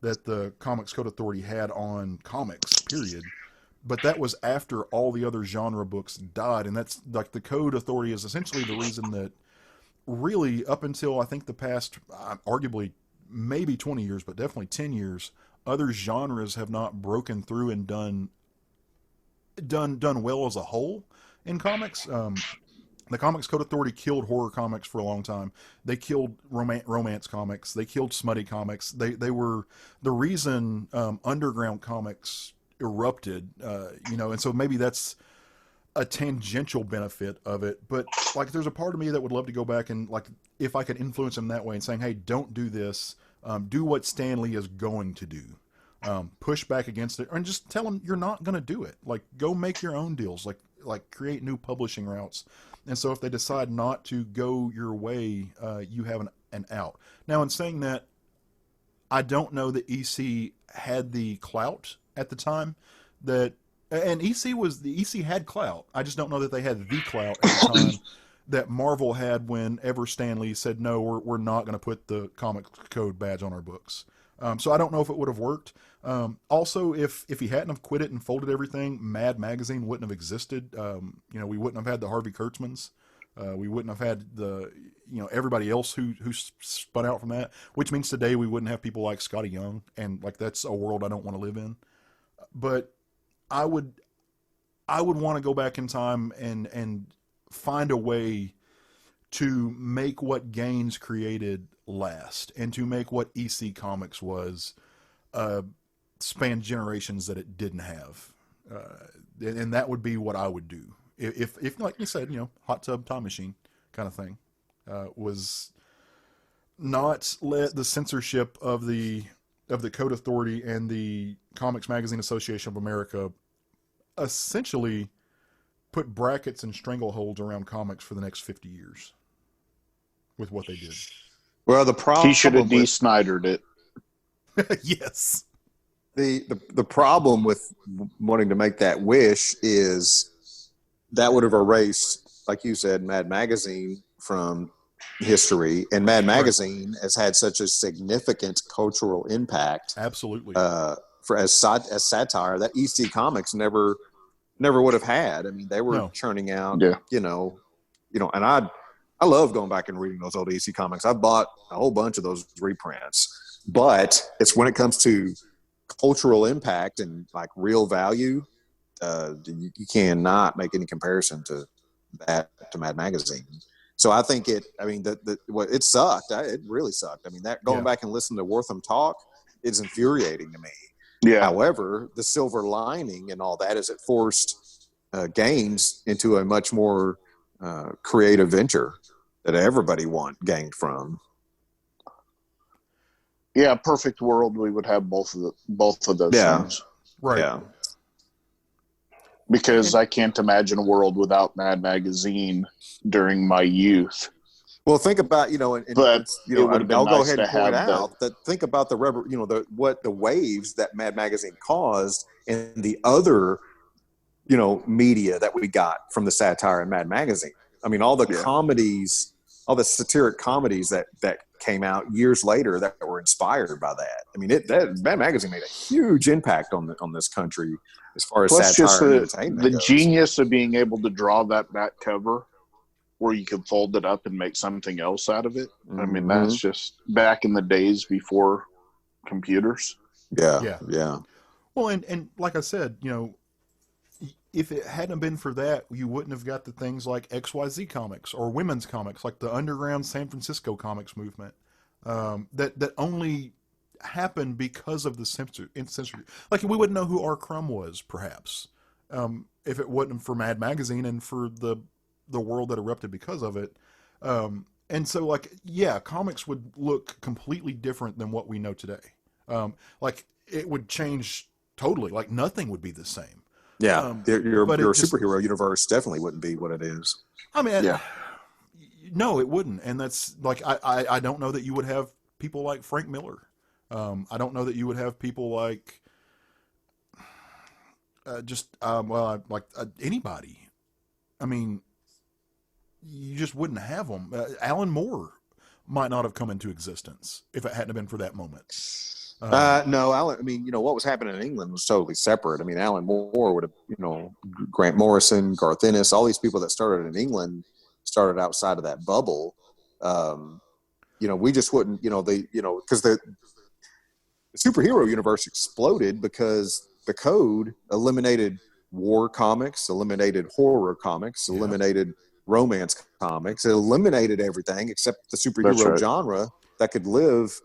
that the Comics Code Authority had on comics, period. But that was after all the other genre books died, and that's like the Code Authority is essentially the reason that really up until I think the past, arguably maybe 20 years, but definitely 10 years, other genres have not broken through and done well as a whole in comics. The Comics Code Authority killed horror comics for a long time. They killed romance comics. They killed smutty comics. They were the reason underground comics erupted, and so maybe that's a tangential benefit of it, but like there's a part of me that would love to go back and like if I could influence him that way and saying, hey, don't do this, do what Stan Lee is going to do, push back against it, and just tell him you're not going to do it. Like go make your own deals, like create new publishing routes. And so if they decide not to go your way, you have an out. Now in saying that, I don't know that EC had the clout at the time that. And EC had clout. I just don't know that they had the clout at the time that Marvel had whenever Stan Lee said, no, we're not going to put the comic code badge on our books. So I don't know if it would have worked. Also, if he hadn't have quit it and folded everything, Mad Magazine wouldn't have existed. We wouldn't have had the Harvey Kurtzmans. We wouldn't have had the everybody else who spun out from that, which means today we wouldn't have people like Scotty Young, and like that's a world I don't want to live in. But I would want to go back in time and find a way to make what Gaines created last, and to make what EC Comics was span generations that it didn't have, and that would be what I would do if like you said, hot tub time machine kind of thing, was not let the censorship of the Code Authority and the Comics Magazine Association of America essentially put brackets and strangleholds around comics for the next 50 years with what they did. Well, the problem he should have de-Snydered it. Yes. The problem with wanting to make that wish is that would have erased, like you said, Mad Magazine from history, and Mad Magazine has had such a significant cultural impact. Absolutely. As satire that EC Comics never would have had. I mean, they were churning out, and I love going back and reading those old EC Comics. I bought a whole bunch of those reprints, but it's when it comes to cultural impact and like real value, you cannot make any comparison to that, to Mad Magazine. So I think it sucked. It really sucked. I mean, that going back and listening to Wortham talk, it's infuriating to me. Yeah. However, the silver lining and all that is it forced Gaines into a much more creative venture that everybody gained from. Yeah, perfect world. We would have both of those things. Right. Yeah. Because I can't imagine a world without Mad Magazine during my youth. Well, think about I'll go ahead and point out that think about the waves that Mad Magazine caused and the other media that we got from the satire in Mad Magazine. I mean, all the comedies, all the satiric comedies that came out years later that were inspired by that. I mean, Mad Magazine made a huge impact on this country as far as satire just and entertainment the goes. genius of being able to draw that back cover where you could fold it up and make something else out of it. I mean, that's just back in the days before computers. Yeah. Well, and like I said, if it hadn't been for that, you wouldn't have got the things like XYZ comics or women's comics, like the underground San Francisco comics movement, that only happened because of the censorship. Like, we wouldn't know who R. Crumb was, perhaps, if it wasn't for Mad Magazine and for the world that erupted because of it. And so, comics would look completely different than what we know today. It would change totally. Like, nothing would be the same. Yeah, your superhero universe definitely wouldn't be what it is. I mean, no, it wouldn't. And that's like, I don't know that you would have people like Frank Miller. I don't know that you would have people like anybody. I mean, you just wouldn't have them. Alan Moore might not have come into existence if it hadn't been for that moment. No, Alan. I mean, what was happening in England was totally separate. I mean, Alan Moore would have, Grant Morrison, Garth Ennis, all these people that started in England started outside of that bubble. We just wouldn't, because the superhero universe exploded because the code eliminated war comics, eliminated horror comics, eliminated romance comics. It eliminated everything except the superhero genre that could live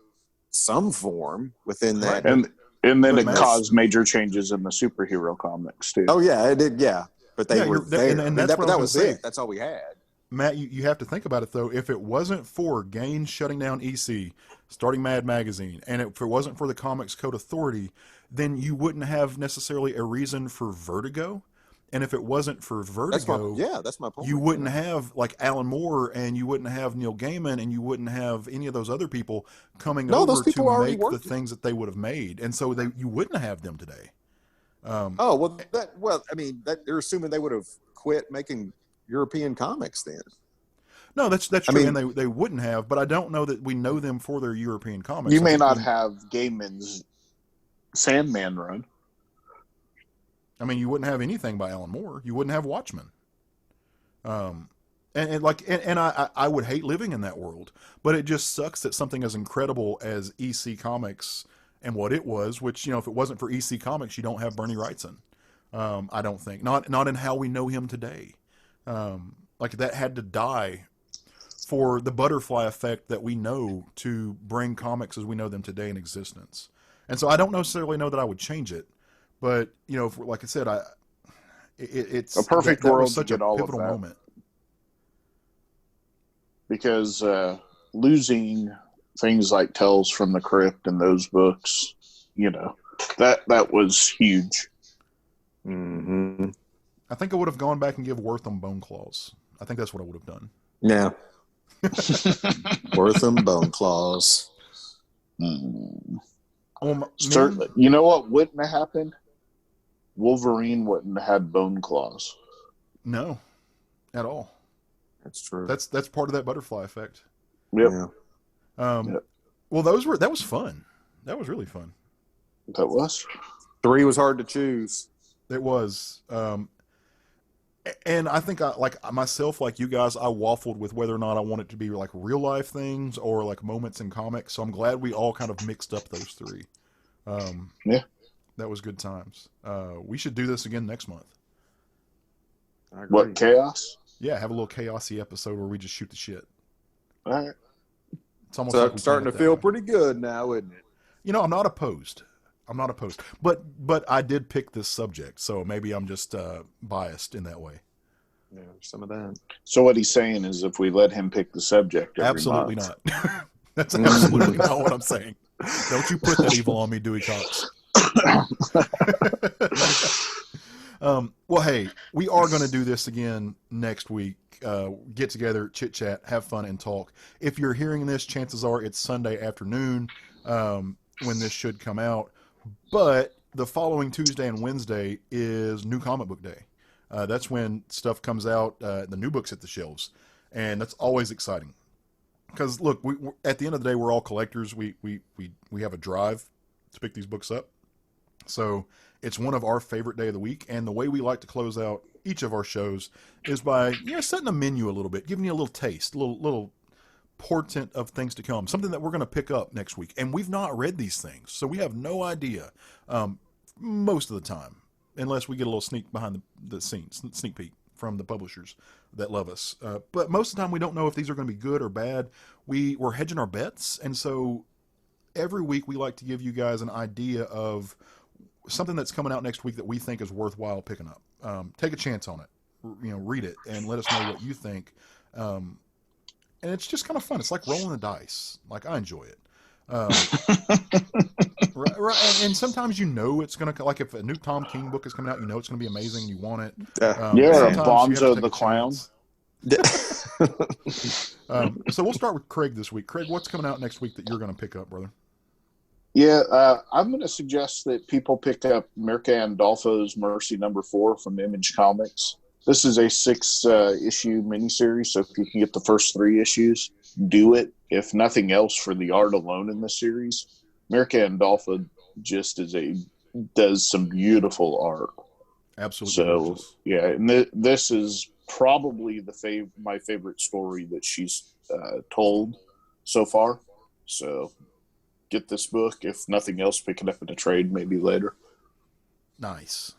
some form within that. And then it caused major changes in the superhero comics too. Oh yeah, it did. Yeah. but they were there. And that's what that I was gonna it. say. That's all we had. Matt, you have to think about it, though. If it wasn't for Gaines shutting down EC, starting Mad Magazine, and if it wasn't for the Comics Code Authority, then you wouldn't have necessarily a reason for Vertigo. And if it wasn't for Vertigo, that's my point. You wouldn't have like Alan Moore, and you wouldn't have Neil Gaiman, and you wouldn't have any of those other people coming over to make the things that they would have made. And so you wouldn't have them today. They're assuming they would have quit making European comics then. No, that's true, and they wouldn't have. But I don't know that we know them for their European comics. You may not have Gaiman's Sandman run. I mean, you wouldn't have anything by Alan Moore. You wouldn't have Watchmen. I would hate living in that world, but it just sucks that something as incredible as EC Comics and what it was, which, if it wasn't for EC Comics, you don't have Bernie Wrightson. I don't think not in how we know him today. That had to die for the butterfly effect that we know to bring comics as we know them today in existence. And so I don't necessarily know that I would change it, but like I said, it's a perfect world such to get a pivotal moment. Because losing things like Tales from the Crypt and those books, that was huge. Mm-hmm. I think I would have gone back and give Wortham Bone Claws. I think that's what I would have done. Yeah. Wortham Bone Claws. Certainly. You know what wouldn't have happened? Wolverine wouldn't have had bone claws. No, at all. That's true. That's part of that butterfly effect. Yep. Yeah. Well, that was fun. That was really fun. That was. 3 was hard to choose. It was. And I think myself, like you guys, I waffled with whether or not I want it to be like real life things or like moments in comics. So I'm glad we all kind of mixed up those 3. Yeah. That was good times. We should do this again next month. What, chaos? Yeah, have a little chaosy episode where we just shoot the shit. All right. It's almost like starting to feel pretty good now, isn't it? I'm not opposed. But I did pick this subject, so maybe I'm just biased in that way. Yeah, some of that. So what he's saying is, if we let him pick the subject, absolutely month. Not. That's absolutely not what I'm saying. Don't you put that evil on me, Dewey Cox. Well, hey, we are going to do this again next week. Get together, chit chat, have fun, and talk. If you're hearing this, chances are it's Sunday afternoon when this should come out. But the following Tuesday and Wednesday is New Comic Book Day. That's when stuff comes out, the new books hit the shelves, and that's always exciting. Because look, at the end of the day, we're all collectors. We have a drive to pick these books up. So it's one of our favorite day of the week, and the way we like to close out each of our shows is by setting a menu a little bit, giving you a little taste, a little portent of things to come, something that we're going to pick up next week. And we've not read these things, so we have no idea most of the time, unless we get a little sneak behind the scenes, sneak peek from the publishers that love us. But most of the time, we don't know if these are going to be good or bad. We're hedging our bets, and so every week we like to give you guys an idea of something that's coming out next week that we think is worthwhile picking up. Take a chance on it. Read it and let us know what you think. And it's just kind of fun. It's like rolling the dice. Like, I enjoy it. Right. And sometimes it's going to, like if a new Tom King book is coming out, it's going to be amazing. You want it. Bonzo the Clown. So we'll start with Craig this week. Craig, what's coming out next week that you're going to pick up, brother? Yeah, I'm going to suggest that people pick up Mirka Andolfo's Mercy #4 from Image Comics. This is a 6-issue miniseries, so if you can get the first 3 issues, do it. If nothing else, for the art alone in the series, Mirka Andolfo just does some beautiful art. Absolutely. So gorgeous. Yeah, and this is probably my favorite story that she's told so far. So get this book. If nothing else, pick it up in a trade maybe later. Nice.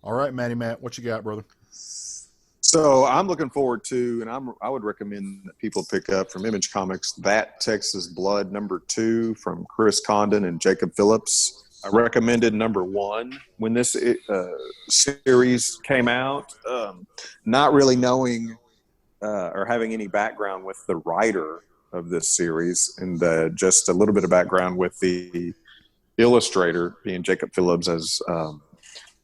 All right, Matt, what you got, brother? So I'm looking forward to, and I would recommend that people pick up from Image Comics, That Texas Blood #2 from Chris Condon and Jacob Phillips. I recommended number 1 when this series came out, not really knowing or having any background with the writer of this series, and just a little bit of background with the illustrator being Jacob Phillips,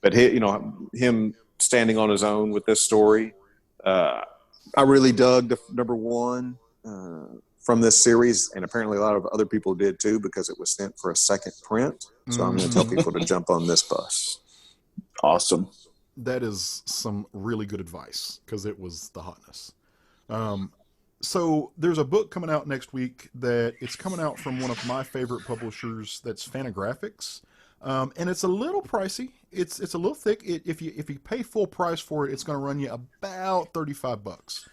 but him standing on his own with this story. I really dug the number 1 from this series, and apparently a lot of other people did too, because it was sent for a second print. So I'm going to tell people to jump on this bus. Awesome. That is some really good advice, because it was the hotness. So there's a book coming out next week that it's coming out from one of my favorite publishers, that's Fantagraphics. And it's a little pricey. It's a little thick. If you pay full price for it, it's going to run you about $35.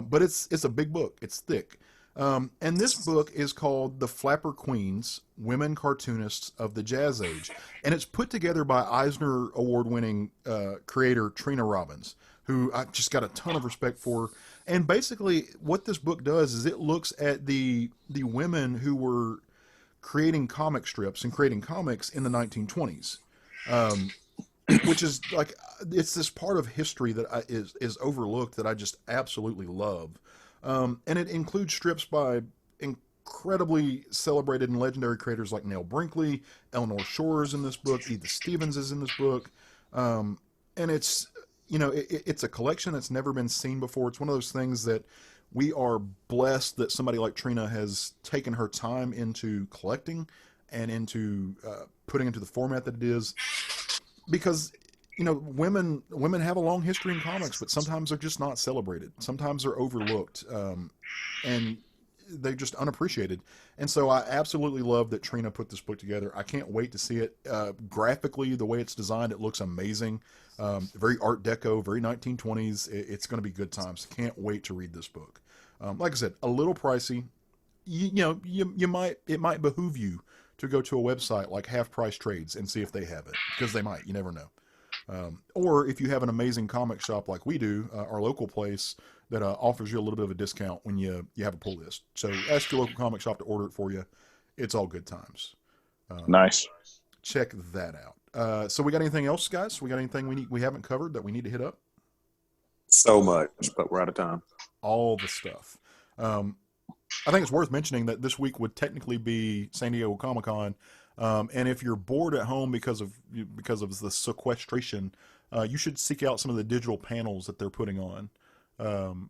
But it's a big book. It's thick. And this book is called The Flapper Queens, Women Cartoonists of the Jazz Age. And it's put together by Eisner Award-winning creator Trina Robbins, who I just got a ton of respect for. And basically what this book does is it looks at the women who were creating comic strips and creating comics in the 1920s. Which is like, it's this part of history that is overlooked that I just absolutely love. And it includes strips by incredibly celebrated and legendary creators like Nell Brinkley, Eleanor Shore is in this book, Edith Stevens is in this book. And it's, it's a collection that's never been seen before. It's one of those things that we are blessed that somebody like Trina has taken her time into collecting and into putting into the format that it is. Because, women have a long history in comics, but sometimes they're just not celebrated. Sometimes they're overlooked, and they're just unappreciated. And so I absolutely love that Trina put this book together. I can't wait to see it. Graphically, the way it's designed, it looks amazing. Very Art Deco, very 1920s. It's going to be good times. Can't wait to read this book. Like I said, a little pricey. It might behoove you to go to a website like Half Price Trades and see if they have it, because they might. You never know. Or if you have an amazing comic shop like we do, our local place that offers you a little bit of a discount when you have a pull list. So ask your local comic shop to order it for you. It's all good times. Nice. Check that out. So we got anything else, guys? We got anything we haven't covered that we need to hit up? So much, but we're out of time. All the stuff. I think it's worth mentioning that this week would technically be San Diego Comic-Con. And if you're bored at home because of the sequestration, you should seek out some of the digital panels that they're putting on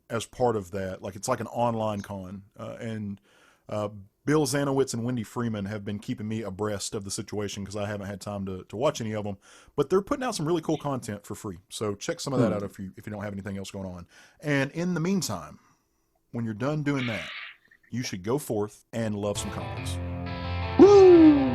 as part of that. Like, it's like an online con. And Bill Zanowitz and Wendy Freeman have been keeping me abreast of the situation because I haven't had time to watch any of them. But they're putting out some really cool content for free. So check some of that out if you don't have anything else going on. And in the meantime, when you're done doing that, you should go forth and love some comics. Woo!